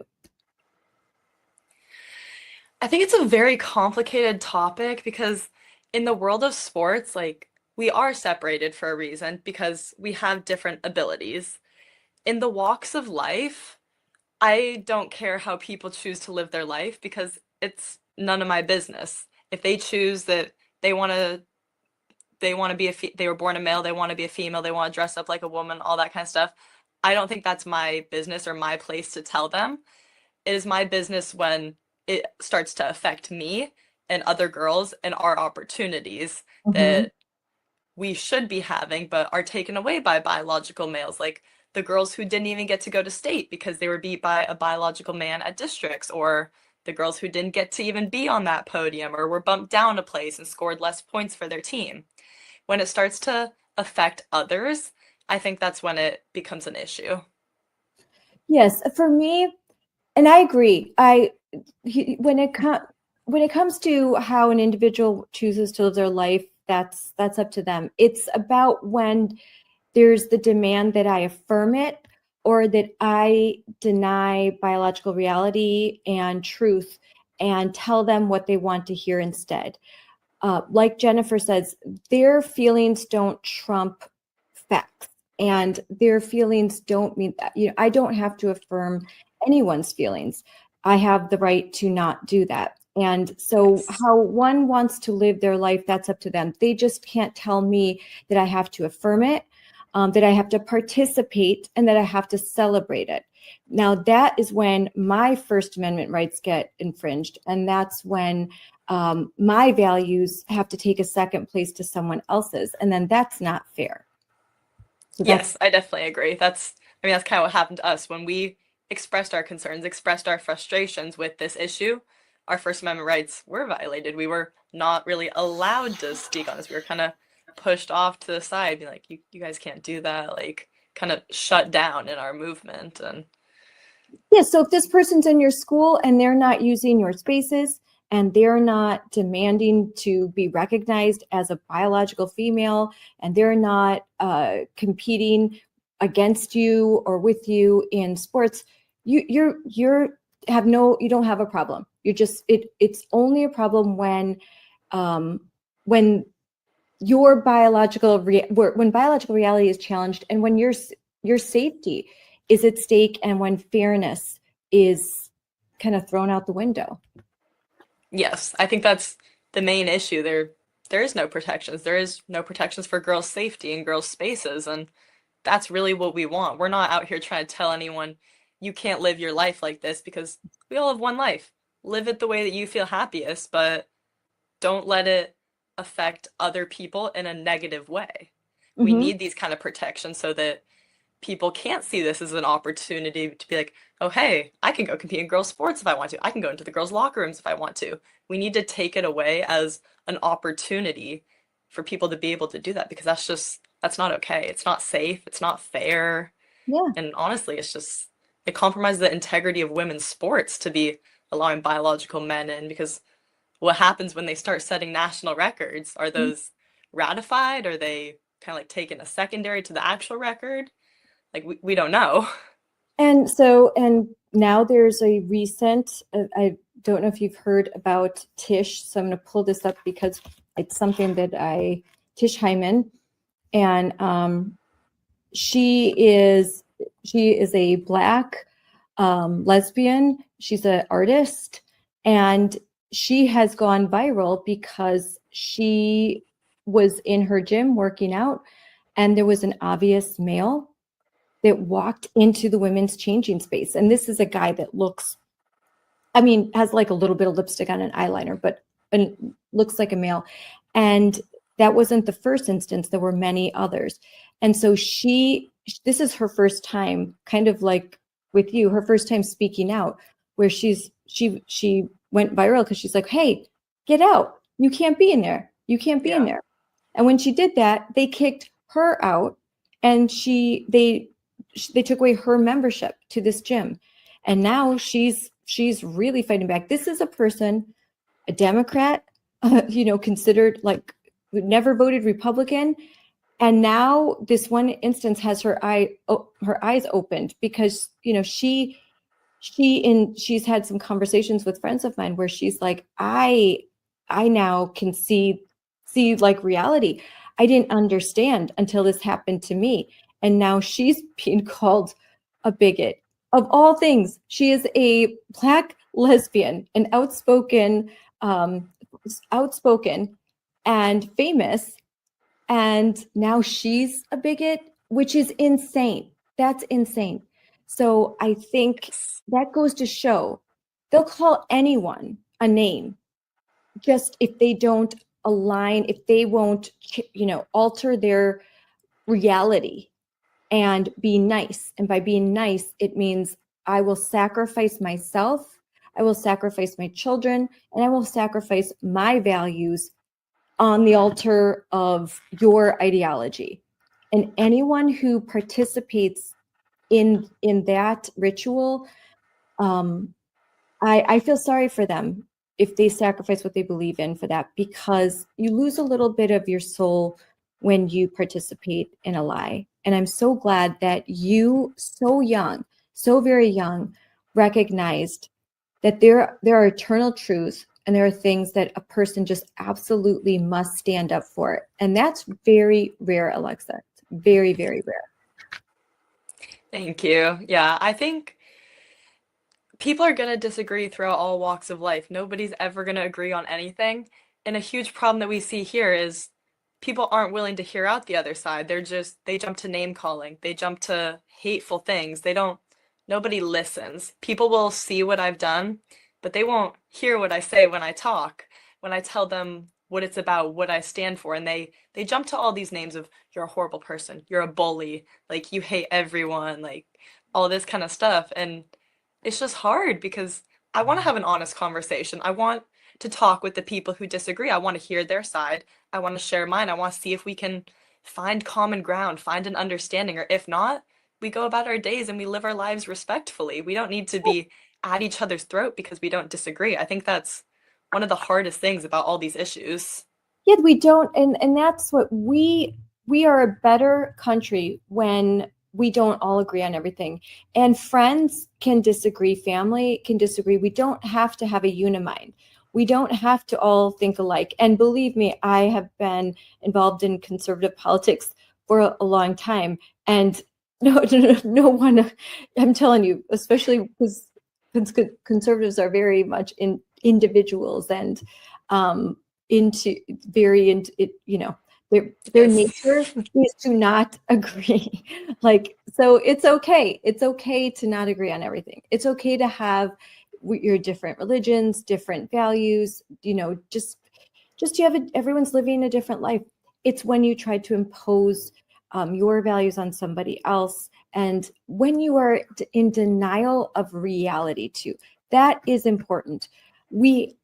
I think it's a very complicated topic because in the world of sports, like we are separated for a reason because we have different abilities. In the walks of life, I don't care how people choose to live their life because it's none of my business. If they choose that they want to be they were born a male, they want to be a female, they want to dress up like a woman, all that kind of stuff. I don't think that's my business or my place to tell them. It is my business when it starts to affect me and other girls and our opportunities that we should be having but are taken away by biological males, like the girls who didn't even get to go to state because they were beat by a biological man at districts, or the girls who didn't get to even be on that podium or were bumped down a place and scored less points for their team. When it starts to affect others, I think that's when it becomes an issue. Yes, for me, and I agree. When it comes to how an individual chooses to live their life, that's up to them. It's about when there's the demand that I affirm it or that I deny biological reality and truth and tell them what they want to hear instead. Like Jennifer says, their feelings don't trump facts, and their feelings don't mean that. I don't have to affirm anyone's feelings. I have the right to not do that. And so how one wants to live their life, that's up to them. They just can't tell me that I have to affirm it, that I have to participate, and that I have to celebrate it. Now, that is when my First Amendment rights get infringed. And that's when my values have to take a second place to someone else's. And then that's not fair. So Yes, I definitely agree. That's kind of what happened to us when we expressed our concerns, expressed our frustrations with this issue. Our First Amendment rights were violated. We were not really allowed to speak on this. We were kind of pushed off to the side, being like, you guys can't do that, like kind of shut down in our movement. And yeah, so if this person's in your school and they're not using your spaces and they're not demanding to be recognized as a biological female, and they're not competing against you or with you in sports, you don't have a problem. It's only a problem when your biological reality is challenged, and when your safety is at stake, and when fairness is kind of thrown out the window. yes, I think that's the main issue. There is no protections. There is no protections for girls' safety and girls' spaces, and that's really what we want. We're not out here trying to tell anyone you can't live your life like this, because we all have one life. Live it the way that you feel happiest, but don't let it affect other people in a negative way. We need these kind of protections so that people can't see this as an opportunity to be like, oh, hey, I can go compete in girls' sports if I want to. I can go into the girls' locker rooms if I want to. We need to take it away as an opportunity for people to be able to do that, because that's not okay. It's not safe. It's not fair. Yeah. And honestly, it compromises the integrity of women's sports to be allowing biological men in, because what happens when they start setting national records? Are those ratified? Are they kind of like taken a secondary to the actual record? Like we don't know. And now there's a recent, I don't know if you've heard about Tish, so I'm going to pull this up because it's something that Tish Hyman, and she is a Black lesbian. She's an artist, and she has gone viral because she was in her gym working out, and there was an obvious male that walked into the women's changing space. And this is a guy that looks, has like a little bit of lipstick on an eyeliner, but and looks like a male. And that wasn't the first instance. There were many others. And so this is her first time, kind of like with you, her first time speaking out, where she went viral because she's like, hey, get out. You can't be in there. You can't be in there. And when she did that, they kicked her out, and they took away her membership to this gym. And now she's really fighting back. This is a person, a Democrat, considered like never voted Republican. And now this one instance has her eyes opened because, she's had some conversations with friends of mine where she's like, I now can see like reality. I didn't understand until this happened to me. And now she's being called a bigot. Of all things, she is a Black lesbian, an outspoken and famous. And now she's a bigot, which is insane. That's insane. So I think that goes to show they'll call anyone a name just if they don't align, if they won't, alter their reality and be nice. And by being nice, it means I will sacrifice myself, I will sacrifice my children, and I will sacrifice my values on the altar of your ideology. And anyone who participates in that ritual, I feel sorry for them if they sacrifice what they believe in for that, because you lose a little bit of your soul when you participate in a lie. And I'm so glad that you, so young, so very young, recognized that there are eternal truths and there are things that a person just absolutely must stand up for. And that's very rare, Alexa. It's very, very rare. Thank you. Yeah, I think people are going to disagree throughout all walks of life. Nobody's ever going to agree on anything. And a huge problem that we see here is people aren't willing to hear out the other side. They jump to name calling. They jump to hateful things. Nobody listens. People will see what I've done, but they won't hear what I say when I talk, when I tell them what it's about, what I stand for. And they jump to all these names of, you're a horrible person, you're a bully, like you hate everyone, like all this kind of stuff. And it's just hard because I want to have an honest conversation. I want to talk with the people who disagree. I want to hear their side. I want to share mine. I want to see if we can find common ground, find an understanding, or if not, we go about our days and we live our lives respectfully. We don't need to be at each other's throat because we don't disagree. I think that's one of the hardest things about all these issues. Yeah, we don't. And that's what we are a better country when we don't all agree on everything. And friends can disagree, family can disagree. We don't have to have a unimind. We don't have to all think alike. And believe me, I have been involved in conservative politics for a long time. And no one, I'm telling you, especially because conservatives are very much individuals and their nature is to not agree. So it's okay. It's okay to not agree on everything. It's okay to have your different religions, different values, just you have everyone's living a different life. It's when you try to impose your values on somebody else. And when you are in denial of reality too, that is important. We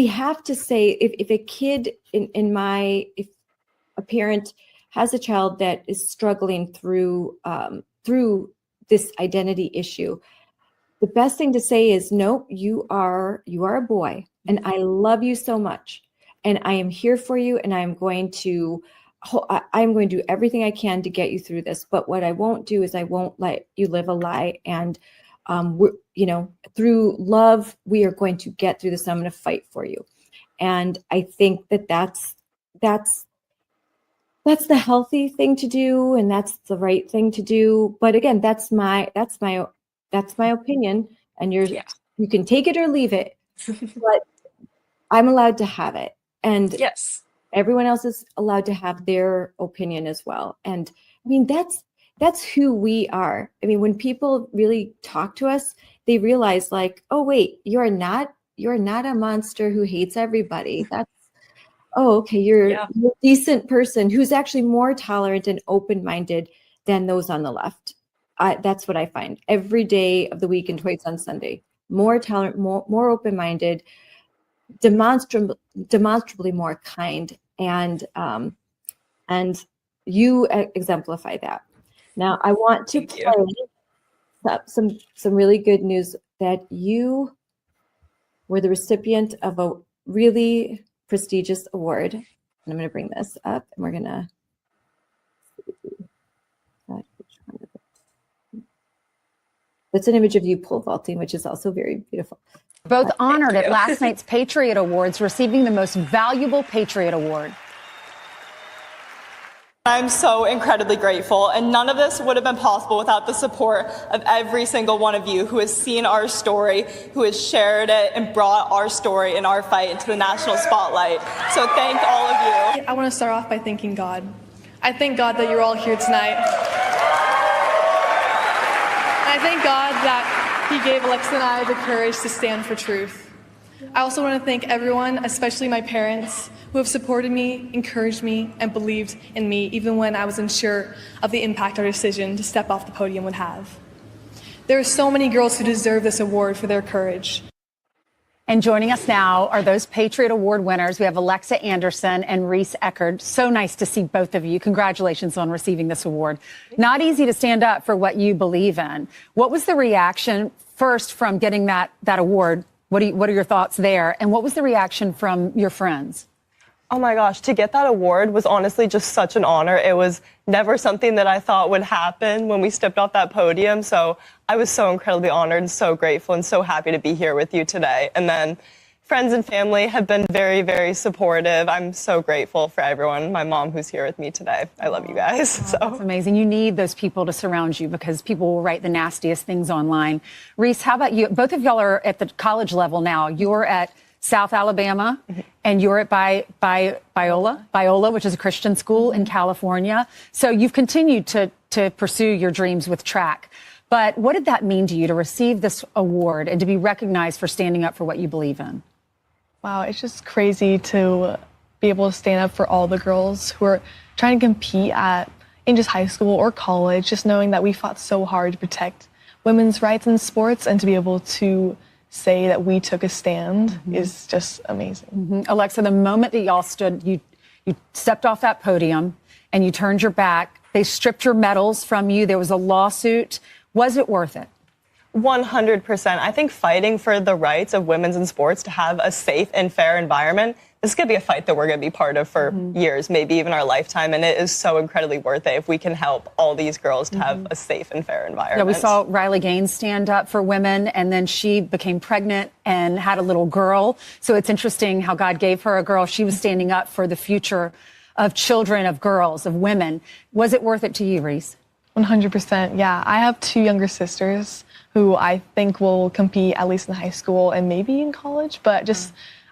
have to say, if a kid if a parent has a child that is struggling through this identity issue, the best thing to say is, no, you are a boy, and I love you so much, and I am here for you, and I'm going to do everything I can to get you through this. But what I won't do is I won't let you live a lie. And through love, we are going to get through this. I'm going to fight for you. And I think that's the healthy thing to do, and that's the right thing to do. But again, that's my opinion, and you can take it or leave it, but I'm allowed to have it. And yes, everyone else is allowed to have their opinion as well. And I mean, that's who we are. I mean, when people really talk to us, they realize like, oh wait, you're not a monster who hates everybody. That's oh, okay, you're a decent person who's actually more tolerant and open-minded than those on the left. That's what I find every day of the week and twice on Sunday. More tolerant, more open-minded, demonstrably more kind, and you exemplify that. Now, I want to play some really good news that you were the recipient of a really prestigious award. And I'm going to bring this up, and we're going to. That's an image of you pole vaulting, which is also very beautiful. Both honored at last night's Patriot Awards, receiving the Most Valuable Patriot Award. I'm so incredibly grateful, and none of this would have been possible without the support of every single one of you who has seen our story, who has shared it and brought our story and our fight into the national spotlight. So thank all of you. I want to start off by thanking God. I thank God that you're all here tonight. I thank God that He gave Alexa and I the courage to stand for truth. I also want to thank everyone, especially my parents, who have supported me, encouraged me, and believed in me, even when I was unsure of the impact our decision to step off the podium would have. There are so many girls who deserve this award for their courage. And joining us now are those Patriot Award winners. We have Alexa Anderson and Reese Eckerd. So nice to see both of you. Congratulations on receiving this award. Not easy to stand up for what you believe in. What was the reaction first from getting that award? What are your thoughts there? And what was the reaction from your friends? Oh my gosh, to get that award was honestly just such an honor. It was never something that I thought would happen when we stepped off that podium. So I was so incredibly honored and so grateful and so happy to be here with you today. And then friends and family have been very, very supportive. I'm so grateful for everyone. My mom who's here with me today. I love you guys. So that's amazing. You need those people to surround you because people will write the nastiest things online. Reese, how about you? Both of y'all are at the college level now. You're at South Alabama, and you're at Biola, which is a Christian school in California. So you've continued to pursue your dreams with track. But what did that mean to you to receive this award and to be recognized for standing up for what you believe in? Wow, it's just crazy to be able to stand up for all the girls who are trying to compete in just high school or college, just knowing that we fought so hard to protect women's rights in sports, and to be able to say that we took a stand is just amazing. Alexa, the moment that y'all stood, you stepped off that podium and you turned your back, they stripped your medals from you. There was a lawsuit. Was it worth it? 100%. I think fighting for the rights of women in sports to have a safe and fair environment, this is going to be a fight that we're going to be part of for years, maybe even our lifetime. And it is so incredibly worth it if we can help all these girls to have a safe and fair environment. Yeah, we saw Riley Gaines stand up for women, and then she became pregnant and had a little girl. So it's interesting how God gave her a girl. She was standing up for the future of children, of girls, of women. Was it worth it to you, Reese? 100%. Yeah, I have two younger sisters who I think will compete at least in high school and maybe in college, but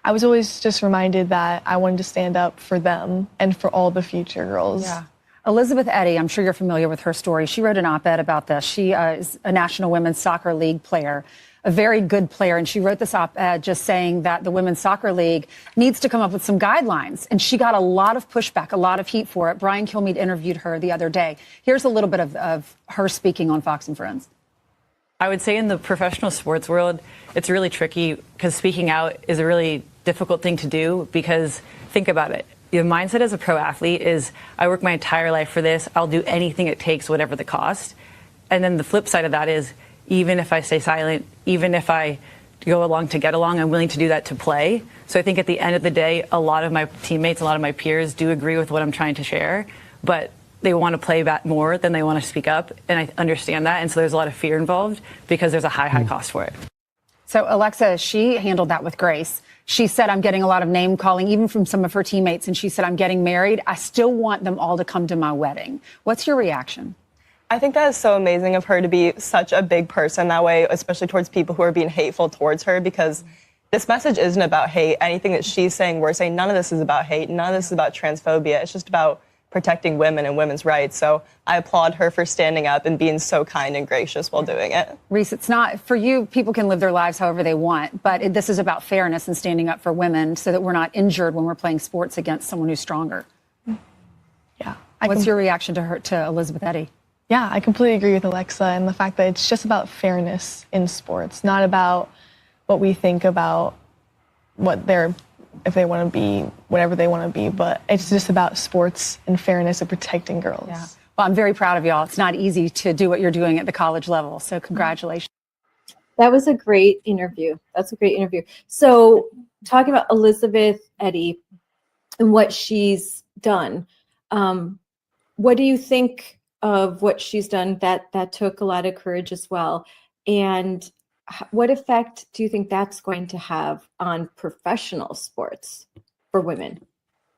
I was always just reminded that I wanted to stand up for them and for all the future girls. Yeah. Elizabeth Eddy, I'm sure you're familiar with her story. She wrote an op-ed about this. She is a National Women's Soccer League player, a very good player. And she wrote this op-ed just saying that the Women's Soccer League needs to come up with some guidelines. And she got a lot of pushback, a lot of heat for it. Brian Kilmeade interviewed her the other day. Here's a little bit of her speaking on Fox and Friends. I would say in the professional sports world, it's really tricky because speaking out is a really difficult thing to do, because think about it. Your mindset as a pro athlete is, I work my entire life for this. I'll do anything it takes, whatever the cost. And then the flip side of that is, even if I stay silent, even if I go along to get along, I'm willing to do that to play. So I think at the end of the day, a lot of my teammates, a lot of my peers do agree with what I'm trying to share, but they want to play back more than they want to speak up. And I understand that. And so there's a lot of fear involved because there's a high cost for it. So Alexa, she handled that with grace. She said, I'm getting a lot of name calling, even from some of her teammates. And she said, I'm getting married. I still want them all to come to my wedding. What's your reaction? I think that is so amazing of her to be such a big person that way, especially towards people who are being hateful towards her, because this message isn't about hate. Anything that she's saying, we're saying, none of this is about hate. None of this is about transphobia. It's just about protecting women and women's rights. So I applaud her for standing up and being so kind and gracious while doing it. Reese, it's not for you. People can live their lives however they want, but this is about fairness and standing up for women so that we're not injured when we're playing sports against someone who's stronger. Yeah. What's your reaction to Elizabeth Eddy? Yeah, I completely agree with Alexa and the fact that it's just about fairness in sports, not about what we think about if they want to be whatever they want to be, but it's just about sports and fairness and protecting girls. Yeah. Well, I'm very proud of y'all. It's not easy to do what you're doing at the college level, so congratulations. That was a great interview. That's a great interview. So talking about Elizabeth Eddy and what she's done, what do you think of what she's done? That took a lot of courage as well. And what effect do you think that's going to have on professional sports for women?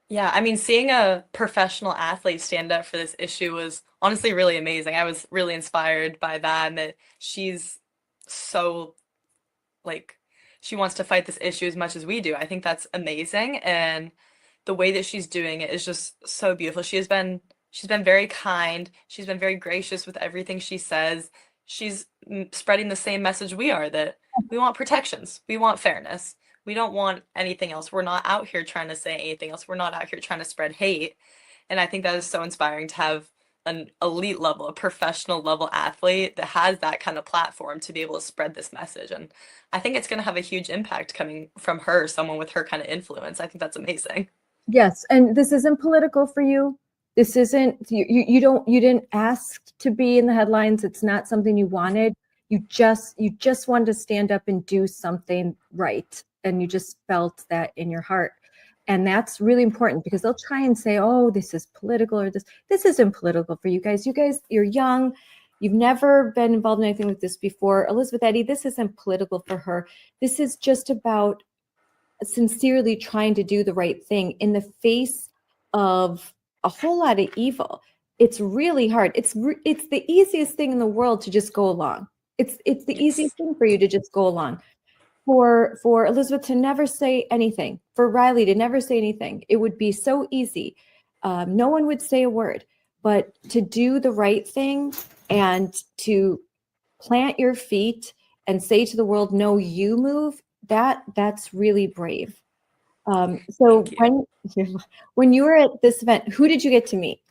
Yeah, I mean, seeing a professional athlete stand up for this issue was honestly really amazing. I was really inspired by that, and that she's so, like, she wants to fight this issue as much as we do. I think that's amazing, and the way that she's doing it is just so beautiful. She's been very kind. She's been very gracious with everything she says. She's spreading the same message we are, that we want protections. We want fairness. We don't want anything else. We're not out here trying to say anything else. We're not out here trying to spread hate. And I think that is so inspiring to have an elite level, a professional level athlete that has that kind of platform to be able to spread this message. And I think it's going to have a huge impact coming from her, someone with her kind of influence. I think that's amazing. Yes, and this isn't political for you. This isn't you didn't ask to be in the headlines. It's not something you wanted. You just wanted to stand up and do something right, and you just felt that in your heart. And that's really important, because they'll try and say, oh, this is political, or this isn't political for you guys. You're young. You've never been involved in anything like this before. Elizabeth Eddy, this isn't political for her. This is just about sincerely trying to do the right thing in the face of a whole lot of evil. It's really hard. It's the easiest thing in the world to just go along. It's the easiest thing for you to just go along. For Elizabeth to never say anything, for Riley to never say anything, it would be so easy. No one would say a word, but to do the right thing and to plant your feet and say to the world, no, you move, that's really brave. So when you were at this event, who did you get to meet?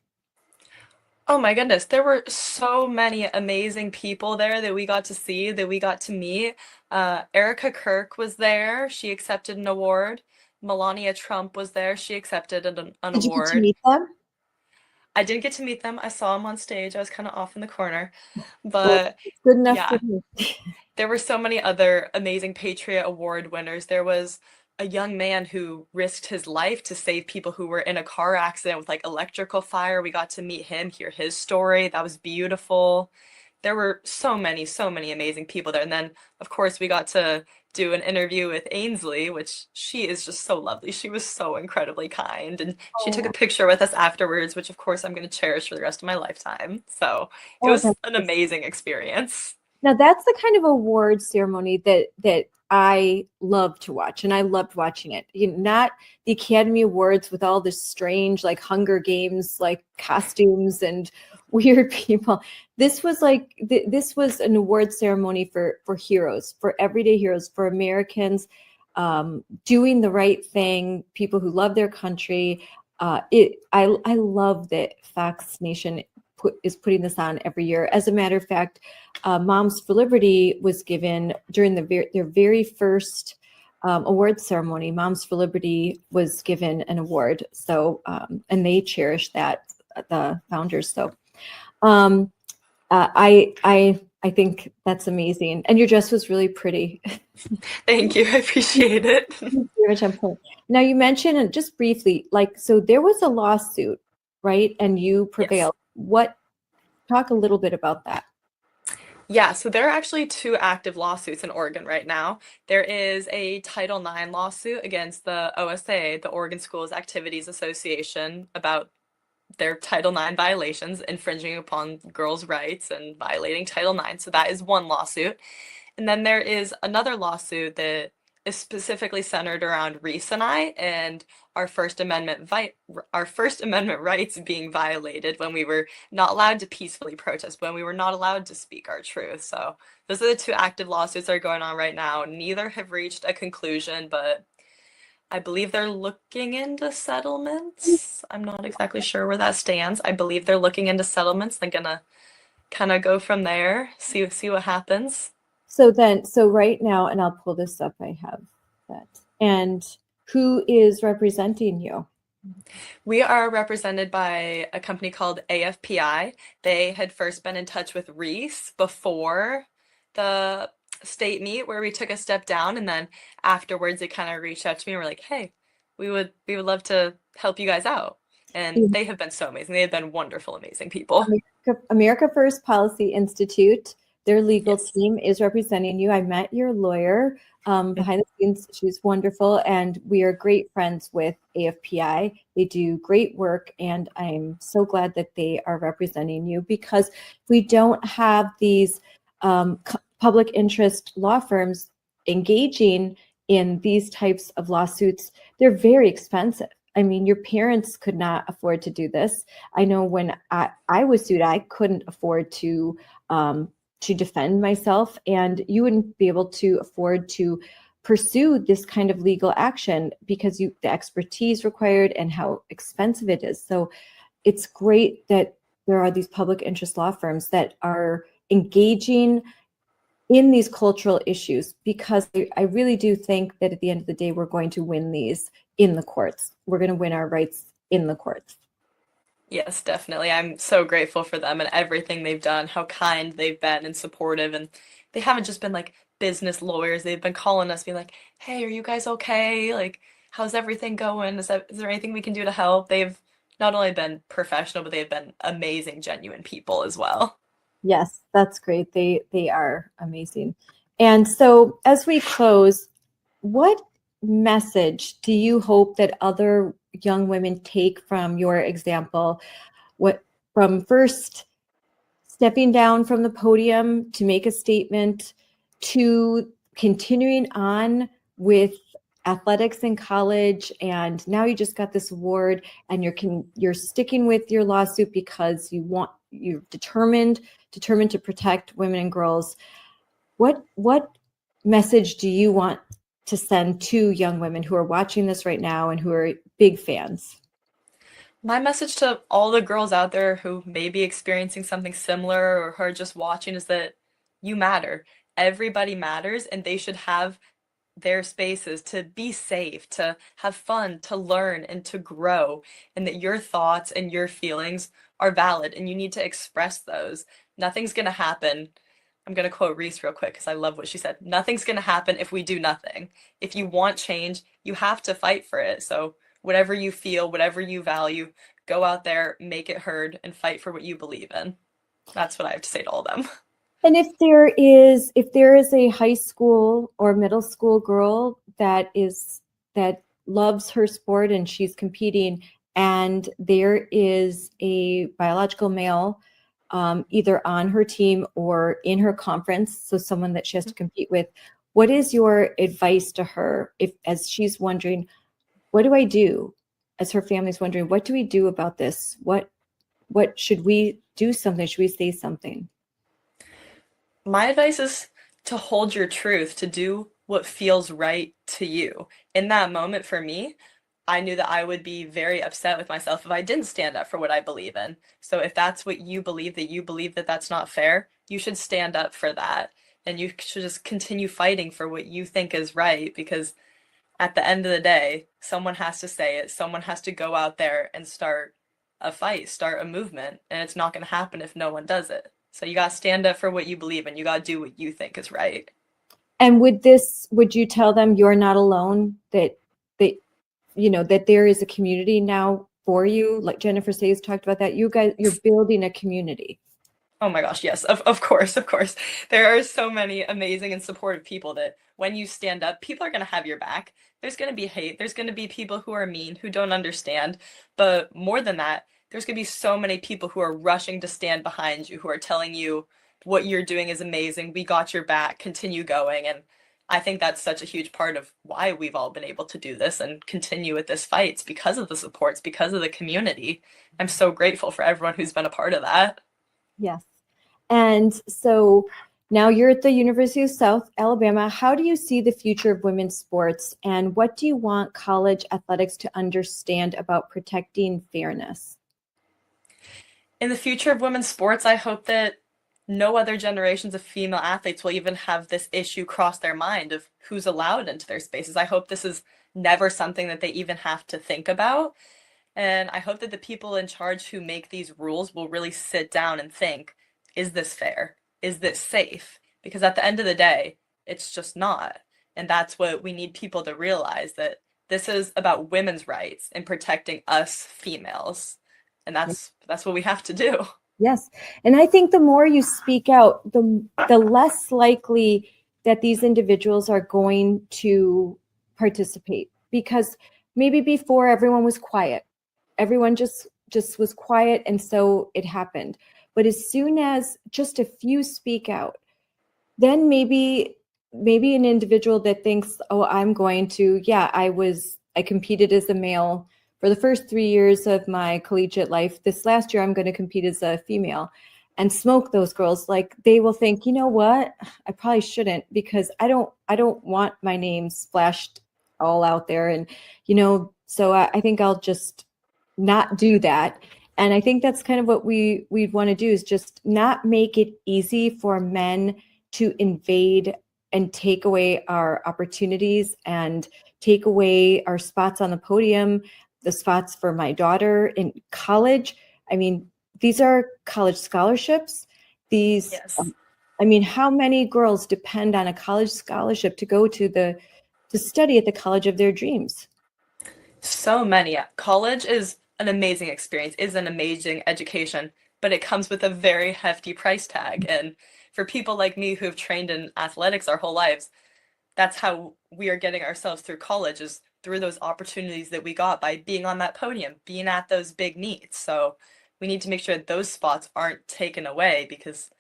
Oh my goodness, there were so many amazing people there that we got to see, that we got to meet. Erica Kirk was there. She accepted an award. Melania Trump was there. She accepted an award. Did you get to meet them? I didn't get to meet them. I saw them on stage. I was kind of off in the corner. But good enough yeah, for me. there were so many other amazing Patriot Award winners. There was a young man who risked his life to save people who were in a car accident with like electrical fire. We got to meet him, hear his story. That was beautiful. There were so many amazing people there. And then, of course, we got to do an interview with Ainsley, which she is just so lovely. She was so incredibly kind. And she took a picture with us afterwards, which, of course, I'm going to cherish for the rest of my lifetime. So it was an amazing experience. Now, that's the kind of award ceremony that I love to watch, and I loved watching it. Not the Academy Awards with all this strange, like Hunger Games, like costumes and weird people. This was this was an award ceremony for heroes, for everyday heroes, for Americans doing the right thing, people who love their country. I love that Fox Nation is putting this on every year. As a matter of fact, Moms for Liberty was given during their very first award ceremony. Moms for Liberty was given an award. So, and they cherish that, the founders. So, I think that's amazing. And your dress was really pretty. Thank you. I appreciate it. Now, you mentioned, just briefly, so there was a lawsuit, right? And you prevailed. Yes. Talk a little bit about that. Yeah, so there are actually 2 active lawsuits in Oregon right now. There is a Title IX lawsuit against the OSA, the Oregon Schools Activities Association, about their Title IX violations, infringing upon girls' rights and violating Title IX. So that is one lawsuit. And then there is another lawsuit that is specifically centered around Reese and I, and our our First Amendment rights being violated when we were not allowed to peacefully protest, when we were not allowed to speak our truth. So those are the two active lawsuits that are going on right now. Neither have reached a conclusion, but I believe they're looking into settlements. I'm not exactly sure where that stands. I believe they're looking into settlements. They're gonna kind of go from there, see what happens. So right now, and I'll pull this up, I have that. And who is representing you? We are represented by a company called AFPI. They had first been in touch with Reese before the state meet where we took a step down, and then afterwards they kind of reached out to me and were like, hey, we would love to help you guys out. And they have been so amazing. They have been wonderful, amazing people. America First Policy Institute, their legal team is representing you. I met your lawyer behind the scenes. She's wonderful, and we are great friends with AFPI. They do great work, and I'm so glad that they are representing you, because we don't have these public interest law firms engaging in these types of lawsuits. They're very expensive. I mean, your parents could not afford to do this. I know when I was sued, I couldn't afford to defend myself, and you wouldn't be able to afford to pursue this kind of legal action because the expertise required and how expensive it is. So it's great that there are these public interest law firms that are engaging in these cultural issues, because I really do think that at the end of the day, we're going to win these in the courts. We're going to win our rights in the courts. Yes, definitely. I'm so grateful for them and everything they've done, how kind they've been and supportive. And they haven't just been like business lawyers. They've been calling us, being like, hey, are you guys okay? Like, how's everything going? Is there anything we can do to help? They've not only been professional, but they've been amazing, genuine people as well. Yes, that's great. They are amazing. And so as we close, what message do you hope that other young women take from your example? From first stepping down from the podium to make a statement, to continuing on with athletics in college, and now you just got this award, and you're sticking with your lawsuit because you're determined to protect women and girls. What message do you want to send to young women who are watching this right now and who are big fans? My message to all the girls out there who may be experiencing something similar or who are just watching is that you matter. Everybody matters, and they should have their spaces to be safe, to have fun, to learn, and to grow, and that your thoughts and your feelings are valid, and you need to express those. Nothing's going to happen. I'm going to quote Reese real quick because I love what she said. Nothing's going to happen if we do nothing. If you want change, you have to fight for it. So whatever you feel, whatever you value, go out there, make it heard, and fight for what you believe in. That's what I have to say to all of them. And if there is a high school or middle school girl that loves her sport and she's competing, and there is a biological male either on her team or in her conference, so someone that she has to compete with, what is your advice to her as she's wondering, what do I do? As her family's wondering, what do we do about this? What should we do something? Should we say something? My advice is to hold your truth, to do what feels right to you. In that moment for me, I knew that I would be very upset with myself if I didn't stand up for what I believe in. So if that's what you believe that that's not fair, you should stand up for that. And you should just continue fighting for what you think is right, because at the end of the day, someone has to say it. Someone has to go out there and start a fight, start a movement. And it's not going to happen if no one does it. So you got to stand up for what you believe in. You got to do what you think is right. And would you tell them you're not alone, that there is a community now for you? Like Jennifer Sayes talked about that. You're building a community. Oh my gosh, yes, of course. There are so many amazing and supportive people that when you stand up, people are going to have your back. There's going to be hate. There's going to be people who are mean, who don't understand. But more than that, there's going to be so many people who are rushing to stand behind you, who are telling you what you're doing is amazing. We got your back. Continue going. And I think that's such a huge part of why we've all been able to do this and continue with this fight. It's because of the supports, because of the community. I'm so grateful for everyone who's been a part of that. Yes. And so now you're at the University of South Alabama. How do you see the future of women's sports, and what do you want college athletics to understand about protecting fairness? In the future of women's sports, I hope that no other generations of female athletes will even have this issue cross their mind of who's allowed into their spaces. I hope this is never something that they even have to think about. And I hope that the people in charge who make these rules will really sit down and think, is this fair? Is this safe? Because at the end of the day, it's just not. And that's what we need people to realize, that this is about women's rights and protecting us females. And that's what we have to do. Yes. And I think the more you speak out, the less likely that these individuals are going to participate, because maybe before everyone was quiet. Everyone just was quiet, and so it happened. But as soon as just a few speak out, then maybe an individual that thinks, oh, I'm going to, I competed as a male for the first 3 years of my collegiate life. This last year, I'm going to compete as a female and smoke those girls. Like, they will think, you know what, I probably shouldn't, because I don't want my name splashed all out there. And, so I think I'll just not do that. And I think that's kind of what we'd want to do, is just not make it easy for men to invade and take away our opportunities and take away our spots on the podium, the spots for my daughter in college. I mean, these are college scholarships. Yes. How many girls depend on a college scholarship to go to study at the college of their dreams? So many. College is an amazing experience, is an amazing education, but it comes with a very hefty price tag. And for people like me who have trained in athletics our whole lives, that's how we are getting ourselves through college, is through those opportunities that we got by being on that podium, being at those big meets. So we need to make sure that those spots aren't taken away, because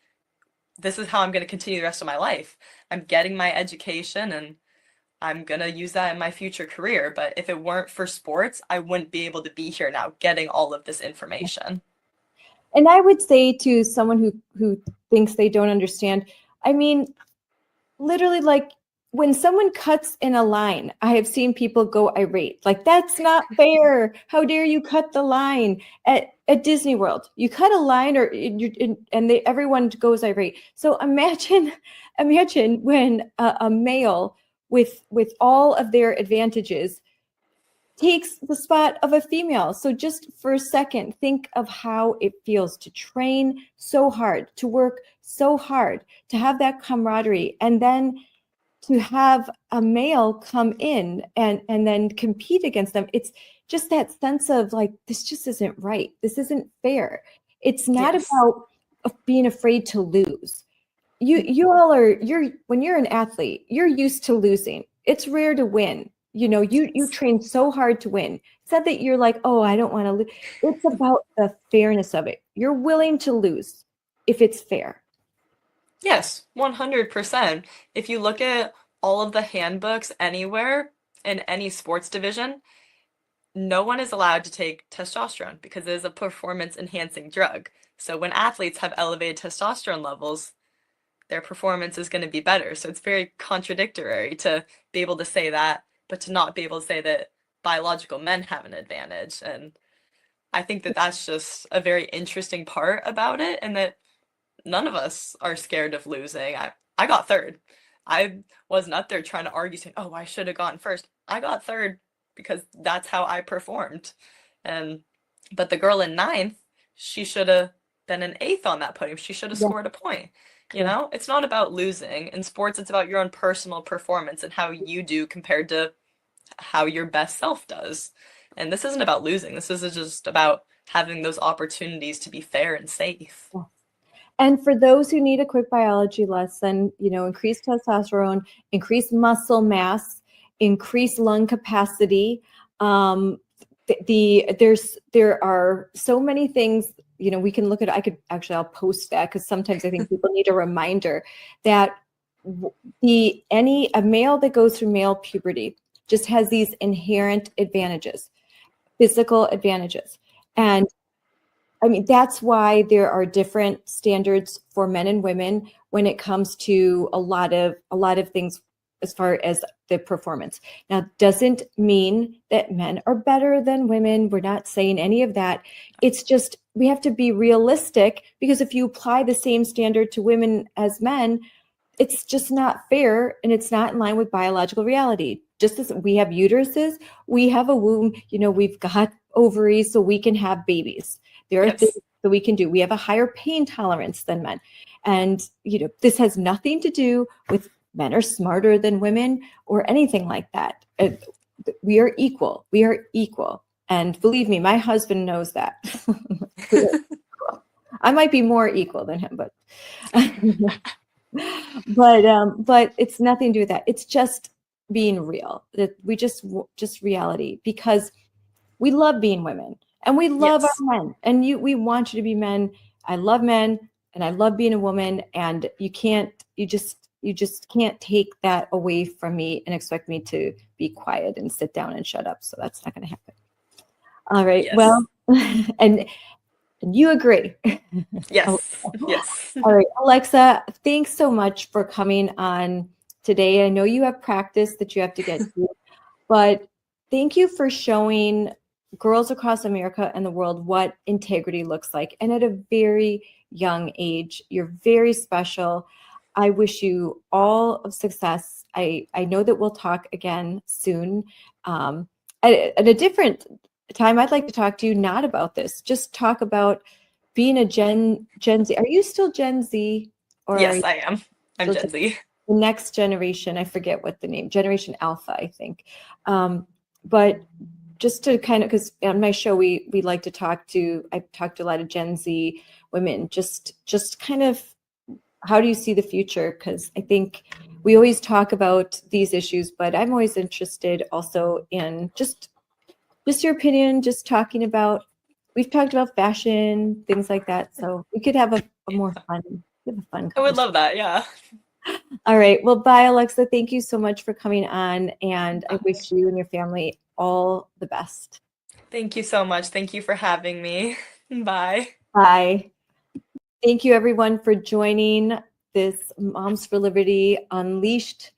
this is how I'm going to continue the rest of my life. I'm getting my education and I'm going to use that in my future career. But if it weren't for sports, I wouldn't be able to be here now getting all of this information. And I would say to someone who thinks they don't understand, literally, like, when someone cuts in a line, I have seen people go irate. Like, that's not fair. How dare you cut the line at Disney World? You cut a line, everyone goes irate. So imagine when a male with all of their advantages takes the spot of a female. So just for a second, think of how it feels to train so hard, to work so hard, to have that camaraderie, and then to have a male come in and then compete against them. It's just that sense of, like, this just isn't right. This isn't fair. It's not about being afraid to lose. When you're an athlete, you're used to losing. It's rare to win. You train so hard to win. It's not that you're like, oh, I don't want to lose. It's about the fairness of it. You're willing to lose if it's fair. Yes, 100%. If you look at all of the handbooks anywhere in any sports division, no one is allowed to take testosterone because it is a performance enhancing drug. So when athletes have elevated testosterone levels, their performance is going to be better. So it's very contradictory to be able to say that, but to not be able to say that biological men have an advantage. And I think that that's just a very interesting part about it, and that none of us are scared of losing. I got third. I wasn't up there trying to argue saying, oh, I should have gone first. I got third because that's how I performed. But the girl in ninth, she should have been an eighth on that podium. She should have scored a point. It's not about losing. In sports, it's about your own personal performance and how you do compared to how your best self does. And this isn't about losing. This is just about having those opportunities to be fair and safe. Yeah. And for those who need a quick biology lesson, increase testosterone, increase muscle mass, increase lung capacity. There are so many things, we can look at. I'll post that, because sometimes I think people need a reminder that a male that goes through male puberty just has these inherent advantages, physical advantages. And I mean, that's why there are different standards for men and women when it comes to a lot of things as far as the performance. Now, doesn't mean that men are better than women. We're not saying any of that. It's just we have to be realistic, because if you apply the same standard to women as men, it's just not fair, and it's not in line with biological reality. Just as we have uteruses, we have a womb, we've got ovaries so we can have babies. There are things that we can do. We have a higher pain tolerance than men. And, this has nothing to do with men are smarter than women or anything like that. We are equal. We are equal. And believe me, my husband knows that. I might be more equal than him, but but it's nothing to do with that. It's just being real. That we just reality, because we love being women and we love our men, and we want you to be men. I love men and I love being a woman, and you just can't take that away from me and expect me to be quiet and sit down and shut up. So that's not going to happen. All right. Yes. Well, and you agree. Yes. Yes. All right, Alexa, thanks so much for coming on today. I know you have practice that you have to get to, but thank you for showing girls across America and the world what integrity looks like. And at a very young age, you're very special. I wish you all of success. I know that we'll talk again soon. At a different time, I'd like to talk to you not about this, just talk about being a Gen Z. Are you still Gen Z? Or Yes, I am. I'm Gen Z. The next generation, I forget what the name, Generation Alpha, I think. But just to kind of, because on my show, we like to I've talked to a lot of Gen Z women, just kind of, how do you see the future? Because I think we always talk about these issues, but I'm always interested also in just your opinion, just talking about, we've talked about fashion, things like that. So we could have a more fun, I would love that. Yeah. All right. Well, bye, Alexa. Thank you so much for coming on. And I wish you and your family all the best. Thank you so much. Thank you for having me. Bye. Bye. Thank you, everyone, for joining this Moms for Liberty Unleashed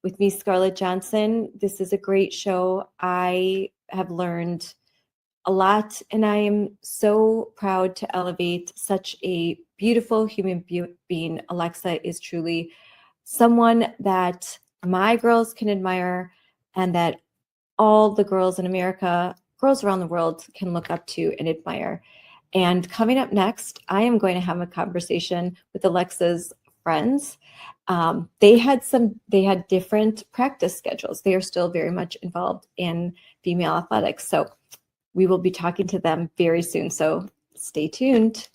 with me, Scarlett Johnson. This is a great show. I have learned a lot, and I am so proud to elevate such a beautiful human being. Alexa is truly someone that my girls can admire, and that all the girls in America, girls around the world, can look up to and admire. And coming up next, I am going to have a conversation with Alexa's friends. They had different practice schedules. They are still very much involved in female athletics. So we will be talking to them very soon. So stay tuned.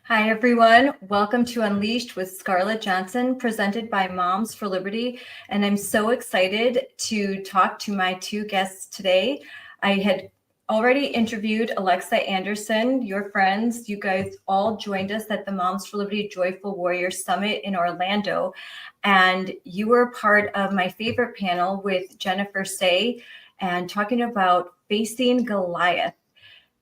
Hi, everyone. Welcome to Unleashed with Scarlett Johnson, presented by Moms for Liberty. And I'm so excited to talk to my two guests today. I had already interviewed Alexa Anderson, your friends. You guys all joined us at the Moms for Liberty Joyful Warrior Summit in Orlando. And you were part of my favorite panel with Jennifer Say and talking about facing Goliath.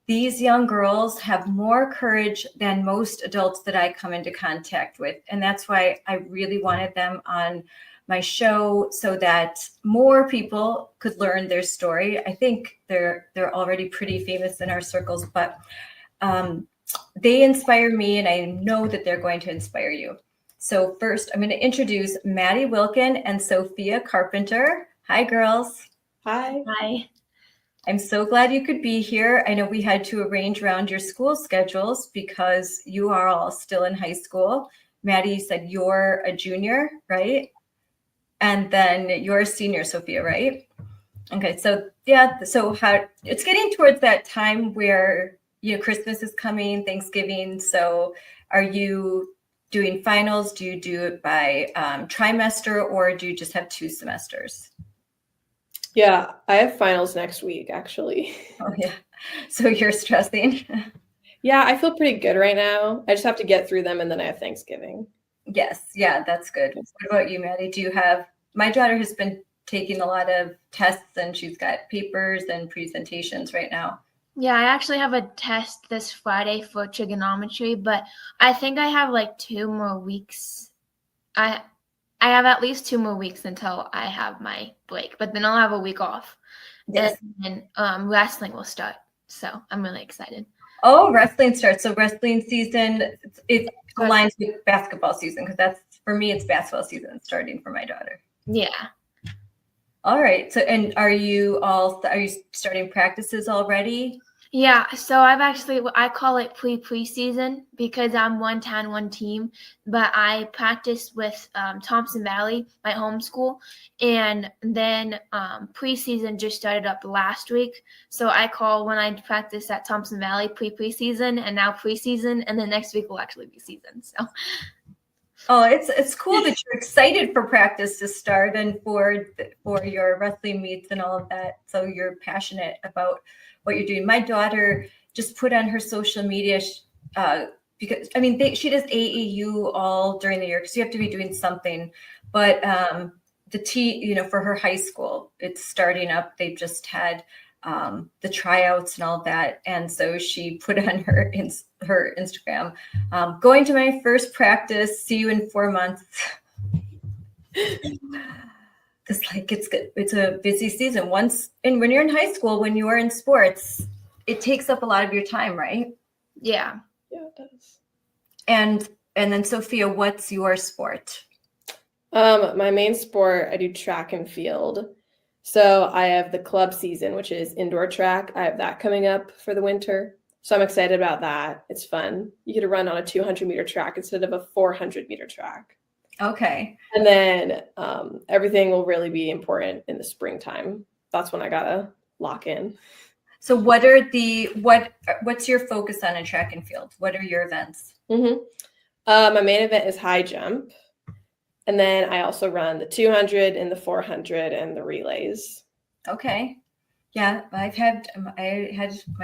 These young girls have more courage than most adults that I come into contact with. And that's why I really wanted them on my show so that more people could learn their story. I think they're already pretty famous in our circles, but they inspire me, and I know that they're going to inspire you. So first, I'm going to introduce Maddie Wilkin and Sophia Carpenter. Hi, girls. Hi. Hi. I'm so glad you could be here. I know we had to arrange around your school schedules because you are all still in high school. Maddie, you said you're a junior, right? And then you're a senior, Sophia, right? Okay, so yeah, so how it's getting towards that time where, you know, Christmas is coming, Thanksgiving. So are you doing finals? Do you do it by trimester, or do you just have 2 semesters? Yeah, I have finals next week, actually. Oh yeah, so you're stressing. Yeah, I feel pretty good right now. I just have to get through them, and then I have Thanksgiving. Yes, yeah, that's good. What about you, Maddie? Do you have, my daughter has been taking a lot of tests and she's got papers and presentations right now. Yeah, I actually have a test this Friday for trigonometry, but I think I have like 2 more weeks. I have at least 2 more weeks until I have my break, but then I'll have a week off. Yes. And then wrestling will start. So I'm really excited. Oh, wrestling starts. So wrestling season, it aligns with basketball season, because that's, for me, it's basketball season starting for my daughter. Yeah. All right. So, and are you starting practices already? Yeah, so I call it preseason because I'm one town, one team, but I practice with Thompson Valley, my home school, and then preseason just started up last week. So I call when I practice at Thompson Valley preseason, and now preseason, and then next week will actually be season. So. Oh, it's cool that you're excited for practice to start and for your wrestling meets and all of that. So you're passionate about what you're doing. My daughter just put on her social media because I mean she does AAU all during the year because you have to be doing something. But for her high school, it's starting up. They've just had the tryouts and all that, and so she put on her Instagram, going to my first practice. See you in 4 months. It's a busy season. And when you're in high school, when you are in sports, it takes up a lot of your time, right? Yeah. Yeah, it does. And then Sophia, what's your sport? My main sport, I do track and field. So I have the club season, which is indoor track. I have that coming up for the winter. So I'm excited about that. It's fun. You get to run on a 200-meter track instead of a 400-meter track. Okay. And then everything will really be important in the springtime. That's when I gotta lock in. So what's your focus on in track and field? What are your events? Mm-hmm. My main event is high jump. And then I also run the 200 and the 400 and the relays. Okay. Yeah, my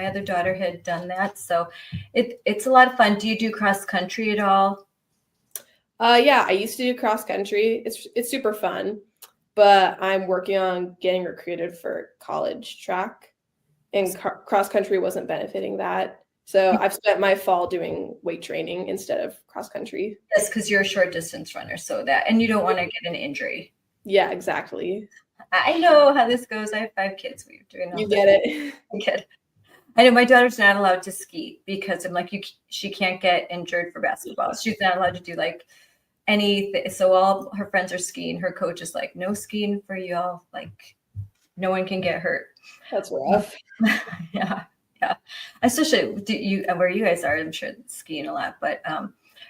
other daughter had done that. So it's a lot of fun. Do you do cross country at all? Yeah, I used to do cross country. It's super fun, but I'm working on getting recruited for college track, and cross country wasn't benefiting that. So I've spent my fall doing weight training instead of cross country. Yes, because you're a short distance runner, and you don't want to get an injury. Yeah, exactly. I know how this goes. I have 5 kids. We're doing all You this. get it. I get it. I know my daughter's not allowed to ski because I'm like, she can't get injured for basketball. She's not allowed to do like anything. So all her friends are skiing. Her coach is like, no skiing for y'all. Like, no one can get hurt. That's rough. Yeah. Especially where you guys are, I'm sure skiing a lot. But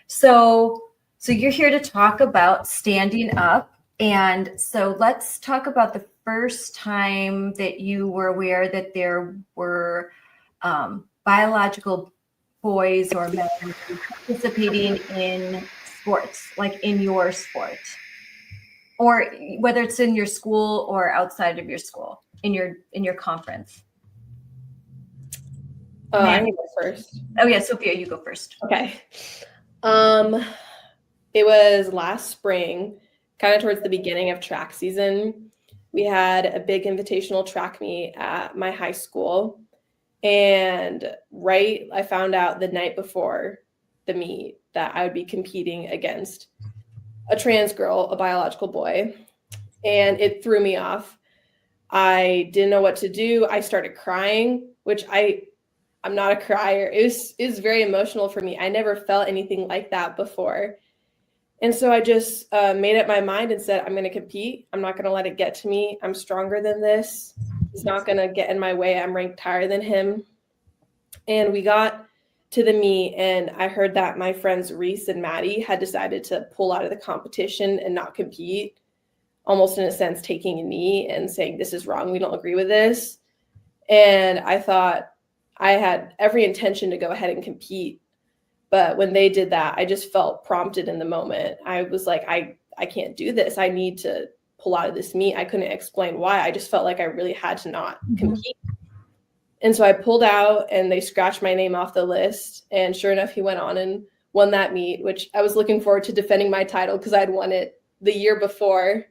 so you're here to talk about standing up. And so let's talk about the first time that you were aware that there were biological boys or men participating in sports, like in your sport, or whether it's in your school or outside of your school, in your conference. I can go first. Oh yeah, Sophia, you go first. Okay. It was last spring, kind of towards the beginning of track season. We had a big invitational track meet at my high school. And I found out the night before the meet that I would be competing against a trans girl, a biological boy. And it threw me off. I didn't know what to do. I started crying, which I'm not a crier. It was very emotional for me. I never felt anything like that before. And so I just made up my mind and said, I'm going to compete. I'm not going to let it get to me. I'm stronger than this. He's not going to get in my way. I'm ranked higher than him. And we got to the meet, and I heard that my friends Reese and Maddie had decided to pull out of the competition and not compete, almost in a sense taking a knee and saying, this is wrong. We don't agree with this. And I thought I had every intention to go ahead and compete. But when they did that, I just felt prompted in the moment. I was like, I can't do this. I need to pull out of this meet. I couldn't explain why. I just felt like I really had to not compete. And so I pulled out, and they scratched my name off the list. And sure enough, he went on and won that meet, which I was looking forward to defending my title because I'd won it the year before.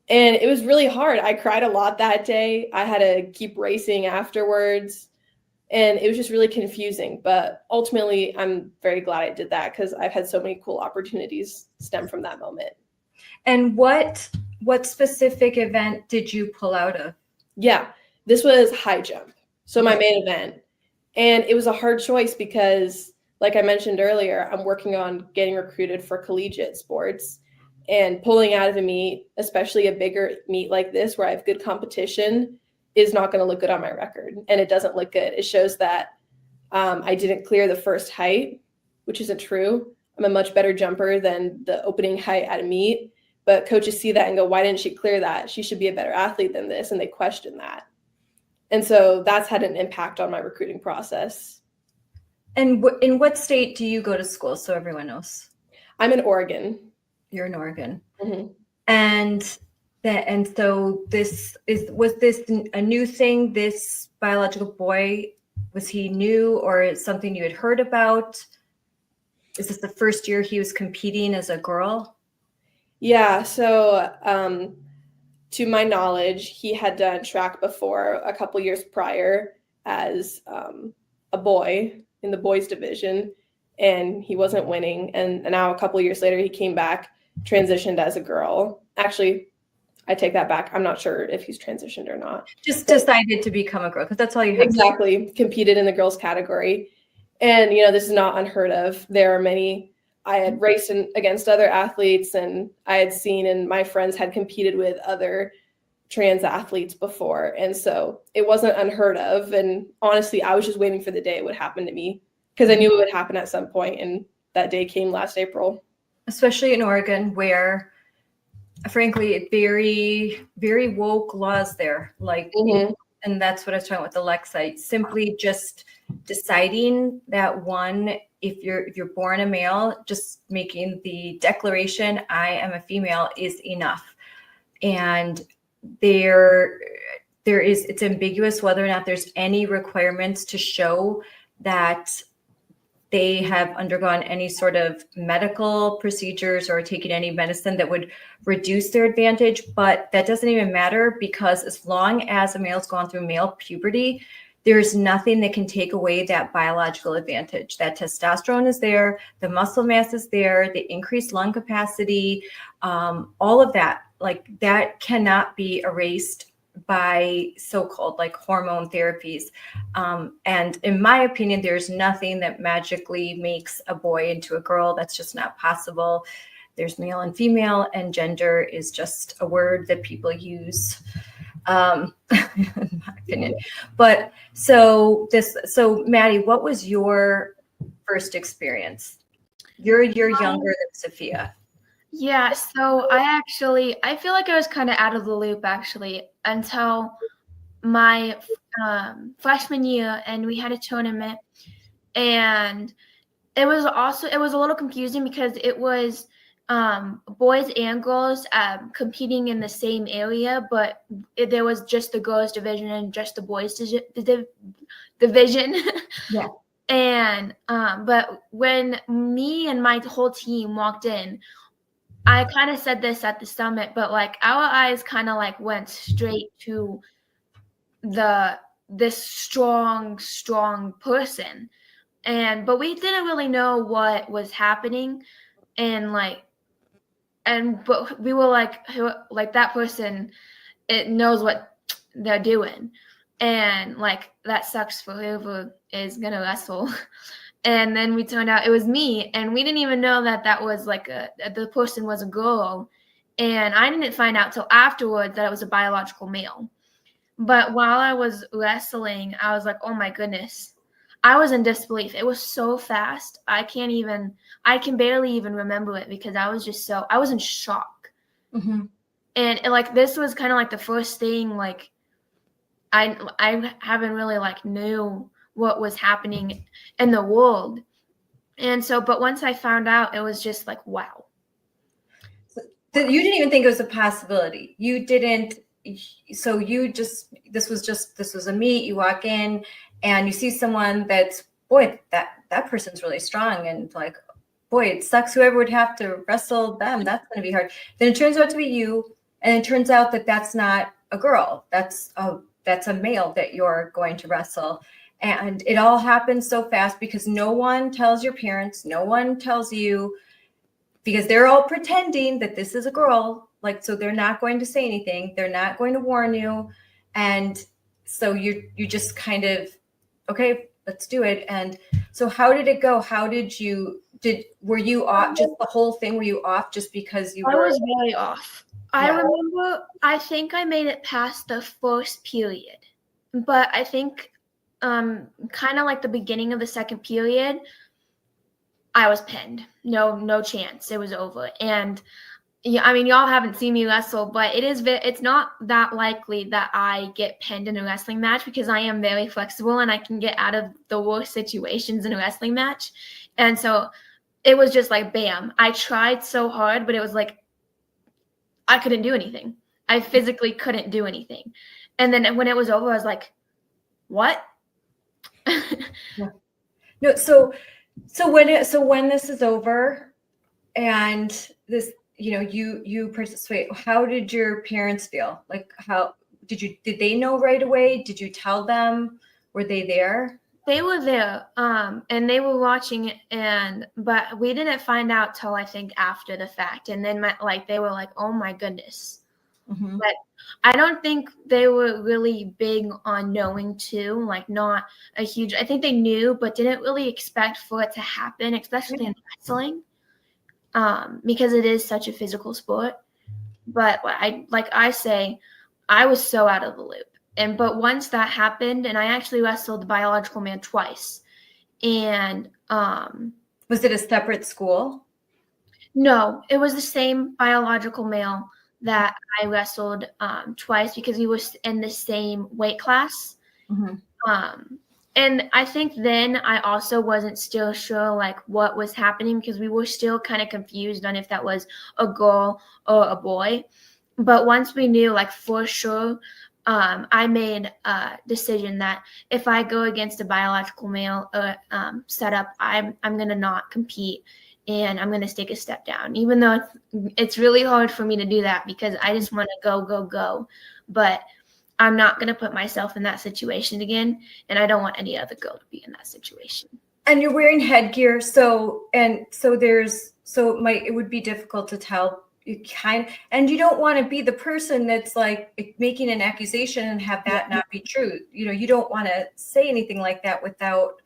And it was really hard. I cried a lot that day. I had to keep racing afterwards. And it was just really confusing. But ultimately, I'm very glad I did that because I've had so many cool opportunities stem from that moment. And what specific event did you pull out of? Yeah, this was high jump. So my main event. And it was a hard choice because, like I mentioned earlier, I'm working on getting recruited for collegiate sports, and pulling out of a meet, especially a bigger meet like this where I have good competition, is not going to look good on my record. And it doesn't look good. It shows that I didn't clear the first height, which isn't true. I'm a much better jumper than the opening height at a meet. But coaches see that and go, why didn't she clear that? She should be a better athlete than this. And they question that. And so that's had an impact on my recruiting process. And in what state do you go to school, so everyone knows? I'm in Oregon. You're in Oregon. Mm-hmm. And so was this a new thing? This biological boy, was he new, or is something you had heard about? Is this the first year he was competing as a girl? Yeah. So to my knowledge, he had done track before a couple years prior as a boy in the boys division, and he wasn't winning. And now a couple years later, he came back, transitioned as a girl. Actually, I take that back. I'm not sure if he's transitioned or not. Just decided to become a girl, because that's all you have. Exactly. Competed in the girls category. And, this is not unheard of. There are many. I had raced against other athletes, and I had seen, and my friends had competed with other trans athletes before. And so it wasn't unheard of. And honestly, I was just waiting for the day it would happen to me because I knew it would happen at some point. And that day came last April. Especially in Oregon, where frankly, very, very woke laws there. Like, and that's what I was talking about with the Lexite. Simply just deciding that if you're born a male, just making the declaration, I am a female, is enough. And it's ambiguous whether or not there's any requirements to show that they have undergone any sort of medical procedures or taken any medicine that would reduce their advantage. But that doesn't even matter, because as long as a male's gone through male puberty, there's nothing that can take away that biological advantage. That testosterone is there, the muscle mass is there, the increased lung capacity, all of that, like that cannot be erased by so-called like hormone therapies. And in my opinion, there's nothing that magically makes a boy into a girl. That's just not possible. There's male and female, and gender is just a word that people use, in my opinion. But so Maddie, what was your first experience? You're younger than Sophia. Yeah, so I feel like I was kind of out of the loop actually until my freshman year, and we had a tournament, and it was a little confusing because it was boys and girls competing in the division. Yeah. And but when me and my whole team walked in, I kind of said this at the summit, but like our eyes kind of like went straight to this strong person, but we didn't really know what was happening, but we were like that person, it knows what they're doing, and like that sucks for whoever is gonna wrestle. And then we turned out it was me, and we didn't even know that was like the person was a girl, and I didn't find out till afterwards that it was a biological male. But while I was wrestling, I was like, oh my goodness, I was in disbelief. It was so fast. I can barely even remember it because I was in shock. Mm-hmm. And like this was kind of like the first thing like I haven't really like knew what was happening in the world. And so, but once I found out, it was just like, wow. So you didn't even think it was a possibility. You didn't. So this was a meet. You walk in and you see someone that's, boy, that person's really strong, and like, boy, it sucks whoever would have to wrestle them. That's going to be hard. Then it turns out to be you, and it turns out that that's not a girl. That's a male that you're going to wrestle. And it all happens so fast because no one tells your parents, no one tells you, because they're all pretending that this is a girl. Like, so they're not going to say anything. They're not going to warn you. And so you just kind of, okay, let's do it. And so how did it go? Were you off just the whole thing? Were you off just because you were? I was very off. I remember, I think I made it past the first period, but I think kind of like the beginning of the second period, I was pinned. No chance. It was over. And yeah, I mean, y'all haven't seen me wrestle, but it's not that likely that I get pinned in a wrestling match because I am very flexible and I can get out of the worst situations in a wrestling match. And so it was just like, bam. I tried so hard, but it was like, I couldn't do anything. I physically couldn't do anything. And then when it was over, I was like, what? No, so when this is over and this, you participate, how did your parents feel? Like, how did they know right away? Did you tell them? Were they there? They were there, and they were watching it, but we didn't find out till I think after the fact. And then they were like, oh my goodness. Mm-hmm. But I don't think they were really big on knowing too, like not a huge, I think they knew, but didn't really expect for it to happen, especially in wrestling, because it is such a physical sport. But I say, I was so out of the loop. But once that happened, and I actually wrestled the biological man twice. And was it a separate school? No, it was the same biological male that I wrestled twice because he was in the same weight class. Mm-hmm. And I think then I also wasn't still sure like what was happening because we were still kind of confused on if that was a girl or a boy. But once we knew like for sure, I made a decision that if I go against a biological male setup, I'm going to not compete. And I'm going to take a step down, even though it's really hard for me to do that because I just want to go. But I'm not going to put myself in that situation again. And I don't want any other girl to be in that situation. And you're wearing headgear. It would be difficult to tell. And you don't want to be the person that's like making an accusation and have that not be true. You don't want to say anything like that without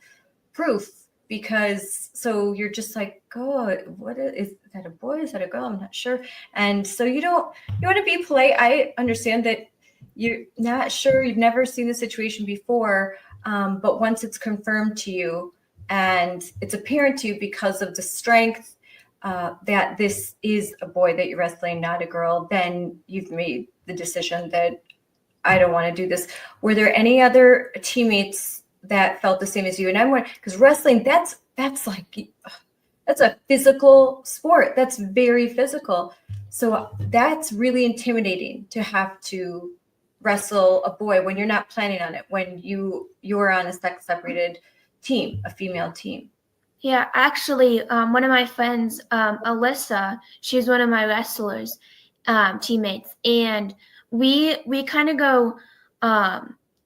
proof. Because so you're just like, oh, what is that, a boy? Is that a girl? I'm not sure. And so you want to be polite. I understand that you're not sure. You've never seen the situation before. But once it's confirmed to you and it's apparent to you because of the strength that this is a boy that you're wrestling, not a girl, then you've made the decision that I don't want to do this. Were there any other teammates that felt the same as you? And I'm wondering, because wrestling, that's a physical sport. That's very physical. So that's really intimidating to have to wrestle a boy when you're not planning on it, when you're on a sex separated team, a female team? Yeah, actually, one of my friends, Alyssa, she's one of my wrestlers, teammates, and we kind of go,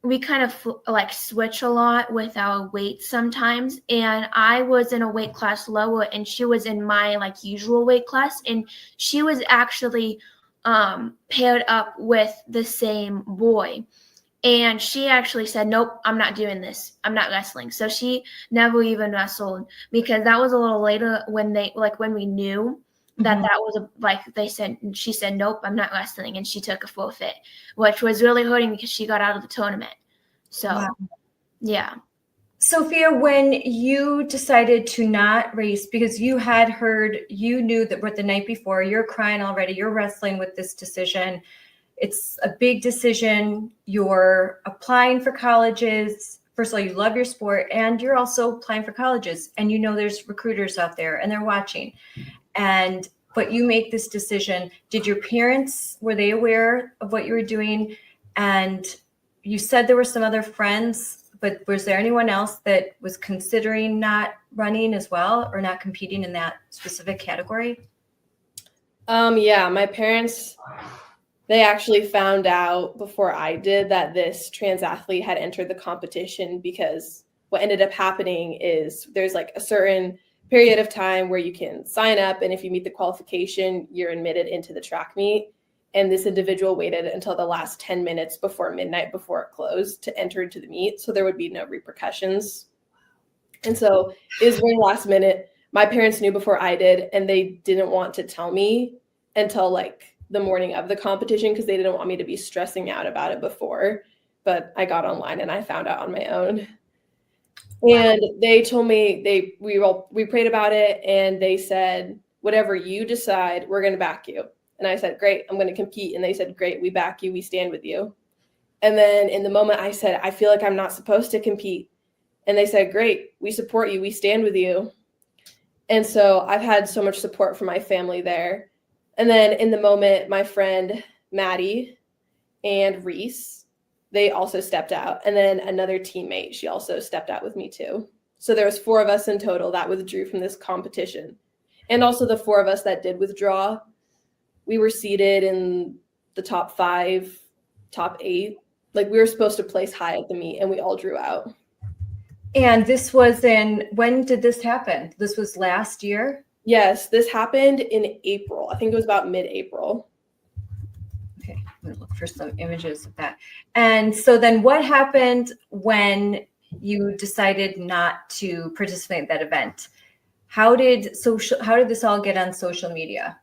we kind of like switch a lot with our weights sometimes. And I was in a weight class lower, and she was in my like usual weight class, and she was actually paired up with the same boy. And she actually said, nope, I'm not doing this. I'm not wrestling. So she never even wrestled, because that was a little later when we knew that that was she said, nope, I'm not wrestling. And she took a forfeit, which was really hurting because she got out of the tournament. So, Wow. Yeah. Sophia, when you decided to not race, because you knew that the night before, you're crying already, you're wrestling with this decision. It's a big decision. You're applying for colleges. First of all, you love your sport, and you're also applying for colleges, and you know there's recruiters out there and they're watching. But you make this decision. Did your parents, were they aware of what you were doing? And you said there were some other friends, but was there anyone else that was considering not running as well, or not competing in that specific category? Yeah, my parents, they actually found out before I did that this trans athlete had entered the competition, because what ended up happening is there's like a certain period of time where you can sign up, and if you meet the qualification, you're admitted into the track meet. And this individual waited until the last 10 minutes before midnight, before it closed, to enter into the meet. So there would be no repercussions. And so it was very last minute. My parents knew before I did, and they didn't want to tell me until like the morning of the competition, because they didn't want me to be stressing out about it before. But I got online and I found out on my own. And they told me, we prayed about it, and they said, whatever you decide, we're going to back you. And I said, great, I'm going to compete. And they said, great, we back you, we stand with you. And then in the moment I said, I feel like I'm not supposed to compete. And they said, great, we support you, we stand with you. And so I've had so much support from my family there. And then in the moment, my friend Maddie and Reese, they also stepped out. And then another teammate, she also stepped out with me too. So there was 4 of us in total that withdrew from this competition. And also the 4 of us that did withdraw, we were seated in the top 5, top 8. Like, we were supposed to place high at the meet, and we all drew out. And this was when did this happen? This was last year? Yes, this happened in April. I think it was about mid-April. Okay, I'm gonna look for some images of that. And so then what happened when you decided not to participate in that event? How did this all get on social media?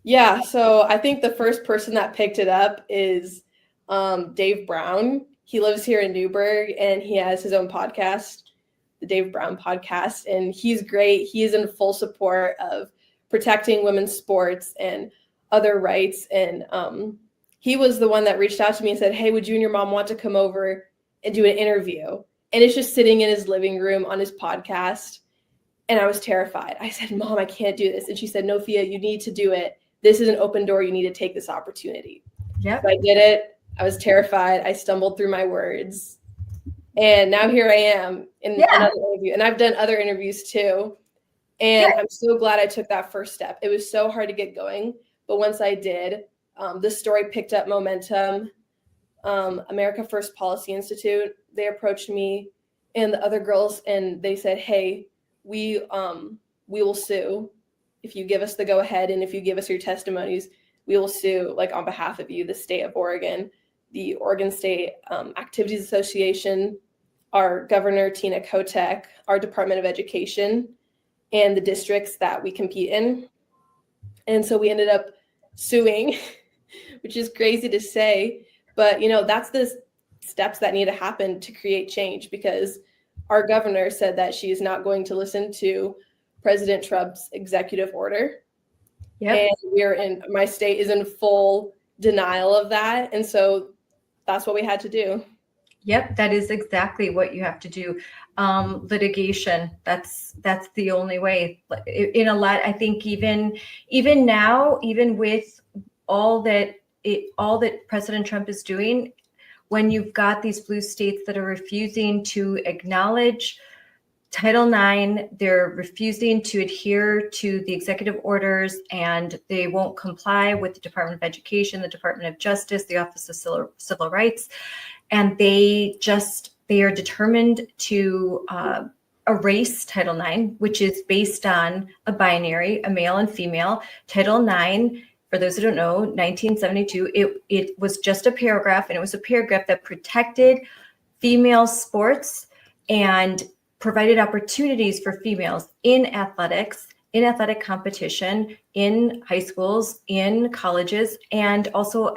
Yeah, so I think the first person that picked it up is Dave Brown. He lives here in Newburgh, and he has his own podcast, the Dave Brown Podcast, and he's great. He is in full support of protecting women's sports and other rights. And he was the one that reached out to me and said, hey, would you and your mom want to come over and do an interview? And it's just sitting in his living room on his podcast. And I was terrified. I said, Mom, I can't do this. And she said, no, Fia, you need to do it. This is an open door. You need to take this opportunity. Yeah, I did it. I was terrified. I stumbled through my words. And now here I am in another interview. And I've done other interviews too. And I'm so glad I took that first step. It was so hard to get going. But once I did, the story picked up momentum. America First Policy Institute, they approached me and the other girls, and they said, hey, we will sue. If you give us the go ahead, and if you give us your testimonies, we will sue, like, on behalf of you, the state of Oregon, the Oregon State Activities Association, our governor, Tina Kotek, our Department of Education, and the districts that we compete in. And so we ended up suing, which is crazy to say, but, you know, that's the steps that need to happen to create change, because our governor said that she is not going to listen to President Trump's executive order. Yep. And my state is in full denial of that. And so that's what we had to do. Yep, that is exactly what you have to do. Litigation, that's the only way. In a lot, I think even now, even with all that all that President Trump is doing, when you've got these blue states that are refusing to acknowledge Title IX, they're refusing to adhere to the executive orders, and they won't comply with the Department of Education, the Department of Justice, the Office of Civil Rights, and they are determined to erase Title IX, which is based on a binary, a male and female. Title IX, for those who don't know, 1972, it was just a paragraph, and it was a paragraph that protected female sports and provided opportunities for females in athletics, in athletic competition, in high schools, in colleges, and also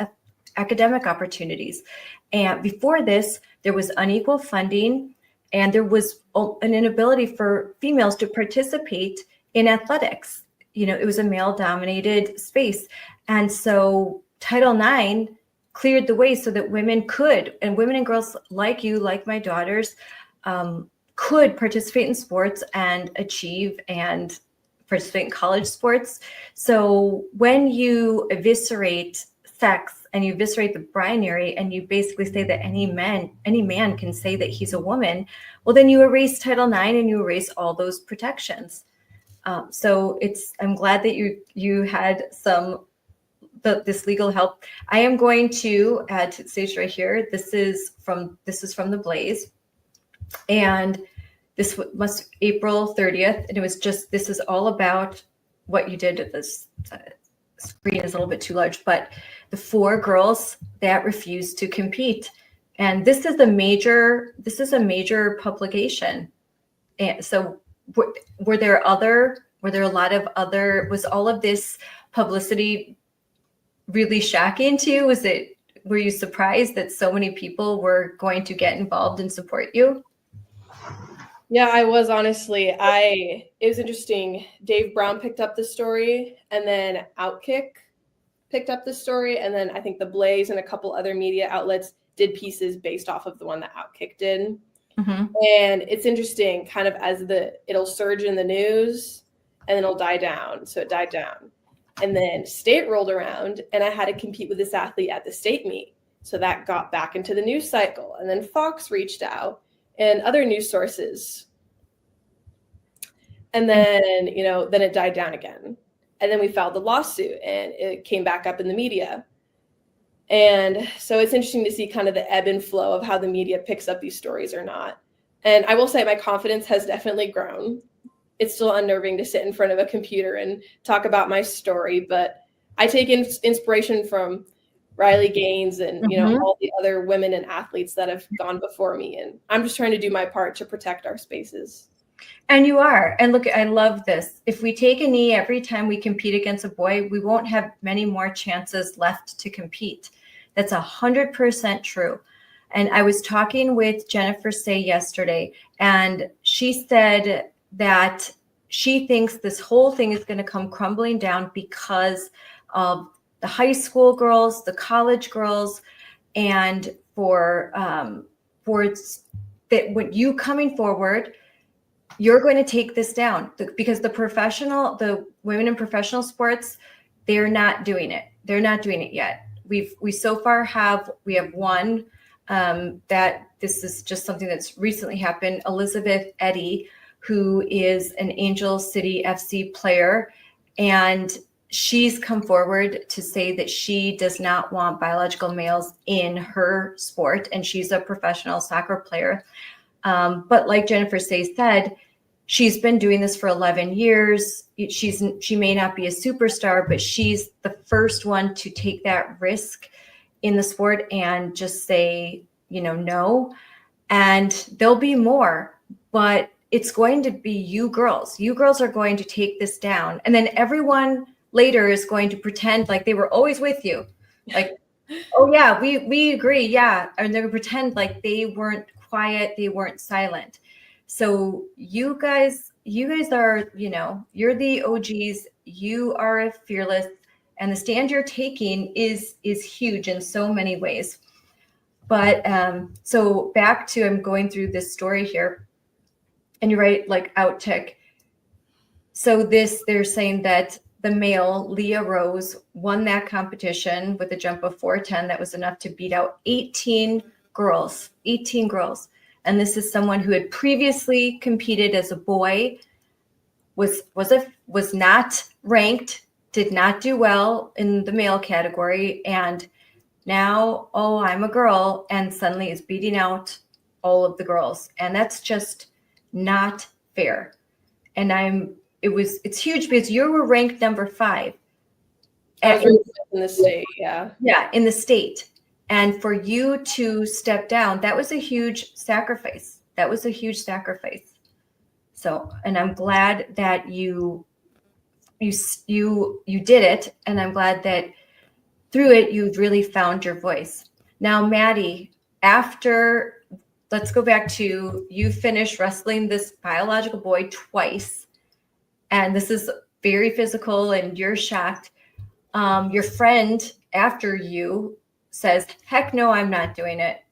academic opportunities. And before this, there was unequal funding, and there was an inability for females to participate in athletics. It was a male-dominated space. And so Title IX cleared the way so that women could, and women and girls like you, like my daughters, could participate in sports and achieve and participate in college sports. So when you eviscerate sex and you eviscerate the binary, and you basically say that any man can say that he's a woman, well, then you erase Title IX and you erase all those protections. So I'm glad that you had this legal help. I am going to add to the stage right here. This is from the Blaze. And this was April 30th. And this is all about what you did. This screen is a little bit too large, but the 4 girls that refused to compete. And this is a major publication. And so was all of this publicity really shocking to you? Were you surprised that so many people were going to get involved and support you? Yeah, I was, honestly. It was interesting. Dave Brown picked up the story, and then Outkick picked up the story, and then I think The Blaze and a couple other media outlets did pieces based off of the one that Outkick did. Mm-hmm. And it's interesting, kind of as it'll surge in the news and then it'll die down. So it died down. And then state rolled around, and I had to compete with this athlete at the state meet. So that got back into the news cycle. And then Fox reached out and other news sources. And then, then it died down again. And then we filed the lawsuit, and it came back up in the media. And so it's interesting to see kind of the ebb and flow of how the media picks up these stories or not. And I will say my confidence has definitely grown. It's still unnerving to sit in front of a computer and talk about my story, but I take inspiration from Riley Gaines and, all the other women and athletes that have gone before me. And I'm just trying to do my part to protect our spaces. And you are. And look, I love this. If we take a knee every time we compete against a boy, we won't have many more chances left to compete. That's 100% true. And I was talking with Jennifer Say yesterday, and she said that she thinks this whole thing is going to come crumbling down because of the high school girls, the college girls, and for that when you coming forward, you're going to take this down because the women in professional sports, they're not doing it. They're not doing it yet. We so far have one that this is just something that's recently happened. Elizabeth Eddy, who is an Angel City FC player, and she's come forward to say that she does not want biological males in her sport, and she's a professional soccer player. But like Jennifer Say said, she's been doing this for 11 years. She may not be a superstar, but she's the first one to take that risk in the sport and just say, no. And there'll be more, but it's going to be you girls. You girls are going to take this down. And then everyone later is going to pretend like they were always with you. Like, oh yeah, we agree. Yeah. And they're going to pretend like they weren't quiet. They weren't silent. So you guys are, you're the OGs. You are fearless, and the stand you're taking is huge in so many ways. But so back to, I'm going through this story here, and you're right, like Outkick. So they're saying that the male, Leah Rose, won that competition with a jump of 410. That was enough to beat out 18 girls. And this is someone who had previously competed as a boy, was not ranked, did not do well in the male category, and now, oh, I'm a girl, and suddenly is beating out all of the girls. And that's just not fair. And it's huge because you were ranked number 5. In the state, yeah. Yeah, in the state. And for you to step down, that was a huge sacrifice. So, and I'm glad that you did it. And I'm glad that through it, you've really found your voice. Now, Maddie, let's go back to you finished wrestling this biological boy twice. And this is very physical and you're shocked. Your friend after you says, heck no, I'm not doing it,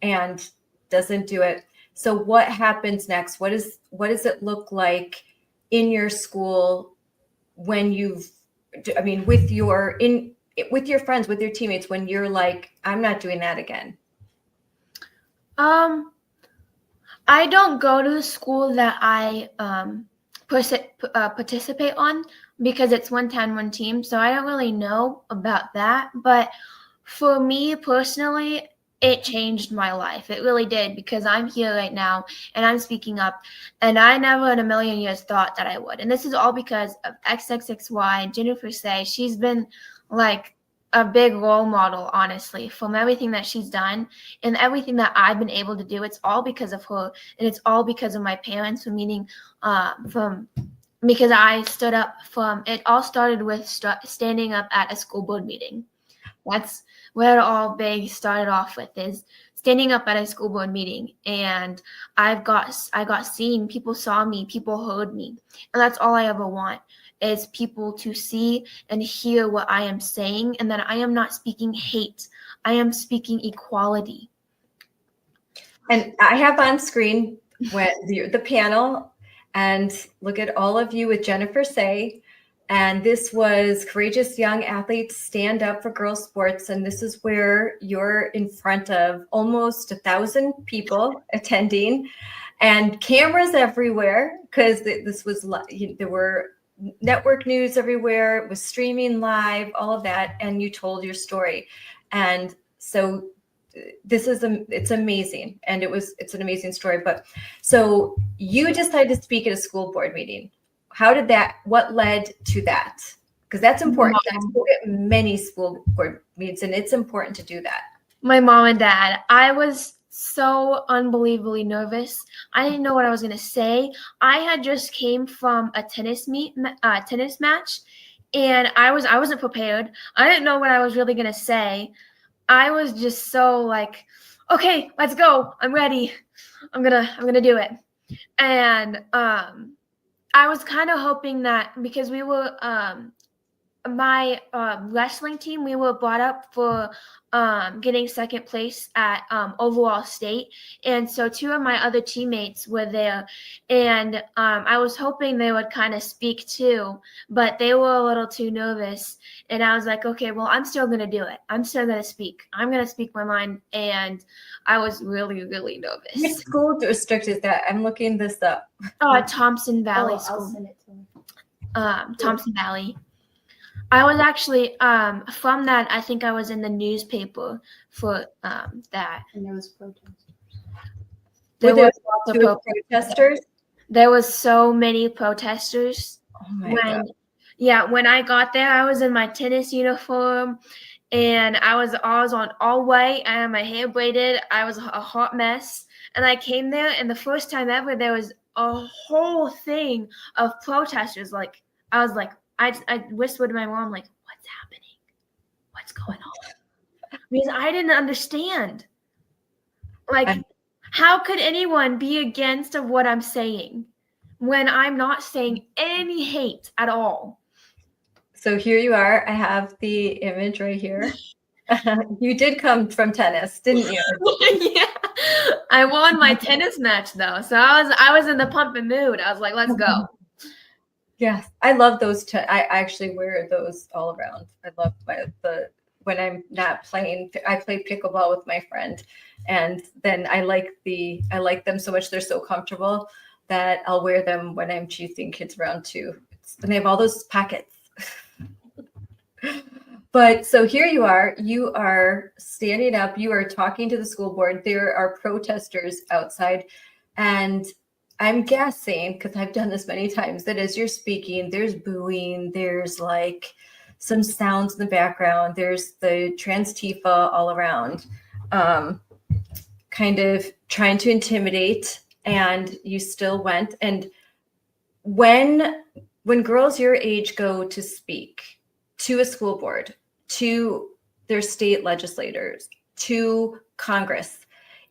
and doesn't do it. So what happens next? What does it look like in your school when with your friends, with your teammates, when you're like, I'm not doing that again? I don't go to the school that I participate on because it's 1 team, so I don't really know about that. But for me personally, it changed my life. It really did, because I'm here right now and I'm speaking up, and I never in a million years thought that I would. And this is all because of XXXY, Jennifer Say. She's been like a big role model, honestly, from everything that she's done and everything that I've been able to do. It's all because of her, and it's all because of my parents, because I stood up from, it all started with standing up at a school board meeting. That's where it all big started off with, is standing up at a school board meeting. And I got seen, people saw me, people heard me. And that's all I ever want, is people to see and hear what I am saying, and that I am not speaking hate. I am speaking equality. And I have on screen the panel, and look at all of you with Jennifer Say. And this was Courageous Young Athletes Stand Up for Girls Sports. And this is where you're in front of almost 1,000 people attending, and cameras everywhere, because there were network news everywhere. It was streaming live, all of that. And you told your story. And so it's amazing. And it's an amazing story. But so you decided to speak at a school board meeting. What led to that? Because that's important. I spoke at many school board meetings, and it's important to do that. My mom and dad. I was so unbelievably nervous. I didn't know what I was going to say. I had just came from a tennis match, and I wasn't prepared. I didn't know what I was really going to say. I was just so like, okay, let's go. I'm ready. I'm gonna do it. And I was kind of hoping that, because we were my wrestling team, we were brought up for getting second place at overall state, and so 2 of my other teammates were there, and I was hoping they would kind of speak too, but they were a little too nervous, and I was like, okay, well, I'm still gonna do it. I'm still gonna speak. I'm gonna speak my mind, and I was really, really nervous. Which school district is that? I'm looking this up. Thompson Valley School. I'll send it to me. Thompson Valley. I was actually from that. I think I was in the newspaper for that. And there was protesters. There was lots of protesters. There was so many protesters. Oh my God. When I got there, I was in my tennis uniform, and I was on all white. I had my hair braided. I was a hot mess, and I came there, and the first time ever, there was a whole thing of protesters. Like, I was like, I whispered to my mom, like, what's happening? What's going on? Because I didn't understand. Like, how could anyone be against of what I'm saying when I'm not saying any hate at all? So here you are. I have the image right here. You did come from tennis, didn't you? Yeah. I won my tennis match though. So I was in the pumping mood. I was like, let's go. Yes, I love those. I actually wear those all around. I love when I'm not playing. I play pickleball with my friend, and then I like them so much. They're so comfortable that I'll wear them when I'm chasing kids around too. And they have all those pockets. But so here you are standing up, you are talking to the school board. There are protesters outside, and I'm guessing, because I've done this many times, that as you're speaking, there's booing, there's like some sounds in the background, there's the trans Tifa all around, kind of trying to intimidate, and you still went. And when girls your age go to speak to a school board, to their state legislators, to Congress,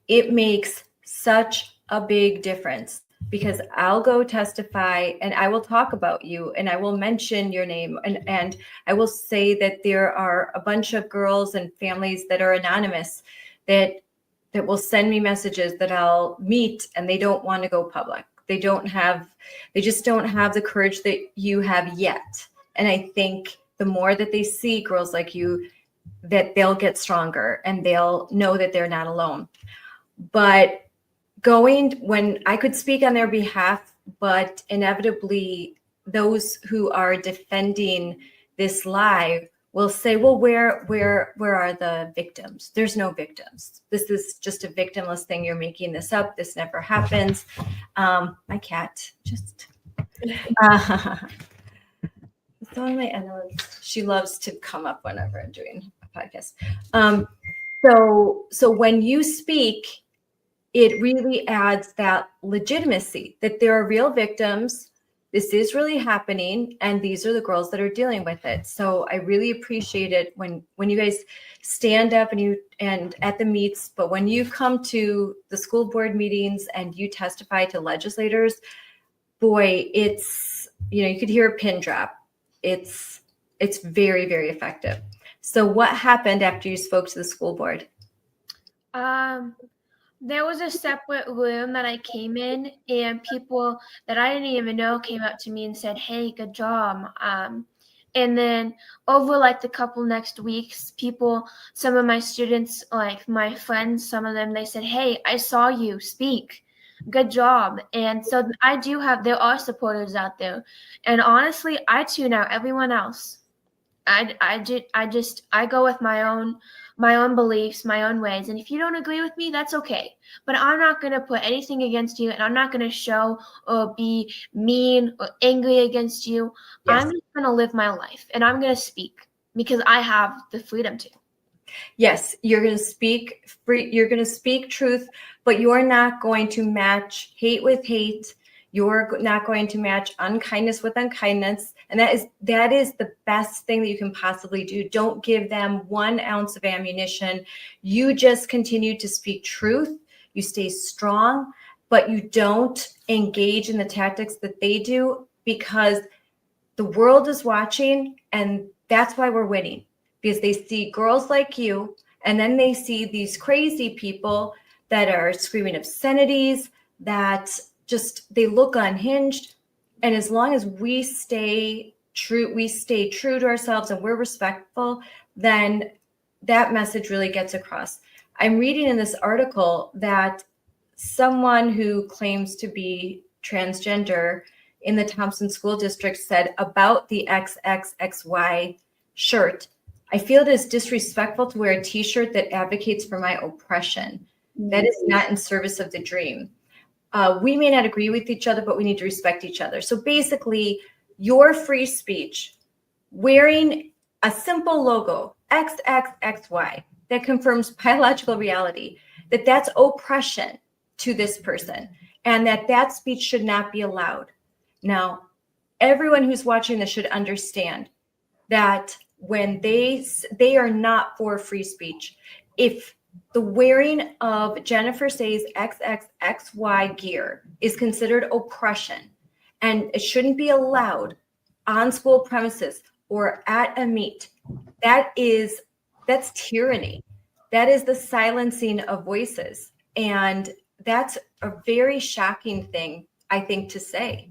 it makes such a big difference, because I'll go testify and I will talk about you and I will mention your name, and I will say that there are a bunch of girls and families that are anonymous that will send me messages that I'll meet, and they don't want to go public. They just don't have the courage that you have yet. And I think the more that they see girls like you, that they'll get stronger and they'll know that they're not alone. But when I could speak on their behalf, but inevitably those who are defending this lie will say, well, where are the victims? There's no victims. This is just a victimless thing. You're making this up. This never happens. My cat just... It's on my analyst. She loves to come up whenever I'm doing a podcast. So when you speak, it really adds that legitimacy that there are real victims. This is really happening, and these are the girls that are dealing with it. So I really appreciate it when you guys stand up and at the meets, but when you come to the school board meetings and you testify to legislators, boy, it's, you could hear a pin drop. It's very, very effective. So what happened after you spoke to the school board? There was a separate room that I came in, and people that I didn't even know came up to me and said, "Hey, good job." And then over like the couple next weeks, some of my students, like my friends, some of them, they said, "Hey, I saw you speak. Good job." And so there are supporters out there. And honestly, I tune out everyone else. I go with my own beliefs, my own ways. And if you don't agree with me, that's okay. But I'm not going to put anything against you, and I'm not going to show or be mean or angry against you. Yes. I'm just going to live my life, and I'm going to speak because I have the freedom to. Yes, you're going to speak free. You're going to speak truth, but you're not going to match hate with hate. You're not going to match unkindness with unkindness. And that is the best thing that you can possibly do. Don't give them 1 ounce of ammunition. You just continue to speak truth. You stay strong, but you don't engage in the tactics that they do, because the world is watching, and that's why we're winning, because they see girls like you, and then they see these crazy people that are screaming obscenities, that they look unhinged. And as long as we stay true to ourselves and we're respectful, then that message really gets across. I'm reading in this article that someone who claims to be transgender in the Thompson School District said about the XXXY shirt, "I feel it is disrespectful to wear a t-shirt that advocates for my oppression. That is not in service of the dream. We may not agree with each other, but we need to respect each other." So basically, your free speech, wearing a simple logo, XXXY, that confirms biological reality, that's oppression to this person, and that speech should not be allowed. Now, everyone who's watching this should understand that when they are not for free speech. If the wearing of Jennifer Say's XXXY gear is considered oppression, and it shouldn't be allowed on school premises or at a meet, that's tyranny. That is the silencing of voices. And that's a very shocking thing, I think, to say.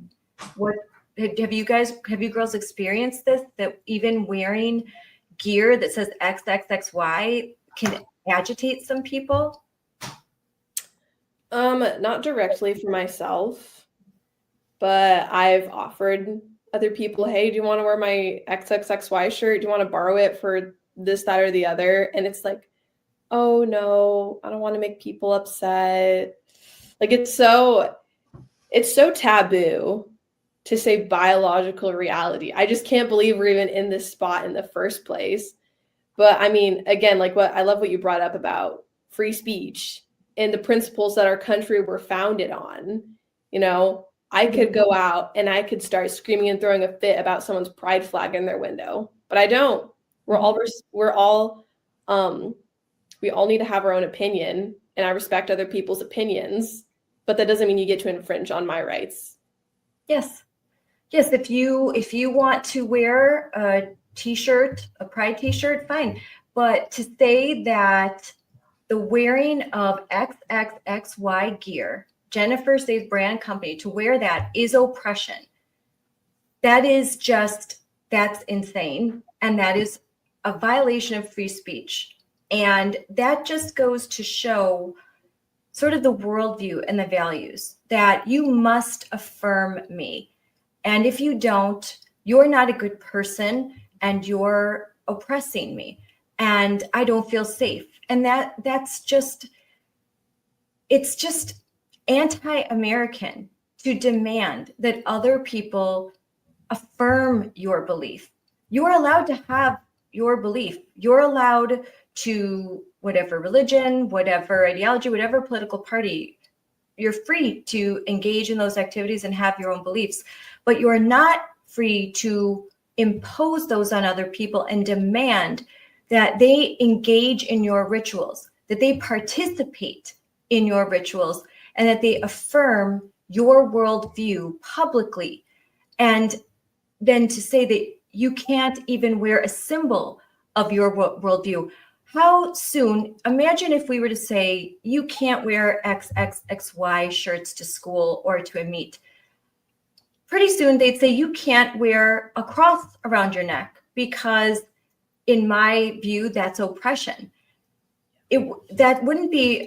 have you girls experienced this, that even wearing gear that says XXXY can agitate some people? Not directly for myself, but I've offered other people, hey, do you want to wear my XXXY shirt? Do you want to borrow it for this, that, or the other? And it's like, oh no, I don't want to make people upset. Like it's so taboo to say biological reality. I just can't believe we're even in this spot in the first place. But I mean, again, like I love what you brought up about free speech and the principles that our country were founded on. You know, I could go out and I could start screaming and throwing a fit about someone's pride flag in their window, but I don't. We all need to have our own opinion, and I respect other people's opinions, but that doesn't mean you get to infringe on my rights. Yes. If you want to wear a t-shirt, a pride t-shirt, fine. But to say that the wearing of XXXY gear, Jennifer Says brand company, to wear that is oppression. That's insane. And that is a violation of free speech. And that just goes to show sort of the worldview and the values that you must affirm me. And if you don't, you're not a good person and you're oppressing me. And I don't feel safe. And it's just anti-American to demand that other people affirm your belief. You're allowed to have your belief. You're allowed to, whatever religion, whatever ideology, whatever political party, you're free to engage in those activities and have your own beliefs. But you're not free to impose those on other people and demand that they engage in your rituals, that they participate in your rituals, and that they affirm your worldview publicly. And then to say that you can't even wear a symbol of your worldview. How soon, imagine if we were to say, you can't wear XXXY shirts to school or to a meet. Pretty soon they'd say you can't wear a cross around your neck because in my view, that's oppression. That wouldn't be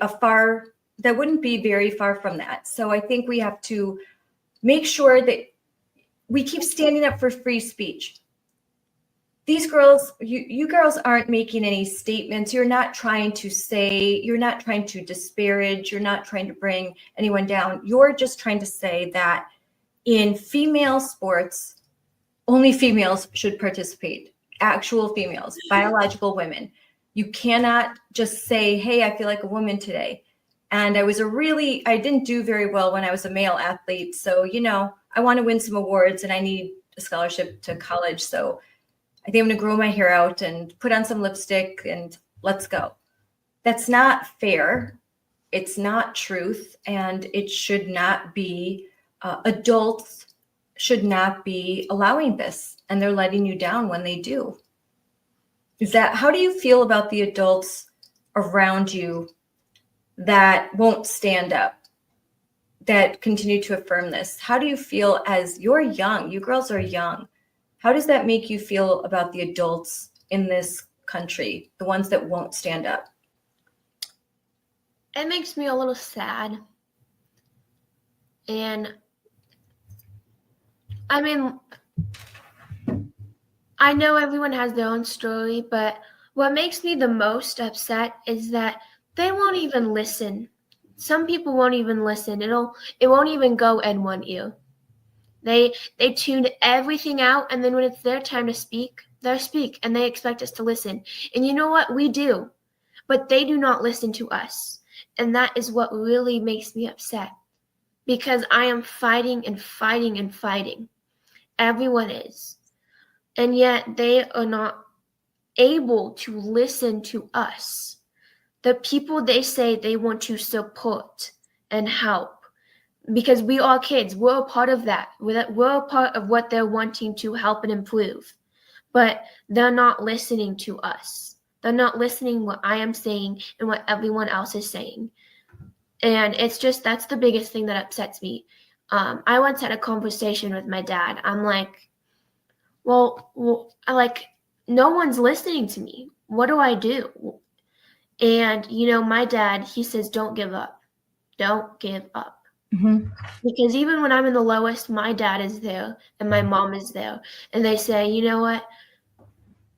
very far from that. So I think we have to make sure that we keep standing up for free speech. These girls, you girls aren't making any statements. You're not trying to disparage. You're not trying to bring anyone down. You're just trying to say that in female sports, only females should participate. Actual females, biological women. You cannot just say, hey, I feel like a woman today. And I didn't do very well when I was a male athlete. So, I want to win some awards and I need a scholarship to college. So I think I'm going to grow my hair out and put on some lipstick and let's go. That's not fair. It's not truth. And it should not be, adults should not be allowing this. And they're letting you down when they do. How do you feel about the adults around you that won't stand up, that continue to affirm this? How do you feel as you're young? You girls are young. How does that make you feel about the adults in this country, the ones that won't stand up? It makes me a little sad. And I mean, I know everyone has their own story, but what makes me the most upset is that they won't even listen. Some people won't even listen. It won't even go in one ear. They tuned everything out, and then when it's their time to speak, they speak, and they expect us to listen. And you know what? We do, but they do not listen to us. And that is what really makes me upset, because I am fighting and fighting and fighting. Everyone is. And yet they are not able to listen to us. The people they say they want to support and help. Because we are kids. We're a part of that. We're a part of what they're wanting to help and improve. But they're not listening to us. They're not listening what I am saying and what everyone else is saying. And it's just, that's the biggest thing that upsets me. I once had a conversation with my dad. I'm like, well, no one's listening to me. What do I do? And, my dad, he says, don't give up. Don't give up. Mhm. Because even when I'm in the lowest, my dad is there and my mom is there. And they say, you know what?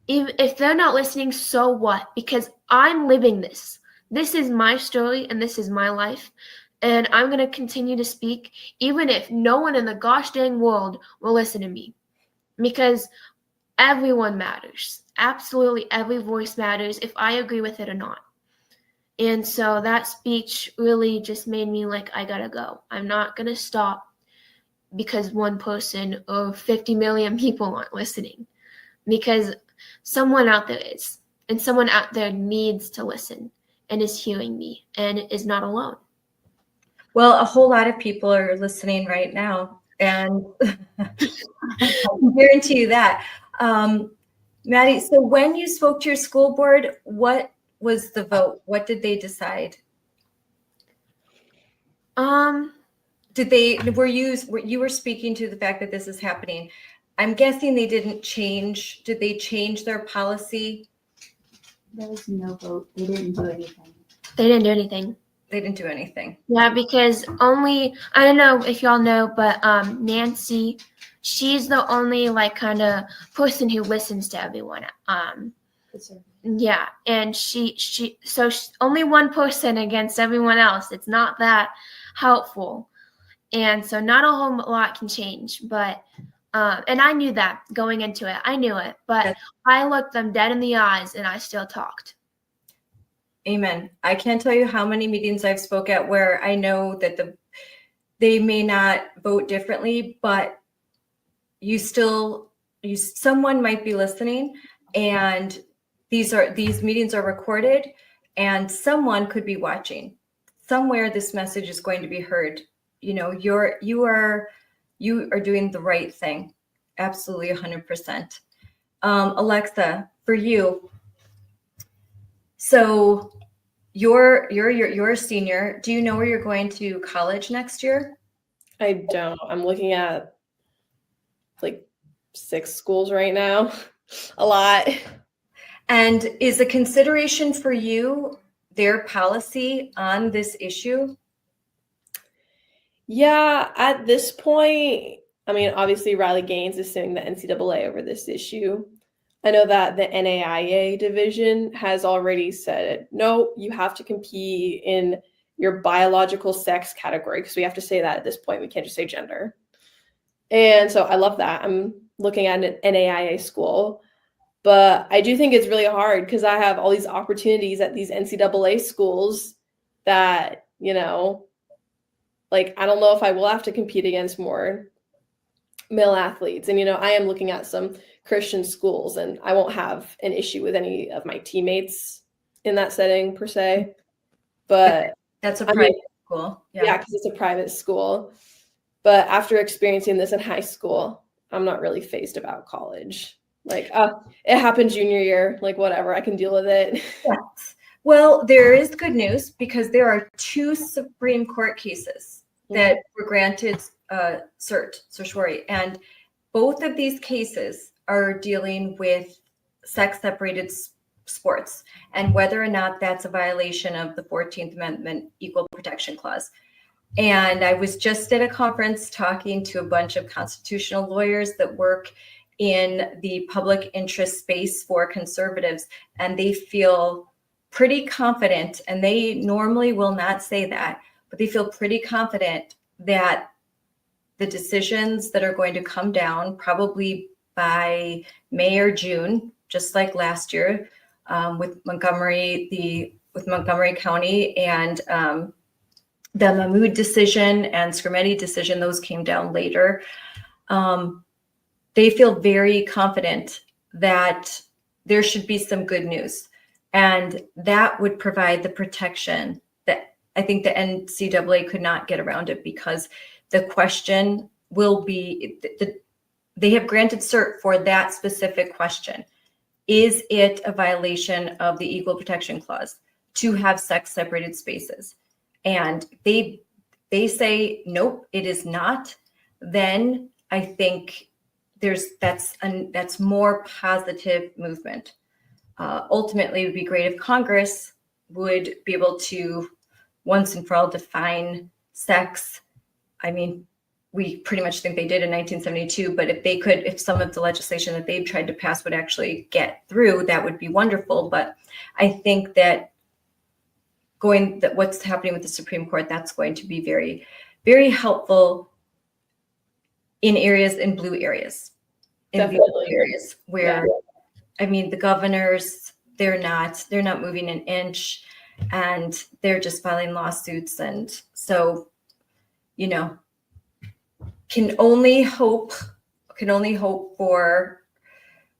Even if they're not listening, so what? Because I'm living this. This is my story and this is my life. And I'm going to continue to speak, even if no one in the gosh dang world will listen to me. Because everyone matters. Absolutely every voice matters, if I agree with it or not. And so that speech really just made me like, I gotta go. I'm not gonna stop because one person or 50 million people aren't listening. Because someone out there is. And someone out there needs to listen and is hearing me and is not alone. Well, a whole lot of people are listening right now, and I can guarantee you that. Maddie, so when you spoke to your school board, what was the vote? What did they decide? You were speaking to the fact that this is happening? I'm guessing they didn't change. Did they change their policy? There was no vote. They didn't do anything. They didn't do anything. They didn't do anything. Yeah, because I don't know if y'all know, but Nancy, she's the only kind of person who listens to everyone. Yeah, and so only one person against everyone else. It's not that helpful, and so not a whole lot can change. But and I knew that going into it. I knew it, but I looked them dead in the eyes, and I still talked. Amen. I can't tell you how many meetings I've spoke at where I know that they may not vote differently, but someone might be listening, and these meetings are recorded, and someone could be watching. Somewhere this message is going to be heard. You are doing the right thing. Absolutely 100%. Alexa, for you. So you're a senior. Do you know where you're going to college next year? I don't. I'm looking at 6 schools right now. A lot. And is a consideration for you their policy on this issue? Yeah, at this point, obviously Riley Gaines is suing the NCAA over this issue. I know that the NAIA division has already said, no, you have to compete in your biological sex category, because we have to say that at this point. We can't just say gender. And so I love that. I'm looking at an NAIA school. But I do think it's really hard because I have all these opportunities at these NCAA schools that, I don't know if I will have to compete against more male athletes. And, I am looking at some Christian schools, and I won't have an issue with any of my teammates in that setting per se. But that's a private school. Yeah, because it's a private school. But after experiencing this in high school, I'm not really fazed about college. It happened junior year, whatever, I can deal with it. Yes. Well, there is good news, because there are 2 Supreme Court cases that were granted certiorari, and both of these cases are dealing with sex-separated sports and whether or not that's a violation of the 14th Amendment Equal Protection Clause. And I was just at a conference talking to a bunch of constitutional lawyers that work in the public interest space for conservatives, and they feel pretty confident, and they normally will not say that, but they feel pretty confident that the decisions that are going to come down probably by May or June, just like last year with Montgomery County and the Mahmoud decision and Skrmetti decision, those came down later. They feel very confident that there should be some good news, and that would provide the protection that I think the NCAA could not get around it, because the question will be, they have granted cert for that specific question. Is it a violation of the Equal Protection Clause to have sex-separated spaces? And they say, nope, it is not, then I think that's more positive movement. Ultimately, it would be great if Congress would be able to once and for all define sex. I mean, we pretty much think they did in 1972, but if some of the legislation that they've tried to pass would actually get through, that would be wonderful. But I think that what's happening with the Supreme Court, that's going to be very, very helpful in blue areas, where, I mean, the governors, they're not moving an inch, and they're just filing lawsuits. And so, can only hope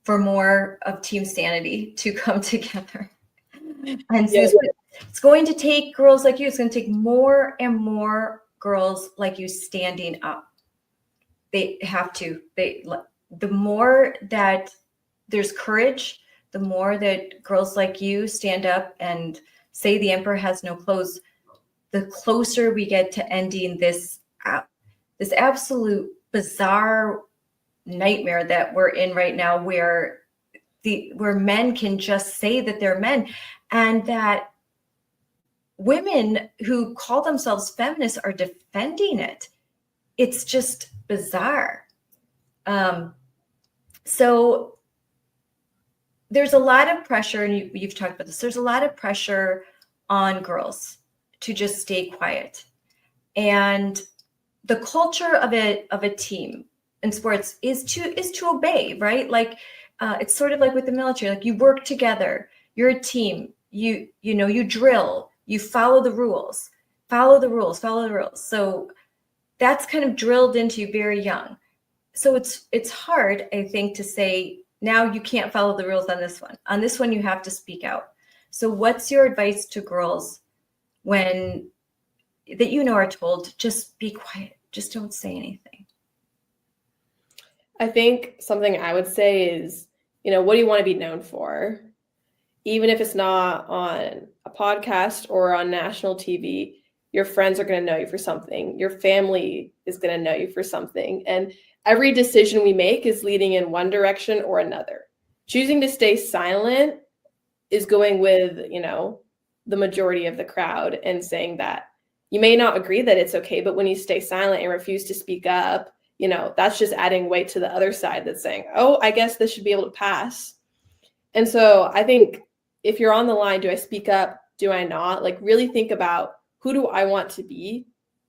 for more of Team Sanity to come together. And so it's going to take girls like you. It's going to take more and more girls like you standing up. They have to. The more that there's courage, the more that girls like you stand up and say the emperor has no clothes, the closer we get to ending this absolute bizarre nightmare that we're in right now, where men can just say that they're men, and that women who call themselves feminists are defending it. It's just bizarre. So there's a lot of pressure, and you've talked about this. There's a lot of pressure on girls to just stay quiet, and the culture of a team in sports is to obey, right? Like it's sort of like with the military. Like, you work together, you're a team. You drill, you follow the rules. So that's kind of drilled into you very young. So it's hard, I think, to say, now you can't follow the rules on this one. On this one, you have to speak out. So what's your advice to girls that are told, just be quiet, just don't say anything? I think something I would say is, what do you want to be known for? Even if it's not on a podcast or on national TV, your friends are going to know you for something. Your family is going to know you for something. And every decision we make is leading in one direction or another. Choosing to stay silent is going with, the majority of the crowd and saying that you may not agree that it's okay, but when you stay silent and refuse to speak up, that's just adding weight to the other side that's saying, oh, I guess this should be able to pass. And so I think if you're on the line, do I speak up? Do I not? Like, really think about, who do I want to be?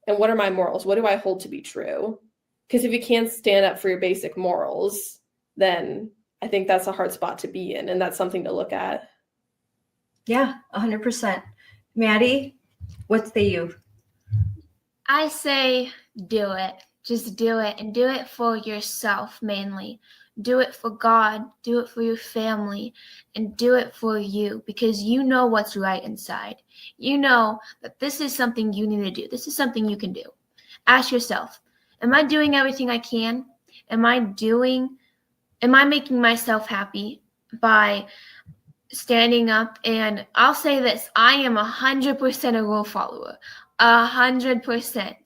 And what are my morals? What do I hold to be true? Because if you can't stand up for your basic morals, then I think that's a hard spot to be in. And that's something to look at. Yeah, 100%. Maddie, what say you? I say do it. Just do it, and do it for yourself mainly. Do it for God, do it for your family, and do it for you, because you know what's right inside. You know that this is something you need to do. This is something you can do. Ask yourself, am I doing everything I can? Am I making myself happy by standing up? And I'll say this, I am 100% a rule follower, 100%.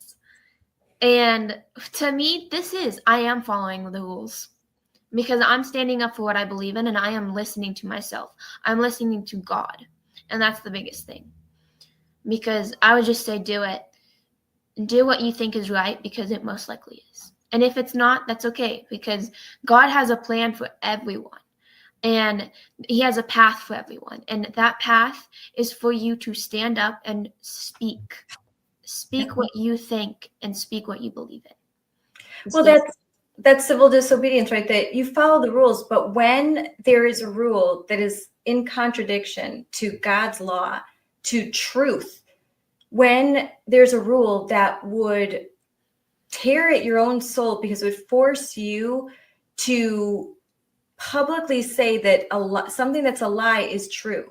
And to me, I am following the rules, because I'm standing up for what I believe in, and I am listening to myself. I'm listening to God. And that's the biggest thing. Because I would just say, do it. Do what you think is right, because it most likely is. And if it's not, that's okay, because God has a plan for everyone. And he has a path for everyone. And that path is for you to stand up and speak. Speak what you think and speak what you believe in. Well, that's civil disobedience, right? That you follow the rules, but when there is a rule that is in contradiction to God's law, to truth, when there's a rule that would tear at your own soul because it would force you to publicly say that something that's a lie is true.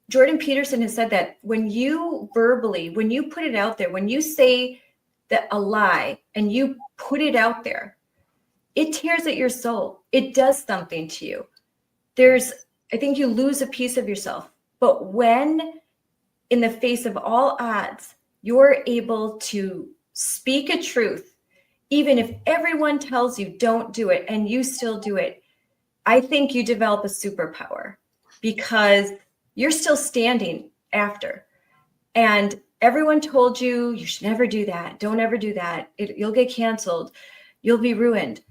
Jordan Peterson has said that when you put it out there, when you say that a lie and you put it out there, it tears at your soul. It does something to you. I think you lose a piece of yourself. But when in the face of all odds, you're able to speak a truth, even if everyone tells you don't do it and you still do it, I think you develop a superpower because you're still standing after. And everyone told you, you should never do that. Don't ever do that. You'll get canceled. You'll be ruined.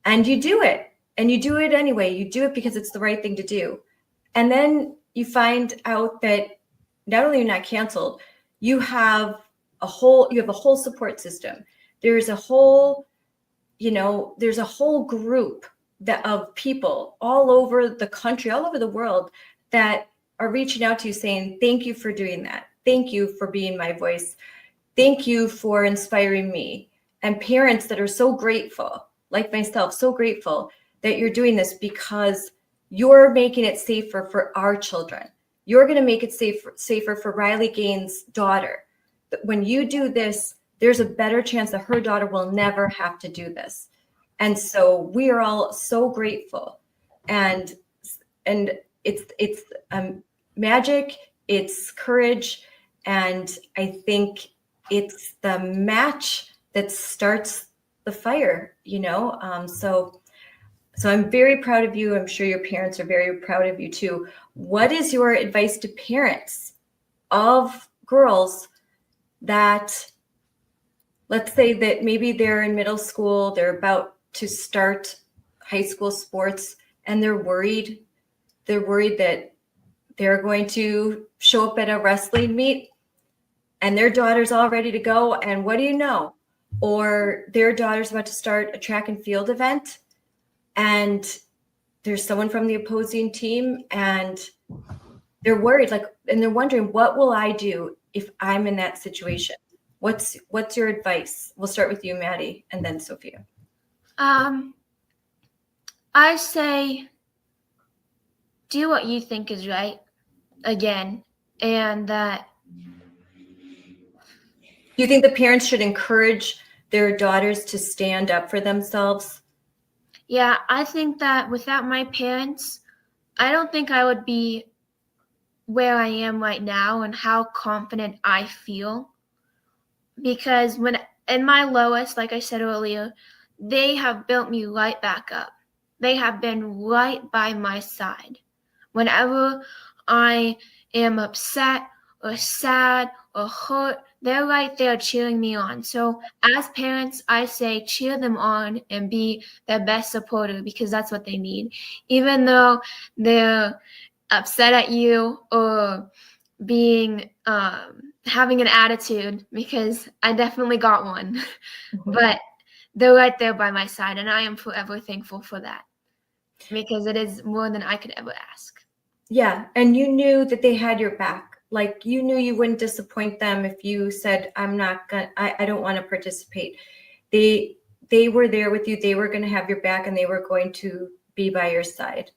And you do it. And you do it anyway. You do it because it's the right thing to do. And then you find out that not only are you not canceled, you have a whole support system. There's a whole, there's a whole group of people all over the country, all over the world that are reaching out to you saying, thank you for doing that. Thank you for being my voice. Thank you for inspiring me. And parents that are so grateful, like myself, so grateful that you're doing this because you're making it safer for our children. You're going to make it safer for Riley Gaines' daughter. When you do this, there's a better chance that her daughter will never have to do this. And so we are all so grateful. And it's magic, it's courage, and I think it's the match that starts the fire, So I'm very proud of you. I'm sure your parents are very proud of you too. What is your advice to parents of girls that, let's say that maybe they're in middle school, they're about to start high school sports, and they're worried that they're going to show up at a wrestling meet and their daughter's all ready to go, and what do you know? Or their daughter's about to start a track and field event, and there's someone from the opposing team, and they're worried, and they're wondering, what will I do if I'm in that situation? What's your advice? We'll start with you, Maddie, and then Sophia. I say, do what you think is right, again, and that. Do you think the parents should encourage their daughters to stand up for themselves? Yeah, I think that without my parents, I don't think I would be where I am right now and how confident I feel. Because when in my lowest, like I said earlier, they have built me right back up. They have been right by my side. Whenever I am upset or sad or hurt, they're right there cheering me on. So as parents, I say cheer them on and be their best supporter because that's what they need. Even though they're upset at you or being having an attitude, because I definitely got one. But they're right there by my side, and I am forever thankful for that because it is more than I could ever ask. Yeah, and you knew that they had your back. Like, you knew you wouldn't disappoint them if you said, I don't want to participate. They were there with you. They were going to have your back, and they were going to be by your side.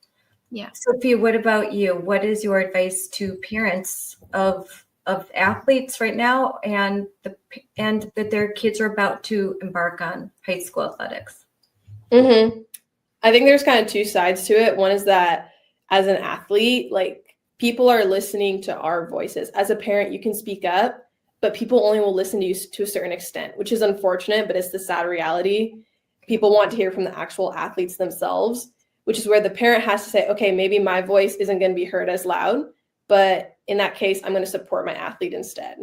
Yeah. Sophia, what about you? What is your advice to parents of athletes right now and that their kids are about to embark on high school athletics? Mm-hmm. I think there's kind of two sides to it. One is that as an athlete, people are listening to our voices. As a parent, you can speak up, but people only will listen to you to a certain extent, which is unfortunate, but it's the sad reality. People want to hear from the actual athletes themselves, which is where the parent has to say, okay, maybe my voice isn't going to be heard as loud, but in that case, I'm going to support my athlete instead.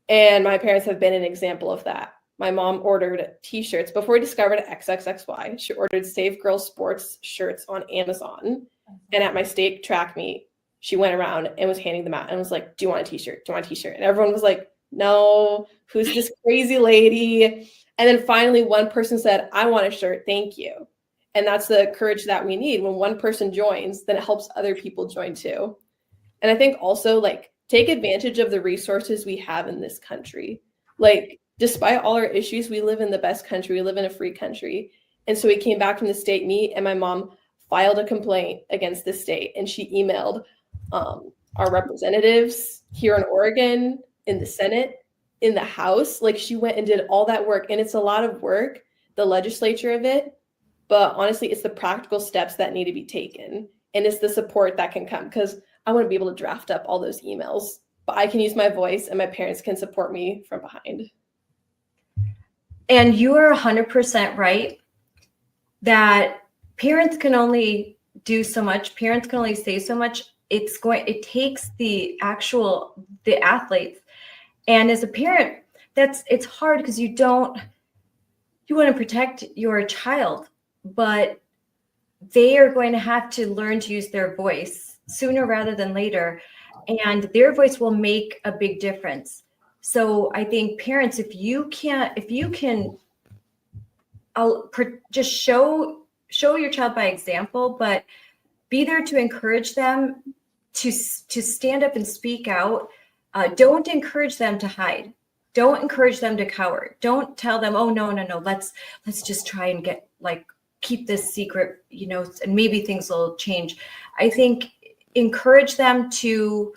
And my parents have been an example of that. My mom ordered t-shirts before we discovered XXXY. She ordered Save Girls Sports shirts on Amazon. And at my state track meet, she went around and was handing them out and was like, do you want a t-shirt? Do you want a t-shirt? And everyone was like, no, who's this crazy lady? And then finally one person said, I want a shirt, thank you. And that's the courage that we need. When one person joins, then it helps other people join too. And I think also take advantage of the resources we have in this country. Despite all our issues, we live in the best country. We live in a free country. And so we came back from the state meet and my mom filed a complaint against the state. And she emailed our representatives here in Oregon, in the Senate, in the House. She went and did all that work. And it's a lot of work, the legislature of it. But honestly, it's the practical steps that need to be taken. And it's the support that can come, because I wouldn't be able to draft up all those emails but I can use my voice and my parents can support me from behind. And you are 100% right that parents can only do so much. Parents can only say so much. It takes the athletes. And as a parent, it's hard because you want to protect your child, but they are going to have to learn to use their voice sooner rather than later. And their voice will make a big difference. So I think parents, if you can just show your child by example, but be there to encourage them to stand up and speak out. Don't encourage them to hide. Don't encourage them to cower. Don't tell them, oh, no, let's just try and keep this secret, and maybe things will change. I think encourage them to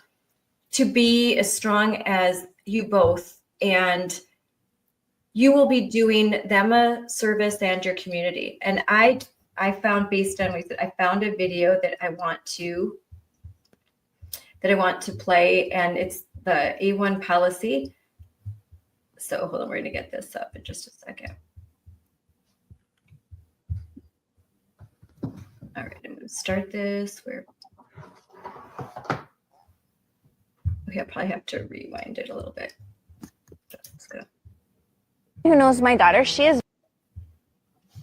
be as strong as you both, and you will be doing them a service and your community. And I found, based on what I found a video that I want to play, and it's the A1 policy. So hold on, we're going to get this up in just a second. All right, I'm going to start this. Okay, I'll probably have to rewind it a little bit. Let's go. Who knows my daughter? She is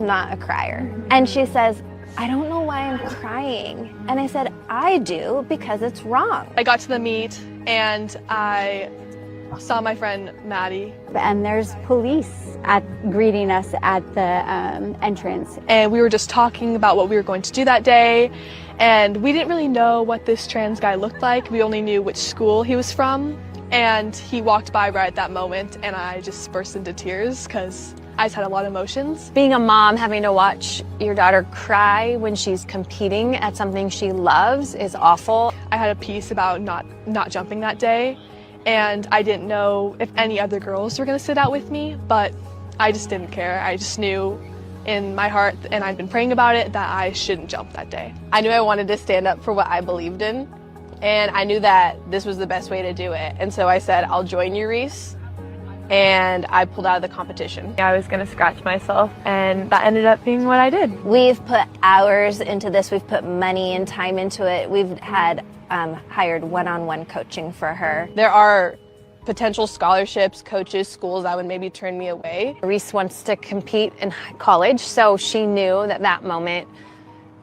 not a crier. And she says, I don't know why I'm crying. And I said, I do, because it's wrong. I got to the meet and I saw my friend Maddie. And there's police greeting us at the entrance. And we were just talking about what we were going to do that day. And we didn't really know what this trans guy looked like. We only knew which school he was from. And he walked by right at that moment, and I just burst into tears because I just had a lot of emotions. Being a mom, having to watch your daughter cry when she's competing at something she loves is awful. I had a piece about not jumping that day, and I didn't know if any other girls were going to sit out with me, but I just didn't care. I just knew in my heart, and I'd been praying about it, that I shouldn't jump that day. I knew I wanted to stand up for what I believed in, and I knew that this was the best way to do it. And so I said, I'll join you, Reese. And I pulled out of the competition. I was going to scratch myself, and that ended up being what I did. We've put hours into this. We've put money and time into it. We've had hired one-on-one coaching for her. There are potential scholarships, coaches, schools that would maybe turn me away. Reese wants to compete in college, so she knew that moment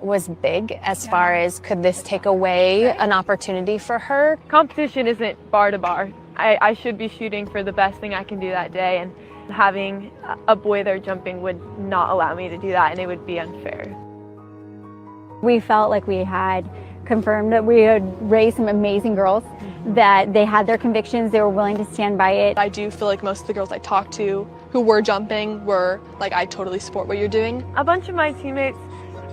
was big as far as, could this take away an opportunity for her? Competition isn't bar to bar. I should be shooting for the best thing I can do that day, and having a boy there jumping would not allow me to do that, and it would be unfair. We felt like we had confirmed that we had raised some amazing girls, that they had their convictions, they were willing to stand by it. I do feel like most of the girls I talked to who were jumping were like, I totally support what you're doing. A bunch of my teammates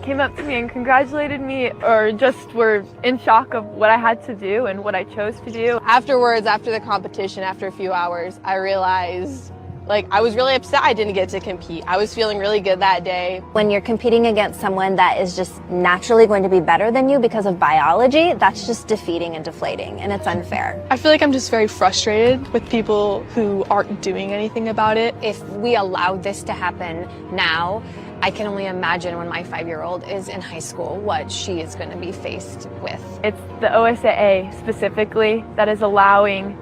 came up to me and congratulated me, or just were in shock of what I had to do and what I chose to do. Afterwards, after the competition, after a few hours, I realized I was really upset I didn't get to compete. I was feeling really good that day. When you're competing against someone that is just naturally going to be better than you because of biology, that's just defeating and deflating, and it's unfair. I feel like I'm just very frustrated with people who aren't doing anything about it. If we allow this to happen now, I can only imagine when my 5-year-old is in high school what she is going to be faced with. It's the OSAA specifically that is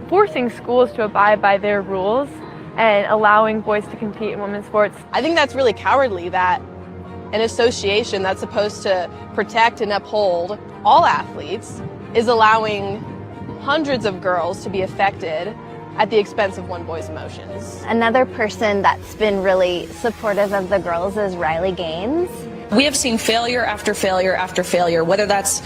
forcing schools to abide by their rules and allowing boys to compete in women's sports. I think that's really cowardly that an association that's supposed to protect and uphold all athletes is allowing hundreds of girls to be affected at the expense of one boy's emotions. Another person that's been really supportive of the girls is Riley Gaines. We have seen failure after failure after failure, whether that's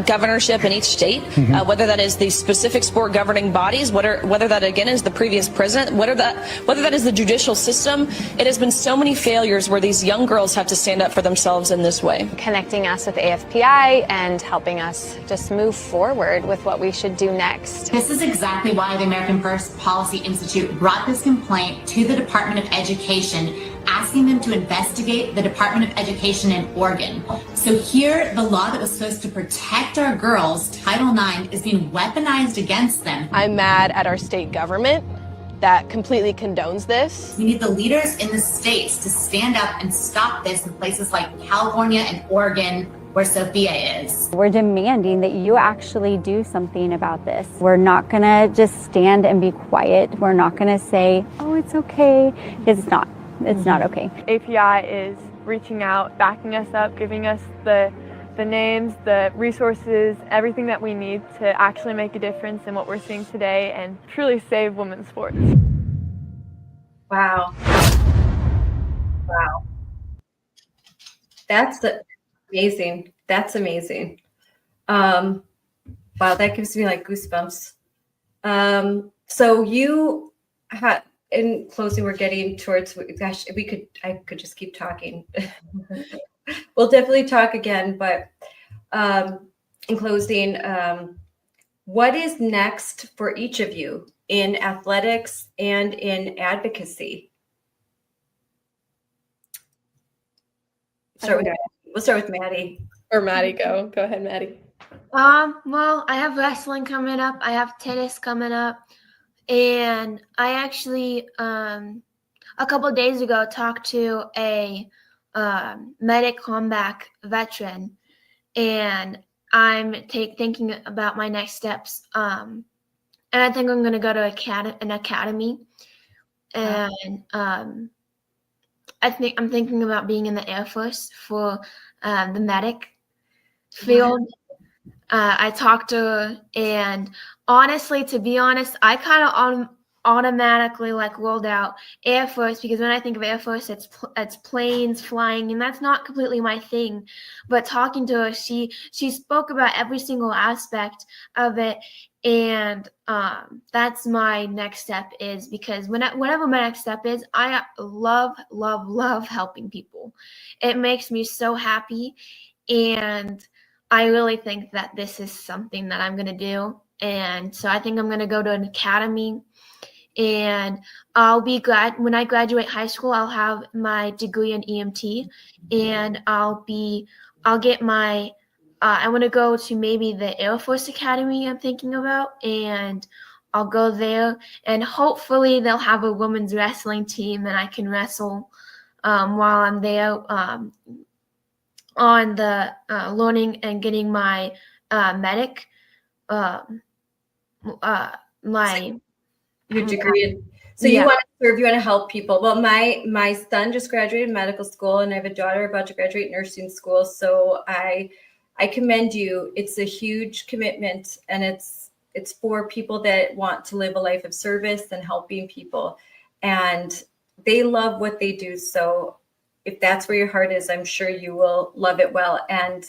governorship in each state, whether that is the specific sport governing bodies, whether that again is the previous president, whether that is the judicial system. It has been so many failures where these young girls have to stand up for themselves in this way. Connecting us with AFPI and helping us just move forward with what we should do next. This is exactly why the American First Policy Institute brought this complaint to the Department of Education asking them to investigate the Department of Education in Oregon. So here, the law that was supposed to protect our girls, Title IX, is being weaponized against them. I'm mad at our state government that completely condones this. We need the leaders in the states to stand up and stop this in places like California and Oregon, where Sophia is. We're demanding that you actually do something about this. We're not gonna just stand and be quiet. We're not gonna say, oh, it's okay. It's not. It's not okay. API is reaching out, backing us up, giving us the names, the resources, everything that we need to actually make a difference in what we're seeing today and truly save women's sports. Wow. Wow. That's amazing. That's amazing. Wow, that gives me like goosebumps. So you had, in closing, we're getting towards, gosh, I could just keep talking. We'll definitely talk again, but in closing, what is next for each of you in athletics and in advocacy? We'll start with Maddie. Or Maddie, go ahead, Maddie. Well, I have wrestling coming up. I have tennis coming up. And I actually, a couple of days ago, talked to a medic combat veteran, and I'm thinking about my next steps. And I think I'm going to go to an academy. And I'm thinking about being in the Air Force for the medic field. I talked to her, and honestly, to be honest, I kind of automatically like rolled out Air Force, because when I think of Air Force, it's planes flying, and that's not completely my thing. But talking to her, she spoke about every single aspect of it, and that's my next step, is because whatever my next step is, I love helping people. It makes me so happy, and I really think that this is something that I'm going to do. And so I think I'm going to go to an academy, and I'll be glad when I graduate high school. I'll have my degree in EMT, and I'll get my I want to go to maybe the Air Force Academy I'm thinking about, and I'll go there, and hopefully they'll have a women's wrestling team, and I can wrestle while I'm there on the learning and getting my medic your degree. So you want to serve, you want to help people. Well, my son just graduated medical school, and I have a daughter about to graduate nursing school. So I commend you. It's a huge commitment, and it's for people that want to live a life of service and helping people, and they love what they do. So if that's where your heart is, I'm sure you will love it well. And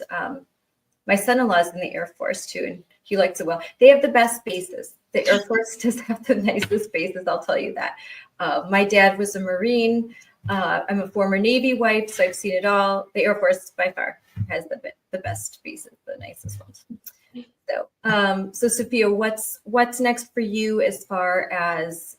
my son-in-law is in the Air Force too, and he likes it well. They have the best bases. The Air Force does have the nicest bases, I'll tell you that. My dad was a Marine. I'm a former Navy wife, so I've seen it all. The Air Force by far has the best bases, the nicest ones. So Sophia, what's next for you as far as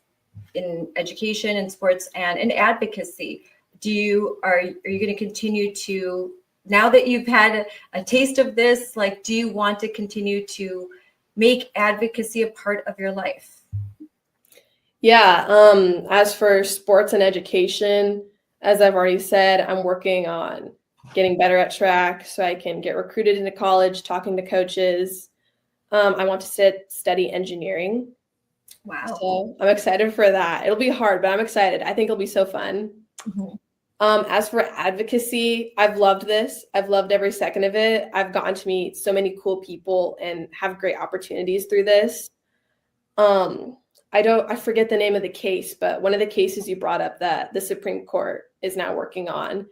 in education and sports and in advocacy? Are you going to continue to, now that you've had a taste of this, like, do you want to continue to make advocacy a part of your life? Yeah. As for sports and education, as I've already said, I'm working on getting better at track so I can get recruited into college, talking to coaches. I want to study engineering. Wow. So I'm excited for that. It'll be hard, but I'm excited. I think it'll be so fun. Mm-hmm. As for advocacy, I've loved this. I've loved every second of it. I've gotten to meet so many cool people and have great opportunities through this. I forget the name of the case, but one of the cases you brought up that the Supreme Court is now working on,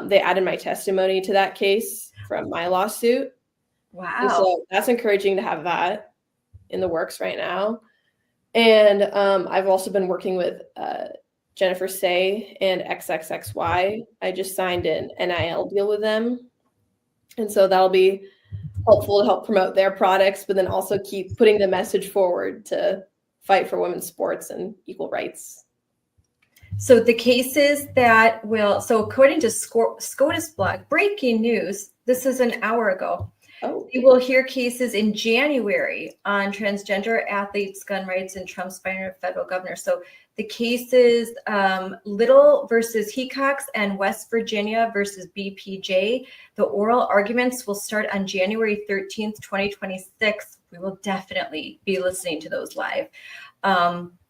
they added my testimony to that case from my lawsuit. Wow. And so that's encouraging to have that in the works right now. And I've also been working with Jennifer Say and XXXY. I just signed an NIL deal with them. And so that'll be helpful to help promote their products, but then also keep putting the message forward to fight for women's sports and equal rights. So the cases that will, so according to SCOTUS blog, breaking news, this is an hour ago. Oh. You will hear cases in January on transgender athletes, gun rights, and Trump's firing federal governor. So the cases, Little versus Hecox and West Virginia versus BPJ, the oral arguments will start on January 13th, 2026. We will definitely be listening to those live.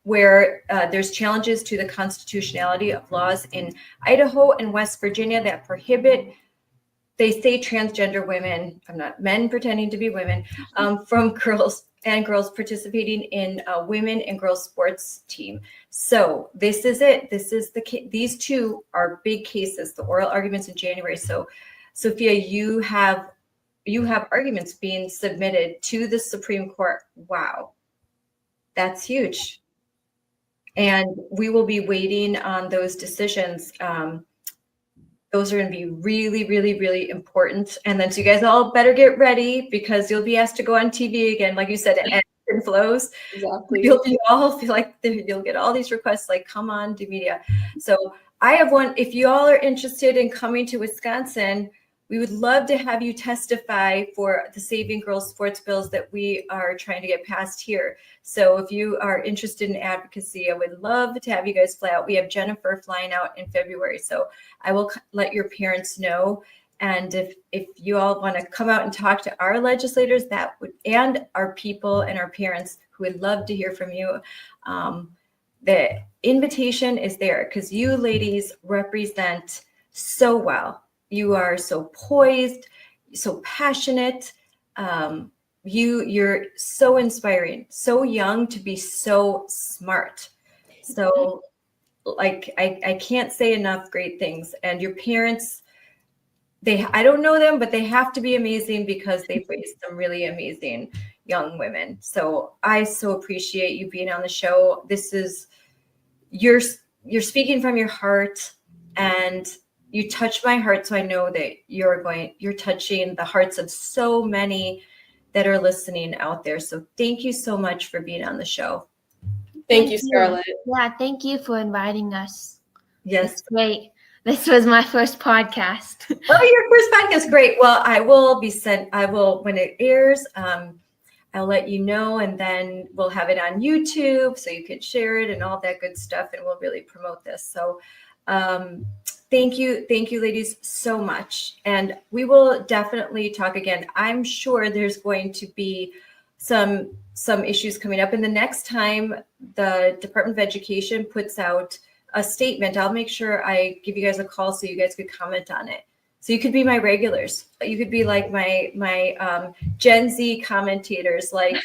Where there's challenges to the constitutionality of laws in Idaho and West Virginia that prohibit, they say, transgender women, I'm not men pretending to be women, from girls participating in a women and girls sports team. So this is it. This is these two are big cases, the oral arguments in January. So Sophia, you have arguments being submitted to the Supreme Court. Wow. That's huge. And we will be waiting on those decisions. Those are going to be really, really, really important. And then so you guys all better get ready because you'll be asked to go on TV again. Like you said, it ebbs and flows. Exactly. You'll all feel like you'll get all these requests like, come on to media. So I have one. If you all are interested in coming to Wisconsin, we would love to have you testify for the Saving Girls sports bills that we are trying to get passed here. So if you are interested in advocacy, I would love to have you guys fly out. We have Jennifer flying out in February. So I will let your parents know. And if you all want to come out and talk to our legislators, that would, and our people and our parents who would love to hear from you, the invitation is there because you ladies represent so well. You are so poised, so passionate. You're so inspiring, so young to be so smart. So like, I can't say enough great things. And your parents, I don't know them, but they have to be amazing because they've raised some really amazing young women. So I so appreciate you being on the show. You're speaking from your heart, and you touch my heart. So I know that you're touching the hearts of so many that are listening out there. So thank you so much for being on the show. Thank you, Scarlett. Yeah, thank you for inviting us. Yes. Great. This was my first podcast. Oh, your first podcast. Great. Well, when it airs, I'll let you know, and then we'll have it on YouTube so you can share it and all that good stuff, and we'll really promote this. So thank you, ladies, so much. And we will definitely talk again. I'm sure there's going to be some issues coming up. And the next time the Department of Education puts out a statement, I'll make sure I give you guys a call so you guys could comment on it. So you could be my regulars. You could be like my Gen Z commentators, like,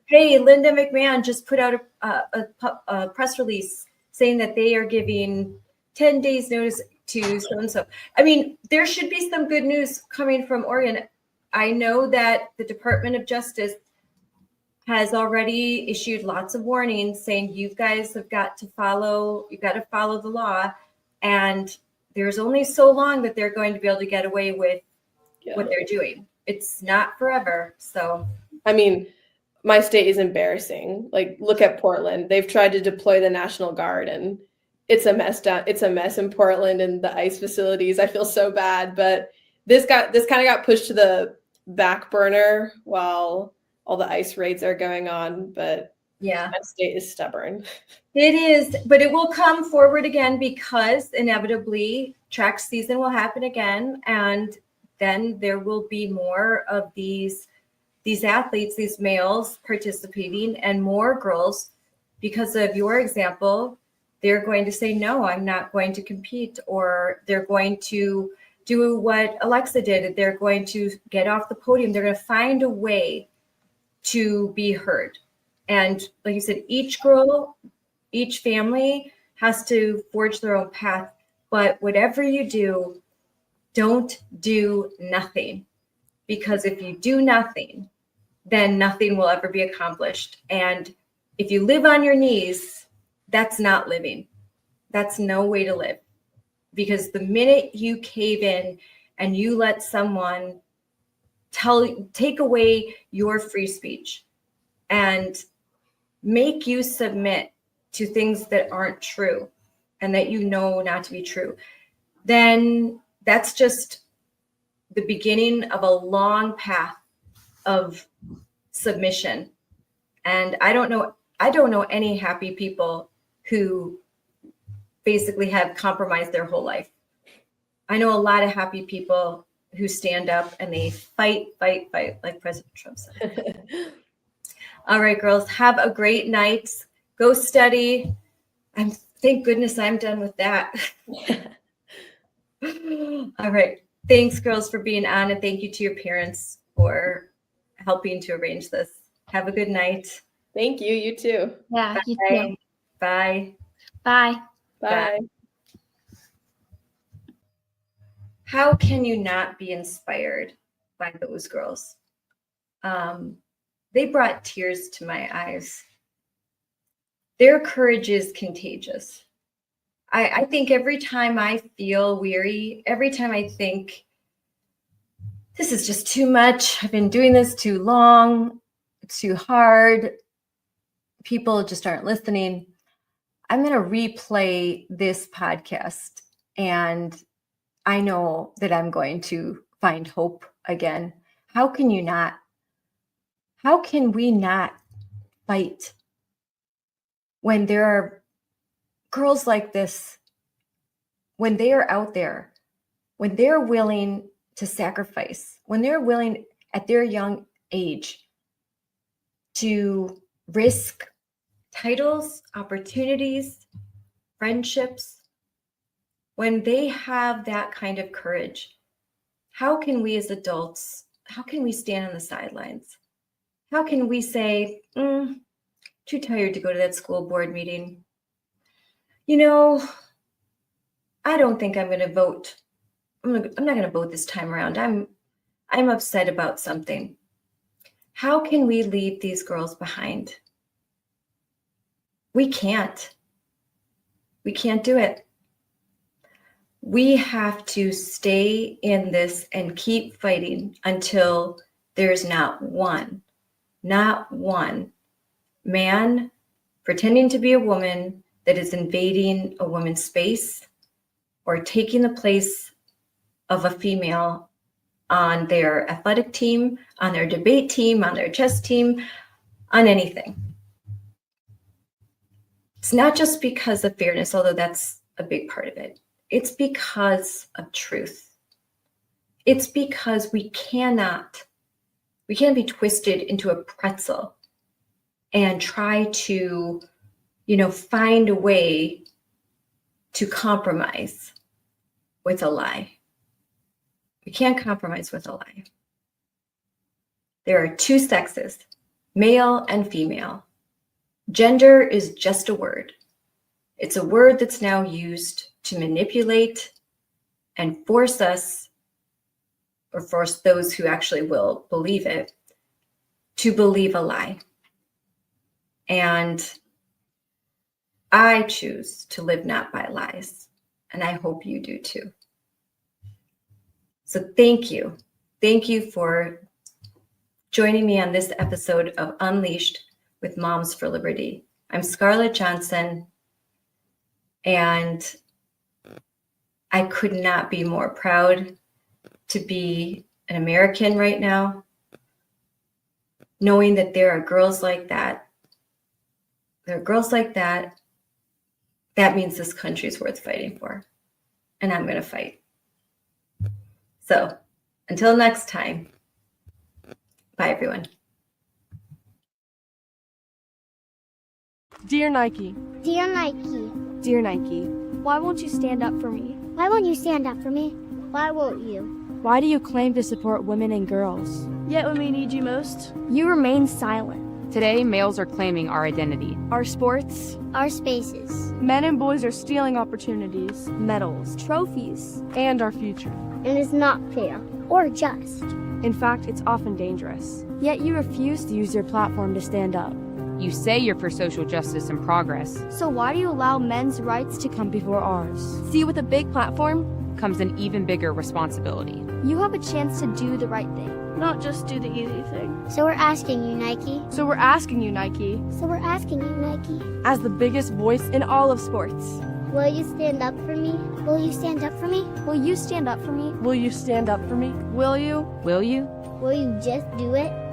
hey, Linda McMahon just put out a press release saying that they are giving 10 days notice to so-and-so. I mean, there should be some good news coming from Oregon. I know that the Department of Justice has already issued lots of warnings saying you guys have got to follow the law, and there's only so long that they're going to be able to get away with what they're doing. It's not forever. So, I mean, my state is embarrassing. Like, look at Portland. They've tried to deploy the National Guard, and it's a mess It's a mess in Portland and the ICE facilities. I feel so bad, but this kind of got pushed to the back burner while all the ICE raids are going on. But yeah, my state is stubborn. It is, but it will come forward again because inevitably track season will happen again, and then there will be more of these athletes, these males participating, and more girls. Because of your example, they're going to say, no, I'm not going to compete, or they're going to do what Alexa did. They're going to get off the podium. They're going to find a way to be heard. And like you said, each girl, each family has to forge their own path. But whatever you do, don't do nothing. Because if you do nothing, then nothing will ever be accomplished. And if you live on your knees, that's not living. That's no way to live. Because the minute you cave in and you let someone take away your free speech and make you submit to things that aren't true, and that you know not to be true, then that's just the beginning of a long path of submission. And I don't know any happy people who basically have compromised their whole life. I know a lot of happy people who stand up and they fight like President Trump said. All right, girls, have a great night. Go study. Thank goodness I'm done with that. All right. Thanks, girls, for being on, and thank you to your parents for helping to arrange this. Have a good night. Thank you. You too. Yeah, Bye. you too. Bye. Bye. Bye. How can you not be inspired by those girls? They brought tears to my eyes. Their courage is contagious. I think every time I feel weary, every time I think this is just too much, I've been doing this too long, it's too hard, people just aren't listening, I'm going to replay this podcast, and I know that I'm going to find hope again. How can you not? How can we not fight when there are girls like this, when they are out there, when they're willing to sacrifice, when they're willing at their young age to risk titles, opportunities, friendships, when they have that kind of courage? How can we as adults, how can we stand on the sidelines? How can we say, too tired to go to that school board meeting? You know, I don't think I'm going to vote. I'm not going to vote this time around. I'm upset about something. How can we leave these girls behind? We can't. We can't do it. We have to stay in this and keep fighting until there's not one man pretending to be a woman that is invading a woman's space or taking the place of a female on their athletic team, on their debate team, on their chess team, on anything. It's not just because of fairness, although that's a big part of it. It's because of truth. It's because we can't be twisted into a pretzel and try to, find a way to compromise with a lie. We can't compromise with a lie. There are two sexes, male and female. Gender is just a word. It's a word that's now used to manipulate and force us, or force those who actually will believe it, to believe a lie. And I choose to live not by lies, and I hope you do too. So thank you. Thank you for joining me on this episode of Unleashed with Moms for Liberty. I'm Scarlett Johnson, and I could not be more proud to be an American right now, knowing that there are girls like that. There are girls like that. That means this country is worth fighting for, and I'm going to fight. So until next time, bye everyone. Dear Nike. Dear Nike. Dear Nike. Why won't you stand up for me? Why won't you stand up for me? Why won't you? Why do you claim to support women and girls? Yet when we need you most, you remain silent. Today, males are claiming our identity. Our sports. Our spaces. Men and boys are stealing opportunities, medals, trophies, and our future. And it's not fair or just. In fact, it's often dangerous. Yet you refuse to use your platform to stand up. You say you're for social justice and progress. So why do you allow men's rights to come before ours? See, with a big platform comes an even bigger responsibility. You have a chance to do the right thing, not just do the easy thing. So we're asking you, Nike. So we're asking you, Nike. So we're asking you, Nike. As the biggest voice in all of sports. Will you stand up for me? Will you stand up for me? Will you stand up for me? Will you stand up for me? Will you? Will you? Will you just do it?